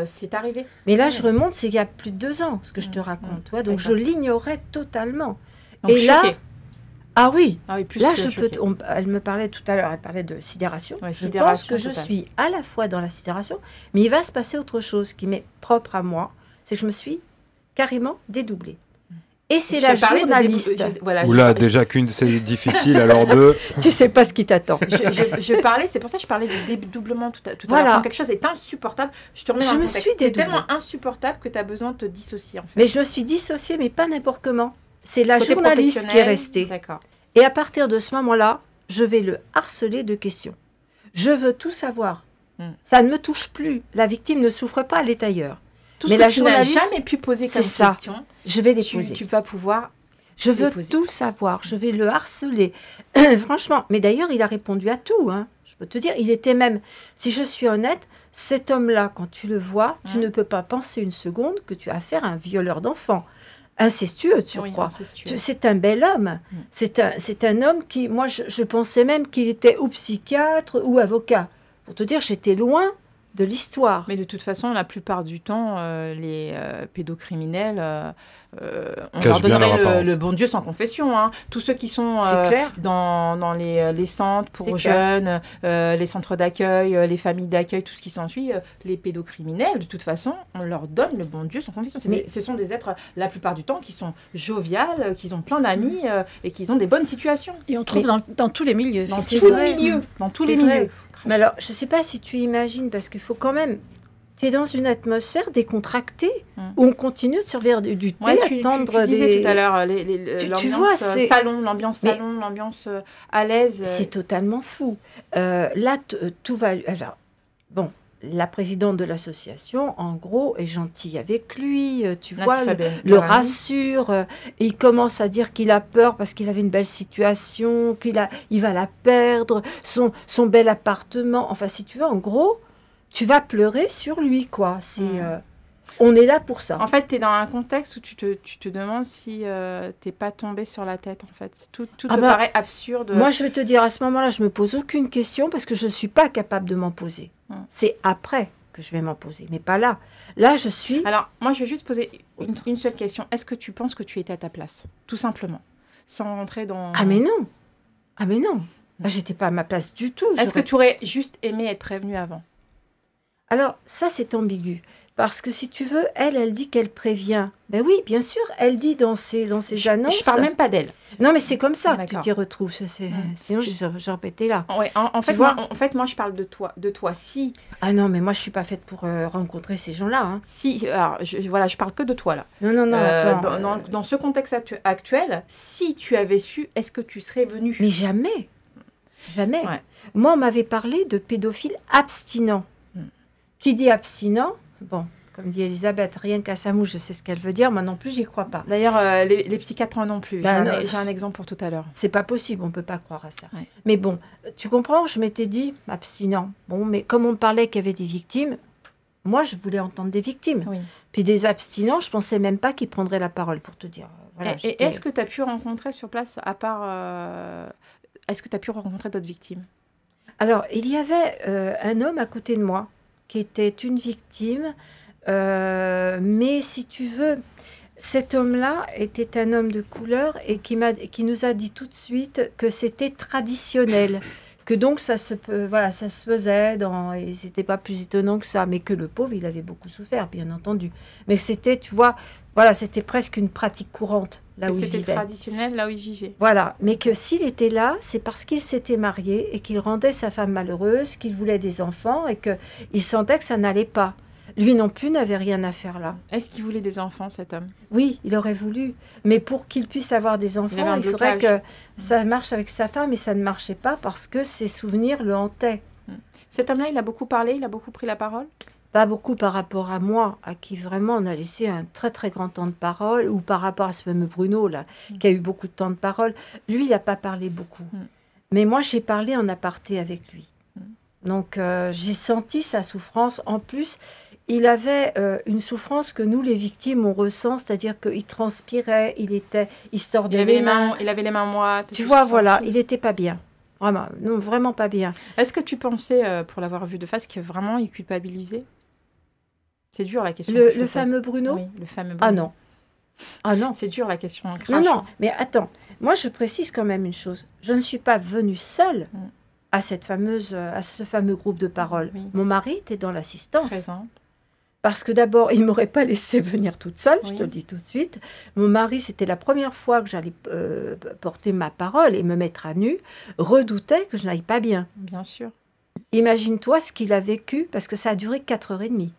C'est arrivé. Mais là, je remonte, c'est il y a plus de 2 ans, ce que je te raconte. Toi, donc, je l'ignorais totalement. Donc, et là, oui, plus là, elle me parlait tout à l'heure, elle parlait de sidération. Je pense que je suis à la fois dans la sidération, mais il va se passer autre chose qui m'est propre à moi, c'est que je me suis carrément dédoublée. Et c'est la journaliste. Oula, déjà qu'une, c'est difficile, alors 2. Tu sais pas ce qui t'attend. Je parlais, c'est pour ça que je parlais du dédoublement tout à l'heure. Quand quelque chose est insupportable, je te remets dans le contexte. C'est tellement insupportable que tu as besoin de te dissocier. En fait. Mais je me suis dissociée, mais pas n'importe comment. C'est la journaliste qui est restée. D'accord. Et à partir de ce moment-là, je vais le harceler de questions. Je veux tout savoir. Ça ne me touche plus. La victime ne souffre pas, elle est ailleurs. Mais la journaliste, jamais pu poser comme question. Je vais les poser. Tu vas pouvoir. Je veux tout savoir. Je vais le harceler. Franchement. Mais d'ailleurs, il a répondu à tout. Je peux te dire, il était même. Si je suis honnête, cet homme-là, quand tu le vois, tu ne peux pas penser une seconde que tu as affaire à un violeur d'enfants. Incestueux, tu crois. C'est un bel homme. C'est un homme qui, moi, je pensais même qu'il était ou psychiatre ou avocat. Pour te dire, j'étais loin de l'histoire. Mais de toute façon, la plupart du temps, les pédocriminels, on Cache leur bien donnerait le bon Dieu sans confession. Tous ceux qui sont dans les centres pour jeunes, les centres d'accueil, les familles d'accueil, tout ce qui s'ensuit, les pédocriminels, de toute façon, on leur donne le bon Dieu sans confession. Ce sont des êtres, la plupart du temps, qui sont joviales, qui ont plein d'amis et qui ont des bonnes situations. Et on trouve dans tous les milieux. Dans tous les milieux. Mais alors, je ne sais pas si tu imagines, parce qu'il faut quand même... Tu es dans une atmosphère décontractée, où on continue de servir du thé, attendre tu disais tout à l'heure, l'ambiance salon, l'ambiance à l'aise. C'est totalement fou. Là, tout va... Alors, bon, la présidente de l'association, en gros, est gentille avec lui, tu vois, le rassure. Et il commence à dire qu'il a peur parce qu'il avait une belle situation, il va la perdre, son bel appartement. Enfin, si tu veux, en gros, tu vas pleurer sur lui, quoi. On est là pour ça. En fait, tu es dans un contexte où tu te demandes si t'es pas tombé sur la tête, en fait. Tout te paraît absurde. Moi, je vais te dire, à ce moment-là, je me pose aucune question parce que je ne suis pas capable de m'en poser. C'est après que je vais m'en poser, mais pas là. Là, je suis... Alors, moi, je vais juste poser une seule question. Est-ce que tu penses que tu étais à ta place? Tout simplement. Sans rentrer dans... Ah, mais non. Ah, mais non. Bah, j'étais pas à ma place du tout. Est-ce que tu aurais juste aimé être prévenue avant? Alors, ça, c'est ambigu. Parce que si tu veux, elle dit qu'elle prévient. Ben oui, bien sûr, elle dit dans ses annonces... Je parle même pas d'elle. Non, mais c'est comme ça que tu t'y retrouves. Sinon, je répétais là. Ouais, en fait, moi, je parle de toi. Si... Ah non, mais moi, je suis pas faite pour rencontrer ces gens-là. Hein. Si, alors, je parle que de toi, là. Non, attends. Dans ce contexte actuel, si tu avais su, est-ce que tu serais venue? Mais jamais. Jamais. Ouais. Moi, on m'avait parlé de pédophiles abstinents. Qui dit abstinent? Bon, comme dit Elisabeth, rien qu'à sa mouche, je sais ce qu'elle veut dire. Moi non plus, j'y crois pas. D'ailleurs, les psychiatres non plus. J'ai un exemple pour tout à l'heure. C'est pas possible, on peut pas croire à ça. Ouais. Mais bon, tu comprends, je m'étais dit, abstinent. Bon, mais comme on me parlait qu'il y avait des victimes, moi, je voulais entendre des victimes. Oui. Puis des abstinents, je pensais même pas qu'ils prendraient la parole, pour te dire. Voilà, et est-ce que tu as pu rencontrer sur place, à part... Est-ce que tu as pu rencontrer d'autres victimes? Alors, il y avait un homme à côté de moi, qui était une victime, mais si tu veux, cet homme-là était un homme de couleur et qui nous a dit tout de suite que c'était traditionnel, que donc ça se faisait, et c'était pas plus étonnant que ça, mais que le pauvre, il avait beaucoup souffert, bien entendu. Mais c'était, tu vois, voilà, c'était presque une pratique courante. Là où c'était traditionnel, là où il vivait. Voilà, mais que s'il était là, c'est parce qu'il s'était marié et qu'il rendait sa femme malheureuse, qu'il voulait des enfants et qu'il sentait que ça n'allait pas. Lui non plus n'avait rien à faire là. Est-ce qu'il voulait des enfants, cet homme? Oui, il aurait voulu. Mais pour qu'il puisse avoir des enfants, il faudrait que ça marche avec sa femme et ça ne marchait pas parce que ses souvenirs le hantaient. Cet homme-là, il a beaucoup parlé, il a beaucoup pris la parole? Pas beaucoup par rapport à moi, à qui vraiment on a laissé un très très grand temps de parole, ou par rapport à ce fameux Bruno là, qui a eu beaucoup de temps de parole. Lui, il n'a pas parlé beaucoup. Mais moi, j'ai parlé en aparté avec lui. Donc, j'ai senti sa souffrance. En plus, il avait une souffrance que nous, les victimes, on ressent, c'est-à-dire qu'il transpirait, il se tordait les mains. Il avait les mains moites. Tu vois, voilà, il n'était pas bien. Vraiment, non, vraiment pas bien. Est-ce que tu pensais, pour l'avoir vu de face, que vraiment il culpabilisait? C'est dur la question. Le fameux Bruno? Oui, le fameux Bruno. Ah non. Ah non. C'est dur la question. Non, mais attends. Moi, je précise quand même une chose. Je ne suis pas venue seule à ce fameux groupe de parole. Oui. Mon mari était dans l'assistance. Présent. Parce que d'abord, il ne m'aurait pas laissé venir toute seule, je te le dis tout de suite. Mon mari, c'était la première fois que j'allais porter ma parole et me mettre à nu, redoutait que je n'aille pas bien. Bien sûr. Imagine-toi ce qu'il a vécu, parce que ça a duré 4h30.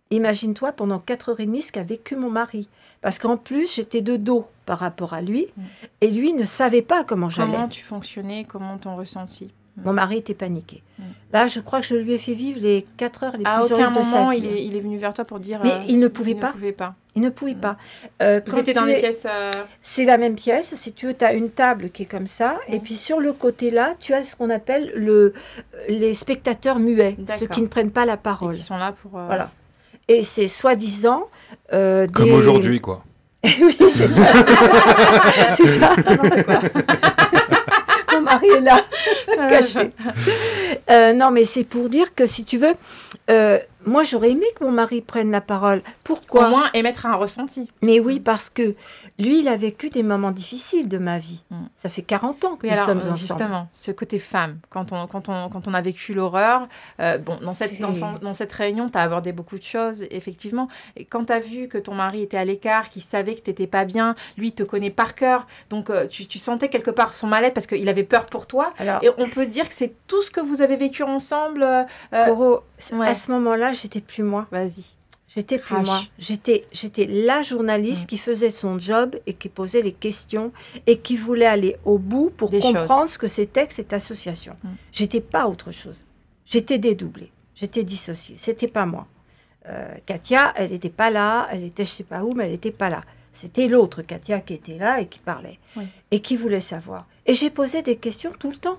Imagine-toi pendant 4h30 ce qu'a vécu mon mari. Parce qu'en plus, j'étais de dos par rapport à lui, et lui ne savait pas comment j'allais. Comment tu fonctionnais, comment t'en ressenti? Mon mari était paniqué. Là, je crois que je lui ai fait vivre les 4 heures les plus horribles de sa vie. Il est venu vers toi pour dire... Mais il ne pouvait pas. Il ne pouvait pas. Vous étiez dans les pièces... C'est la même pièce. Si tu veux, tu as une table qui est comme ça. Et puis sur le côté là, tu as ce qu'on appelle les spectateurs muets. Ceux qui ne prennent pas la parole. Et qui sont là pour... Voilà. Et c'est soi-disant... Comme aujourd'hui, quoi. Oui, c'est ça. C'est ça. Mon mari est là, caché. Non, mais c'est pour dire que si tu veux, moi j'aurais aimé que mon mari prenne la parole. Pourquoi? Au moins émettre un ressenti. Mais oui, parce que lui, il a vécu des moments difficiles de ma vie. Ça fait 40 ans que nous sommes ensemble. Justement, ce côté femme, quand on a vécu l'horreur, dans cette réunion, tu as abordé beaucoup de choses, effectivement. Et quand tu as vu que ton mari était à l'écart, qu'il savait que tu n'étais pas bien, lui, il te connaît par cœur, donc tu sentais quelque part son mal-être parce qu'il avait peur pour toi. Alors, et on peut dire que c'est tout ce que vous avez vécu ensemble. Coro, à ce moment-là, j'étais plus moi. Vas-y. J'étais plus moi. J'étais la journaliste qui faisait son job et qui posait les questions et qui voulait aller au bout pour comprendre ce que c'était que cette association. J'étais pas autre chose. J'étais dédoublée. J'étais dissociée. C'était pas moi. Katia, elle n'était pas là. Elle était je sais pas où, mais elle n'était pas là. C'était l'autre Katia qui était là et qui parlait. Oui. Et qui voulait savoir. Et j'ai posé des questions tout le temps.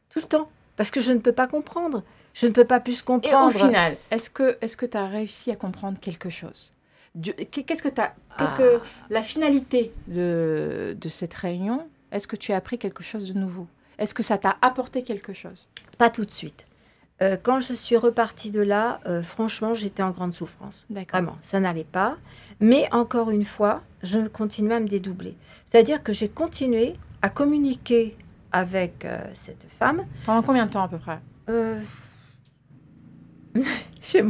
Tout le temps. Parce que je ne peux pas comprendre. Je ne peux pas plus comprendre. Et au final, est-ce que tu as réussi à comprendre quelque chose? Qu'est-ce que la finalité de cette réunion, est-ce que tu as appris quelque chose de nouveau? Est-ce que ça t'a apporté quelque chose? Pas tout de suite. Quand je suis repartie de là, franchement, j'étais en grande souffrance. Vraiment, ça n'allait pas. Mais encore une fois, je continuais à me dédoubler. C'est-à-dire que j'ai continué à communiquer avec cette femme. Pendant combien de temps à peu près? Chez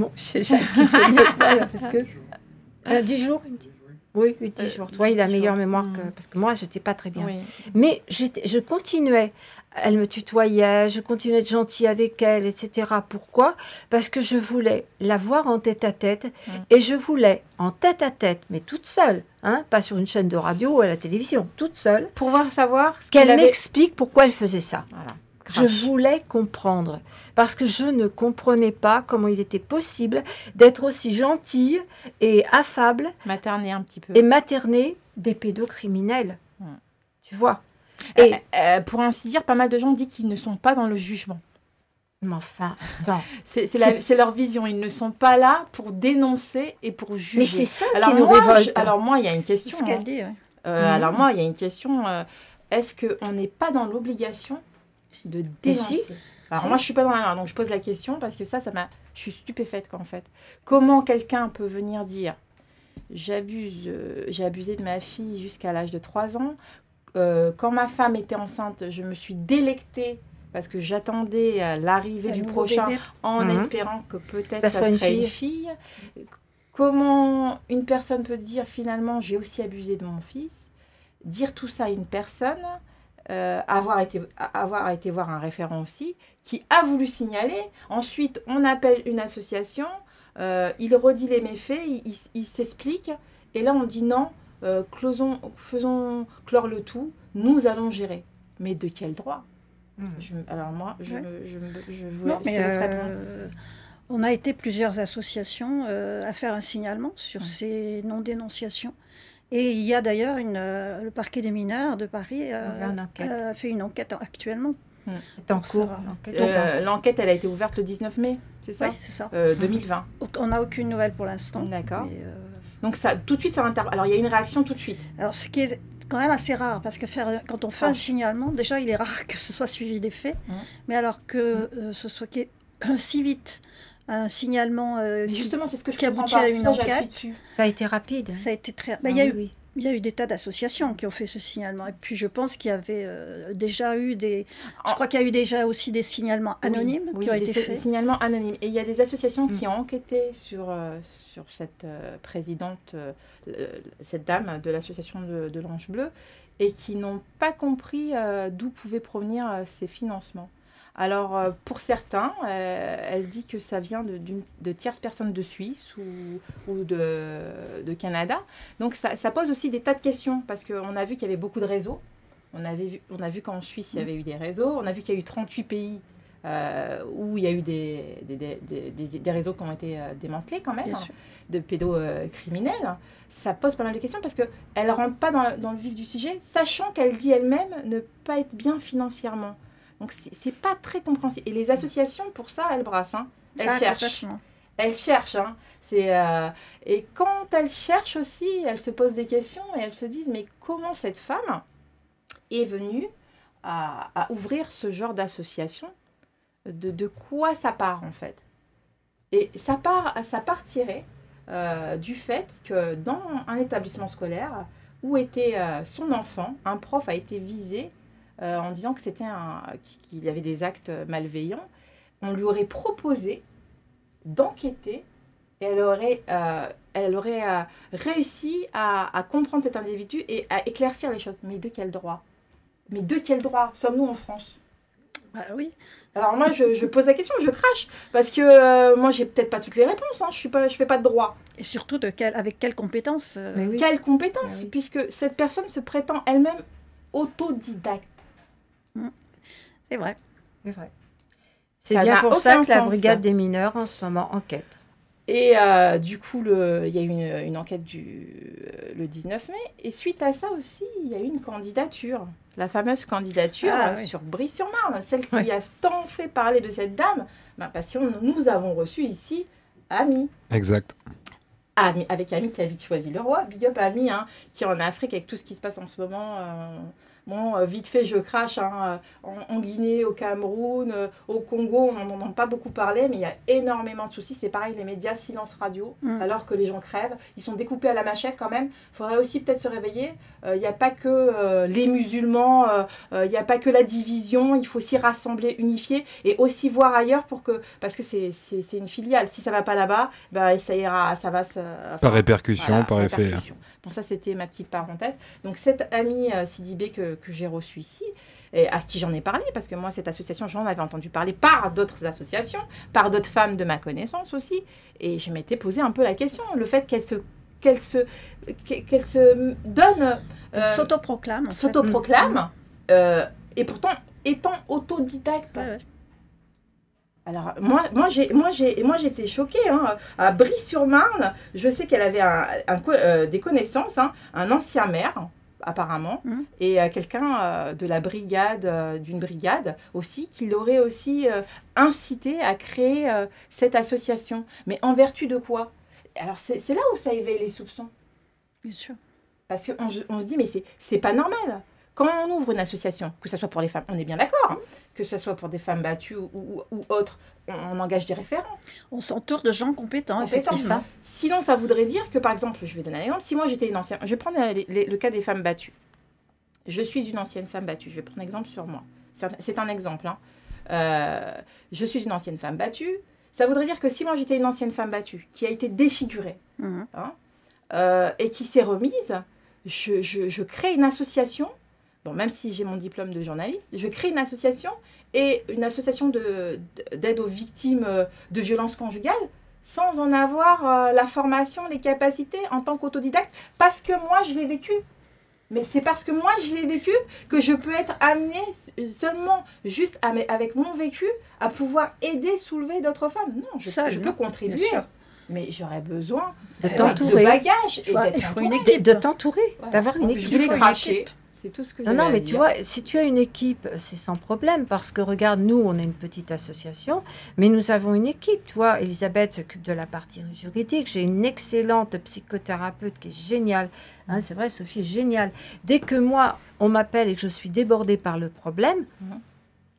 Jacques qui sait mieux que moi, parce que 10 jours. Oui, 10 jours. Toi, il a meilleure mémoire que... Parce que moi, je n'étais pas très bien. Oui. Mais je continuais. Elle me tutoyait, je continuais d'être gentille avec elle, etc. Pourquoi? Parce que je voulais la voir en tête-à-tête. Et je voulais, en tête-à-tête, mais toute seule, hein, pas sur une chaîne de radio ou à la télévision, toute seule. Pour savoir ce qu'elle m'explique pourquoi elle faisait ça. Voilà. Je voulais comprendre. Parce que je ne comprenais pas comment il était possible d'être aussi gentille et affable. Materner un petit peu. Et materner des pédocriminels. Tu vois. Et pour ainsi dire, pas mal de gens disent qu'ils ne sont pas dans le jugement. Mais enfin, attends. C'est leur vision. Ils ne sont pas là pour dénoncer et pour juger. Mais c'est ça qui nous révolte. Alors moi, il y a une question. C'est ce qu'elle dit, oui. Alors moi, il y a une question. Est-ce qu'on n'est pas dans l'obligation de dénoncer? Alors moi, je suis pas dans la loi, donc je pose la question parce que je suis stupéfaite en fait. Comment quelqu'un peut venir dire j'ai abusé de ma fille jusqu'à l'âge de 3 ans. Quand ma femme était enceinte, je me suis délectée parce que j'attendais l'arrivée du prochain en espérant que peut-être ça serait une fille. Comment une personne peut dire finalement j'ai aussi abusé de mon fils? Dire tout ça à une personne, avoir été voir un référent aussi, qui a voulu signaler. Ensuite, on appelle une association, il redit les méfaits, il s'explique. Et là, on dit non. Faisons clore le tout, nous allons gérer. Mais de quel droit? Alors moi, je laisse répondre. On a été plusieurs associations à faire un signalement sur ces non-dénonciations. Et il y a d'ailleurs le parquet des mineurs de Paris a fait une enquête actuellement. En cours. L'enquête, elle a été ouverte le 19 mai, c'est ça? Oui, c'est ça. 2020. On n'a aucune nouvelle pour l'instant. D'accord. Donc ça, tout de suite, ça interpelle. Alors il y a une réaction tout de suite. Alors ce qui est quand même assez rare, parce que quand on fait un signalement, déjà il est rare que ce soit suivi des faits, mais alors que ce soit si vite un signalement justement, c'est ce que je qui aboutit à une enquête. Ça a été rapide. Ça a été très. Il y a eu des tas d'associations qui ont fait ce signalement. Et puis, je pense qu'il y avait déjà eu des... Je crois qu'il y a eu déjà aussi des signalements anonymes qui ont été faits. Des signalements anonymes. Et il y a des associations qui ont enquêté sur cette présidente, cette dame de l'association de l'Ange Bleu, et qui n'ont pas compris d'où pouvaient provenir ces financements. Alors, pour certains, elle dit que ça vient de tierces personnes de Suisse ou de Canada. Donc, ça pose aussi des tas de questions, parce qu'on a vu qu'il y avait beaucoup de réseaux. On a vu qu'en Suisse, il y avait eu des réseaux. On a vu qu'il y a eu 38 pays où il y a eu des réseaux qui ont été démantelés quand même, de pédocriminels. Ça pose pas mal de questions, parce qu'elle ne rentre pas dans le vif du sujet, sachant qu'elle dit elle-même ne pas être bien financièrement. Donc, c'est pas très compréhensible. Et les associations, pour ça, elles brassent. Elles cherchent. Elles cherchent. Et quand elles cherchent aussi, elles se posent des questions et elles se disent, mais comment cette femme est venue à ouvrir ce genre d'association? De quoi ça part, en fait? Et ça partirait du fait que dans un établissement scolaire où était son enfant, un prof a été visé en disant que qu'il y avait des actes malveillants. On lui aurait proposé d'enquêter et elle aurait réussi à comprendre cet individu et à éclaircir les choses. Mais de quel droit? Sommes-nous en France? Oui. Alors moi, je pose la question, je crache, parce que moi, j'ai peut-être pas toutes les réponses, je fais pas de droit. Et surtout, avec quelles compétences Quelles compétences, puisque cette personne se prétend elle-même autodidacte. C'est vrai. C'est bien pour ça que la brigade des mineurs en ce moment enquête. Et du coup, il y a eu une enquête le 19 mai. Et suite à ça aussi, il y a eu une candidature. La fameuse candidature sur Brie-sur-Marne. Celle qui a tant fait parler de cette dame. Parce que nous avons reçu ici Ami. Exact. Avec Ami qui a vite choisi le roi. Big up Ami, qui est en Afrique avec tout ce qui se passe en ce moment. Vite fait, je crache en Guinée, au Cameroun, au Congo, on n'en entend pas beaucoup parler, mais il y a énormément de soucis. C'est pareil, les médias, silence radio, alors que les gens crèvent. Ils sont découpés à la machette quand même. Il faudrait aussi peut-être se réveiller. Il n'y a pas que les musulmans, il n'y a pas que la division. Il faut aussi rassembler, unifier et aussi voir ailleurs parce que c'est une filiale. Si ça ne va pas là-bas, ça ira, ça va se... par répercussion, par effet. Bon, ça, c'était ma petite parenthèse. Donc, cette amie Sidibé que j'ai reçue ici, et à qui j'en ai parlé, parce que moi, cette association, j'en avais entendu parler par d'autres associations, par d'autres femmes de ma connaissance aussi, et je m'étais posé un peu la question, le fait qu'elle se donne... s'autoproclame. S'autoproclame, et pourtant, étant autodidacte. Ouais. Alors, moi j'étais choquée. À Brie-sur-Marne, je sais qu'elle avait des connaissances, un ancien maire, apparemment, et quelqu'un de la brigade, d'une brigade aussi, qui l'aurait aussi incité à créer cette association. Mais en vertu de quoi? Alors, c'est là où ça éveille les soupçons. Bien sûr. Parce qu'on se dit, mais c'est pas normal. Quand on ouvre une association, que ce soit pour les femmes, on est bien d'accord, que ce soit pour des femmes battues ou autres, on engage des référents. On s'entoure de gens compétents, effectivement. Sinon, ça voudrait dire que, par exemple, je vais donner un exemple, si moi j'étais une ancienne... Je vais prendre le cas des femmes battues. Je suis une ancienne femme battue. Je vais prendre un exemple sur moi. C'est un exemple. Je suis une ancienne femme battue. Ça voudrait dire que si moi j'étais une ancienne femme battue, qui a été défigurée, et qui s'est remise, je crée une association. Bon, même si j'ai mon diplôme de journaliste, je crée une association d'aide aux victimes de violences conjugales sans en avoir la formation, les capacités en tant qu'autodidacte, parce que moi, je l'ai vécu. Mais c'est parce que moi, je l'ai vécu que je peux être amenée seulement, juste avec mon vécu, à pouvoir aider, soulever d'autres femmes. Non, je peux contribuer. Mais j'aurais besoin de bagages. Il faut une équipe, de t'entourer, d'avoir une équipe. Je vais cracher. C'est tout ce que non, mais tu vois, si tu as une équipe, c'est sans problème, parce que regarde, nous, on est une petite association, mais nous avons une équipe. Tu vois, Elisabeth s'occupe de la partie juridique. J'ai une excellente psychothérapeute qui est géniale. C'est vrai, Sophie est géniale. Dès que moi, on m'appelle et que je suis débordée par le problème,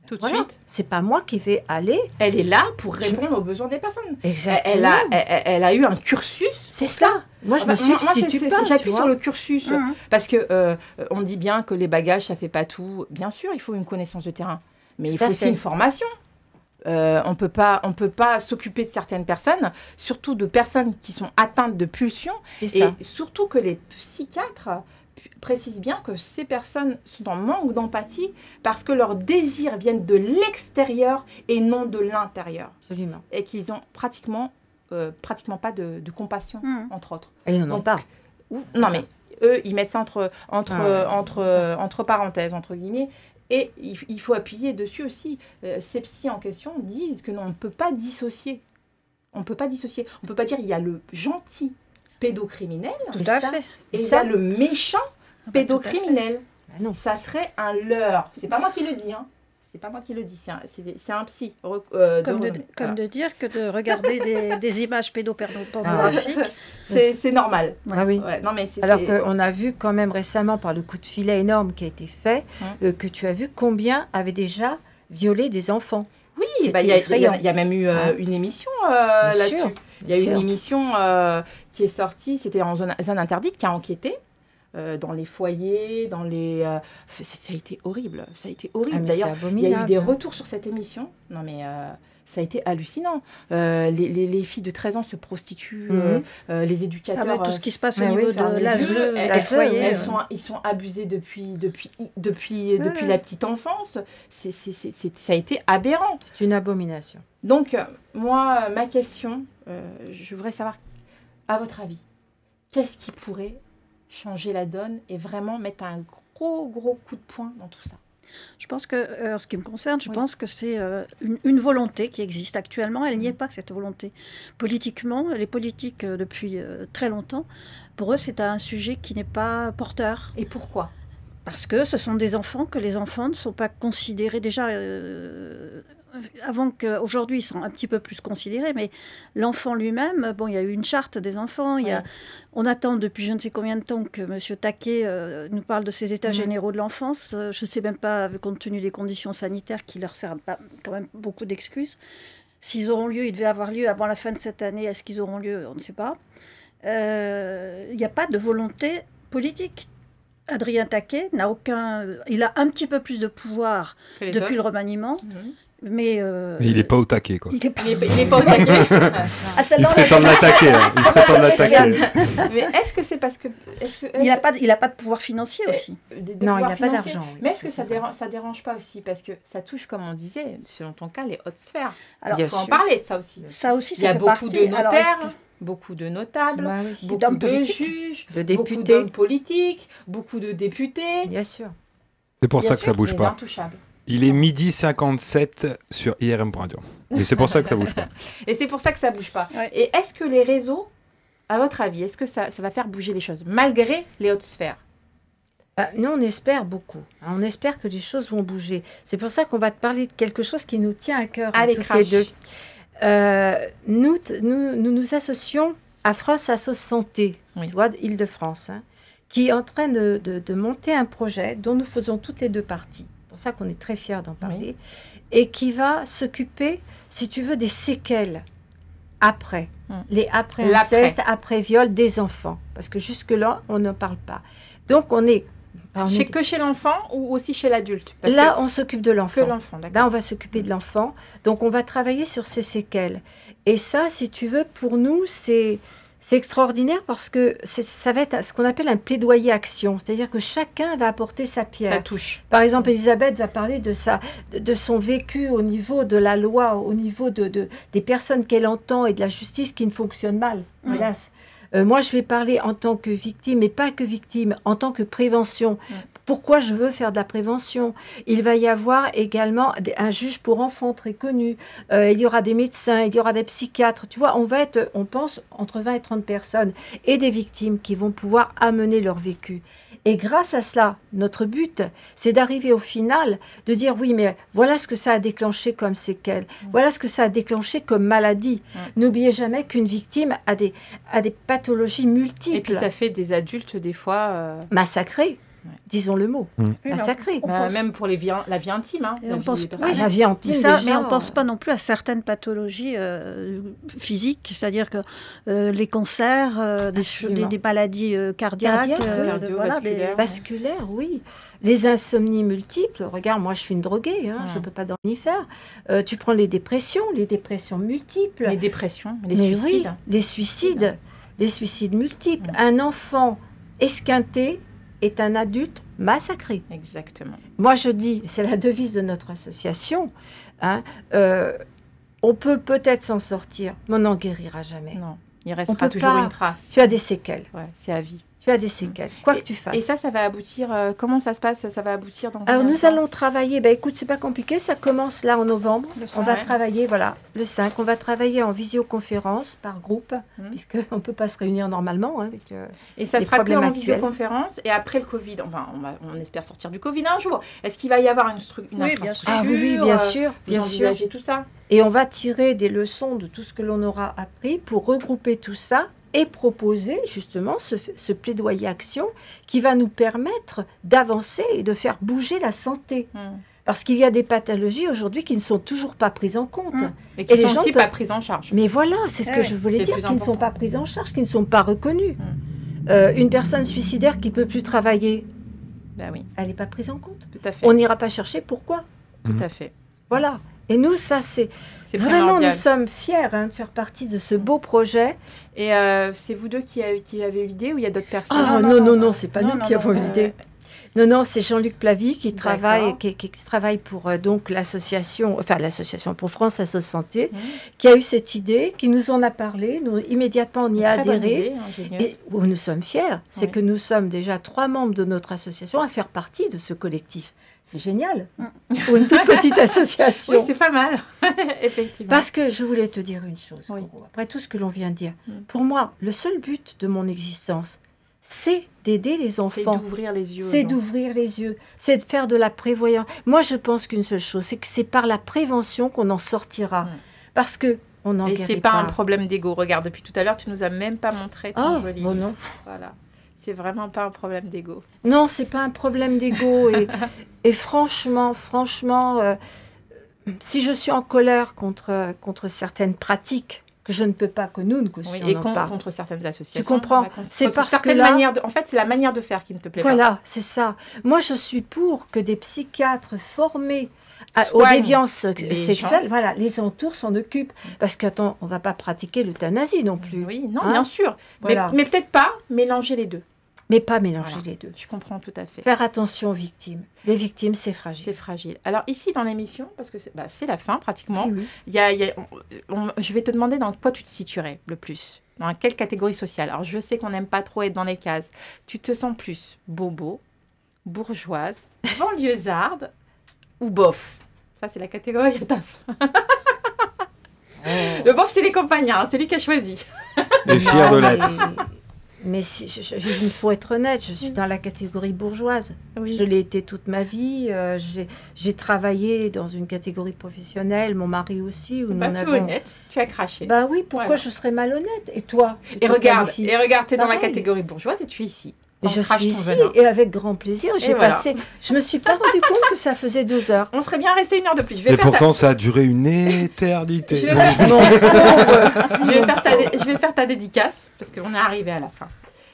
tout de suite. C'est pas moi qui vais aller. Elle est là pour répondre aux besoins des personnes. Exactement. Elle a eu un cursus. C'est ça. Moi, je me substitue pas. J'appuie sur le cursus. Parce que on dit bien que les bagages, ça fait pas tout. Bien sûr, il faut une connaissance de terrain. Mais il faut aussi une formation. On peut pas s'occuper de certaines personnes, surtout de personnes qui sont atteintes de pulsions. Et surtout que les psychiatres précisent bien que ces personnes sont en manque d'empathie parce que leurs désirs viennent de l'extérieur et non de l'intérieur. Absolument. Et qu'ils ont pratiquement pas de compassion, entre autres. Et ils n'en ont pas. Non, mais eux, ils mettent ça entre parenthèses, entre guillemets. Et il faut appuyer dessus aussi. Ces psys en question disent que non, on ne peut pas dissocier. On ne peut pas dissocier. On ne peut pas dire il y a le gentil pédocriminel tout à fait. Et il y a le méchant pédocriminel. Non. Ça serait un leurre. C'est pas moi qui le dis. C'est pas moi qui le dis. C'est un psy. Comme de dire que de regarder des images pédopornographiques, c'est normal. Ah oui. Ouais, non, mais alors qu'on a vu quand même récemment par le coup de filet énorme qui a été fait, que tu as vu combien avaient déjà violé des enfants. Oui, il y a même eu une émission là-dessus. Il y a une émission qui est sortie, c'était en zone interdite, qui a enquêté dans les foyers, ça a été horrible. Ça a été horrible. D'ailleurs, il y a eu des retours sur cette émission. Non, mais ça a été hallucinant. Les filles de 13 ans se prostituent, les éducateurs... tout ce qui se passe au niveau de l'ASE. Ils sont abusés depuis la petite enfance. Ça a été aberrant. C'est une abomination. Donc, moi, ma question, je voudrais savoir, à votre avis, qu'est-ce qui pourrait changer la donne et vraiment mettre un gros coup de poing dans tout ça? Je pense que, en ce qui me concerne, je pense que c'est une volonté qui existe actuellement. Elle n'y est pas, cette volonté. Politiquement, les politiques, depuis très longtemps, pour eux, c'est un sujet qui n'est pas porteur. Et pourquoi ? Parce que ce sont des enfants, que les enfants ne sont pas considérés déjà... avant qu'aujourd'hui, ils sont un petit peu plus considérés, mais l'enfant lui-même, bon, il y a eu une charte des enfants, on attend depuis je ne sais combien de temps que M. Taquet nous parle de ces états généraux de l'enfance. Je ne sais même pas, compte tenu des conditions sanitaires qui leur servent pas quand même beaucoup d'excuses. S'ils auront lieu, ils devaient avoir lieu avant la fin de cette année. Est-ce qu'ils auront lieu ? On ne sait pas. Il n'y a pas de volonté politique. Adrien Taquet n'a aucun... Il a un petit peu plus de pouvoir depuis le remaniement. Mais il n'est pas au taquet, quoi. Il n'est pas au taquet. Il serait temps de l'attaquer. Mais est-ce que c'est parce que... Il n'a pas de pouvoir financier aussi. Non, il n'a pas d'argent. Mais est-ce que ça dérange pas aussi? Parce que ça touche, comme on disait, selon ton cas, les hautes sphères. Alors, il faut en parler de ça aussi. Ça aussi, il y a beaucoup de notaires, beaucoup de notables, beaucoup de juges, de députés, beaucoup d'hommes politiques, beaucoup de députés. Bien sûr. C'est pour ça que ça ne bouge pas. Intouchables. Il est 12h57 sur IRM.radio. Et c'est pour ça que ça ne bouge pas. Et c'est pour ça que ça ne bouge pas. Ouais. Et est-ce que les réseaux, à votre avis, est-ce que ça va faire bouger les choses, malgré les hautes sphères? Nous, on espère beaucoup. On espère que les choses vont bouger. C'est pour ça qu'on va te parler de quelque chose qui nous tient à cœur. Allez, toutes les deux. Nous associons à France Asso Santé, tu vois, Île-de-France, qui est en train de monter un projet dont nous faisons toutes les deux parties. C'est pour ça qu'on est très fiers d'en parler, et qui va s'occuper, si tu veux, des séquelles après, les après inceste, après viol des enfants, parce que jusque-là, on n'en parle pas. Donc, que chez l'enfant ou aussi chez l'adulte? Là, on s'occupe de l'enfant. Que l'enfant, d'accord. Là, on va s'occuper de l'enfant. Donc, on va travailler sur ces séquelles. Et ça, si tu veux, pour nous, c'est extraordinaire parce que ça va être ce qu'on appelle un plaidoyer action. C'est-à-dire que chacun va apporter sa pierre. Ça touche. Par exemple, Elisabeth va parler de son vécu au niveau de la loi, au niveau des personnes qu'elle entend et de la justice qui ne fonctionne mal, hélas. Moi, je vais parler en tant que victime, mais pas que victime, en tant que prévention. Pourquoi je veux faire de la prévention? Il va y avoir également un juge pour enfants très connu. Il y aura des médecins, il y aura des psychiatres. Tu vois, on va être, on pense, entre 20 et 30 personnes et des victimes qui vont pouvoir amener leur vécu. Et grâce à cela, notre but, c'est d'arriver au final, de dire oui, mais voilà ce que ça a déclenché comme séquelles, voilà ce que ça a déclenché comme maladie. N'oubliez jamais qu'une victime a des pathologies multiples. Et puis ça fait des adultes, des fois... massacrés. Disons le mot, massacré. Même pour la vie intime. La vie intime, mais on ne pense pas non plus à certaines pathologies physiques, c'est-à-dire que les cancers, des maladies cardiaques, vasculaires, oui. Les insomnies multiples. Regarde, moi je suis une droguée, je ne peux pas dormir ni faire. Tu prends les dépressions multiples. Les dépressions, les suicides. Oui, les suicides multiples. Un enfant esquinté est un adulte massacré. Exactement. Moi, je dis, c'est la devise de notre association, on peut peut-être s'en sortir, mais on n'en guérira jamais. Non, il restera toujours une trace. Tu as des séquelles. Ouais, c'est à vie. Tu as des séquelles, quoi que tu fasses. Et ça va aboutir... comment ça se passe? Ça va aboutir dans... Alors, nous allons travailler... écoute, c'est pas compliqué. Ça commence là en novembre. On va travailler, le 5. On va travailler en visioconférence par groupe, puisqu'on ne peut pas se réunir normalement. Avec, et ça sera que en visioconférence. Et après le Covid, on espère sortir du Covid un jour. Est-ce qu'il va y avoir une infrastructure? Oui, bien sûr. Vous envisagez tout ça? Et on va tirer des leçons de tout ce que l'on aura appris pour regrouper tout ça et proposer justement ce plaidoyer action qui va nous permettre d'avancer et de faire bouger la santé. Parce qu'il y a des pathologies aujourd'hui qui ne sont toujours pas prises en compte. Et qui sont aussi pas prises en charge. Mais voilà, c'est ce que je voulais dire, qui ne sont pas prises en charge, qui ne sont pas reconnues. Une personne suicidaire qui ne peut plus travailler, elle n'est pas prise en compte. Tout à fait. On n'ira pas chercher pourquoi. Tout à fait. Voilà. Et nous, ça, c'est vraiment, nous sommes fiers de faire partie de ce beau projet. Et c'est vous deux qui avez eu l'idée ou il y a d'autres personnes? Non, c'est pas nous qui avons eu l'idée. Non, c'est Jean-Luc Plavie qui travaille pour donc l'association pour France Asso Santé, qui a eu cette idée, qui nous en a parlé. Nous, immédiatement, on y a adhéré. Et où nous sommes fiers, c'est que nous sommes déjà 3 membres de notre association à faire partie de ce collectif. C'est génial pour une toute petite association. Oui, c'est pas mal, effectivement. Parce que je voulais te dire une chose, après tout ce que l'on vient de dire. Pour moi, le seul but de mon existence, c'est d'aider les enfants. C'est d'ouvrir les yeux. C'est d'ouvrir les yeux. C'est de faire de la prévoyance. Moi, je pense qu'une seule chose, c'est que c'est par la prévention qu'on en sortira. Parce que on n'en guérit pas. Et c'est pas un problème d'ego. Regarde, depuis tout à l'heure, tu nous as même pas montré ton joli. Bon, non. Voilà. C'est vraiment pas un problème d'ego. Non, c'est pas un problème d'ego. Et franchement, si je suis en colère contre certaines pratiques que je ne peux pas, que nous ne cautionnons pas. Contre certaines associations. Tu comprends? C'est parce que en fait, c'est la manière de faire qui ne te plaît pas. Voilà, c'est ça. Moi, je suis pour que des psychiatres formés aux déviances sexuelles, voilà, les entours s'en occupent. Parce qu'attends, on ne va pas pratiquer l'euthanasie non plus. Oui, non, bien sûr. Voilà. Mais peut-être pas mélanger les deux. Mais pas mélanger les deux. Je comprends tout à fait. Faire attention aux victimes. Les victimes, c'est fragile. C'est fragile. Alors ici, dans l'émission, parce que c'est la fin pratiquement, je vais te demander dans quoi tu te situerais le plus. Dans quelle catégorie sociale? Alors je sais qu'on n'aime pas trop être dans les cases. Tu te sens plus bobo, bourgeoise, banlieusarde ou bof? Ça, c'est la catégorie taf. Le bof, c'est les compagnons, c'est lui qui a choisi. Et fier de l'être. Mais il faut être honnête, je suis dans la catégorie bourgeoise. Oui. Je l'ai été toute ma vie. J'ai travaillé dans une catégorie professionnelle, mon mari aussi. Où tu es honnête, tu as craché. Bah oui, pourquoi je serais malhonnête? Et toi? Et regarde, tu es dans la catégorie bourgeoise et tu es ici. Je suis ici et avec grand plaisir. Je me suis pas rendu compte que ça faisait 2 heures. On serait bien resté 1 heure de plus. Et pourtant, ça a duré une éternité. Je vais faire ta dédicace parce qu'on est arrivé à la fin.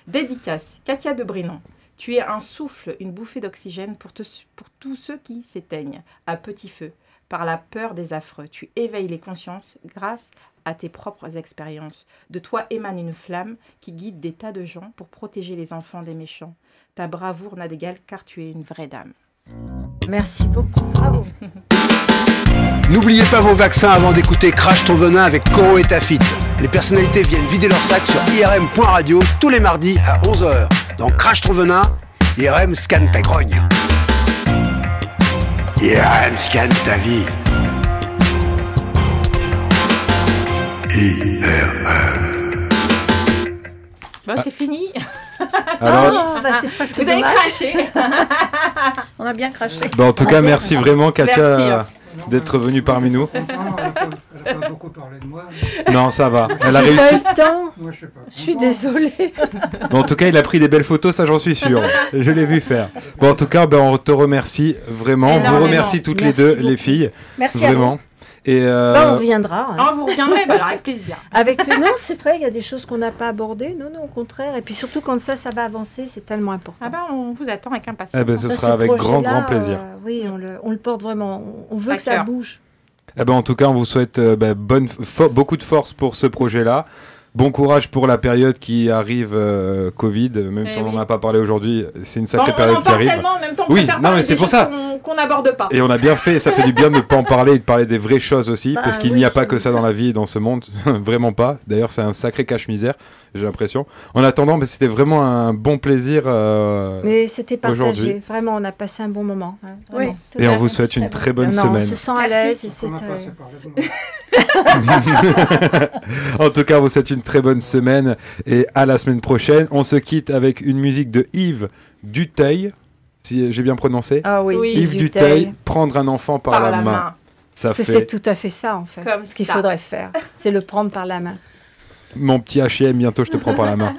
Dédicace, Katia de Brinon. Tu es un souffle, une bouffée d'oxygène pour tous ceux qui s'éteignent à petit feu par la peur des affreux. Tu éveilles les consciences grâce à tes propres expériences. De toi émane une flamme qui guide des tas de gens pour protéger les enfants des méchants. Ta bravoure n'a d'égal car tu es une vraie dame. Merci beaucoup. Bravo. N'oubliez pas vos vaccins avant d'écouter Crash ton venin avec Coro et Tafit. Les personnalités viennent vider leur sac sur irm.radio tous les mardis à 11h. Dans Crash ton venin, IRM scanne ta grogne. IRM scanne ta vie. IRM. Bon, c'est fini. Alors, c'est presque vous avez craché. On a bien craché. Bon, en tout cas, merci vraiment, Katia, d'être venue parmi nous. Elle n'a pas beaucoup parlé de moi. Non, ça va. Elle a J'ai réussi. pas eu le temps. Moi, je sais pas. Je suis désolée. Bon, en tout cas, il a pris des belles photos, ça j'en suis sûr. Je l'ai vu faire. Bon, en tout cas, on te remercie vraiment. On vous remercie toutes les deux, les filles. Merci vraiment. Et on reviendra. Hein. Vous reviendrez, alors avec plaisir. Non, c'est vrai, il y a des choses qu'on n'a pas abordées. Non, au contraire. Et puis surtout quand ça va avancer, c'est tellement important. On vous attend avec impatience. Ce sera avec grand plaisir. Oui, on le porte vraiment. On veut que ça bouge. En tout cas, on vous souhaite beaucoup de force pour ce projet-là. Bon courage pour la période qui arrive, Covid, même si on n'en a pas parlé aujourd'hui, c'est une sacrée période qui arrive. Tellement, en même temps, oui, non, mais c'est pour ça qu'on n'aborde pas. Et on a bien fait, ça fait du bien de ne pas en parler et de parler des vraies choses aussi, parce qu'il n'y a pas que ça dans la vie et dans ce monde, vraiment pas. D'ailleurs, c'est un sacré cache-misère, j'ai l'impression. En attendant, c'était vraiment un bon plaisir. Mais c'était partagé, vraiment, on a passé un bon moment. Hein, oui. Et on vous souhaite une très bonne semaine. On se sent à l'aise. En tout cas, on vous souhaite une très bonne semaine et à la semaine prochaine. On se quitte avec une musique de Yves Duteil, si j'ai bien prononcé. Ah oui, Yves Duteil, prendre un enfant par la main. C'est tout à fait ça en fait. Comme ce qu'il faudrait faire, c'est le prendre par la main. Mon petit H&M, bientôt je te prends par la main.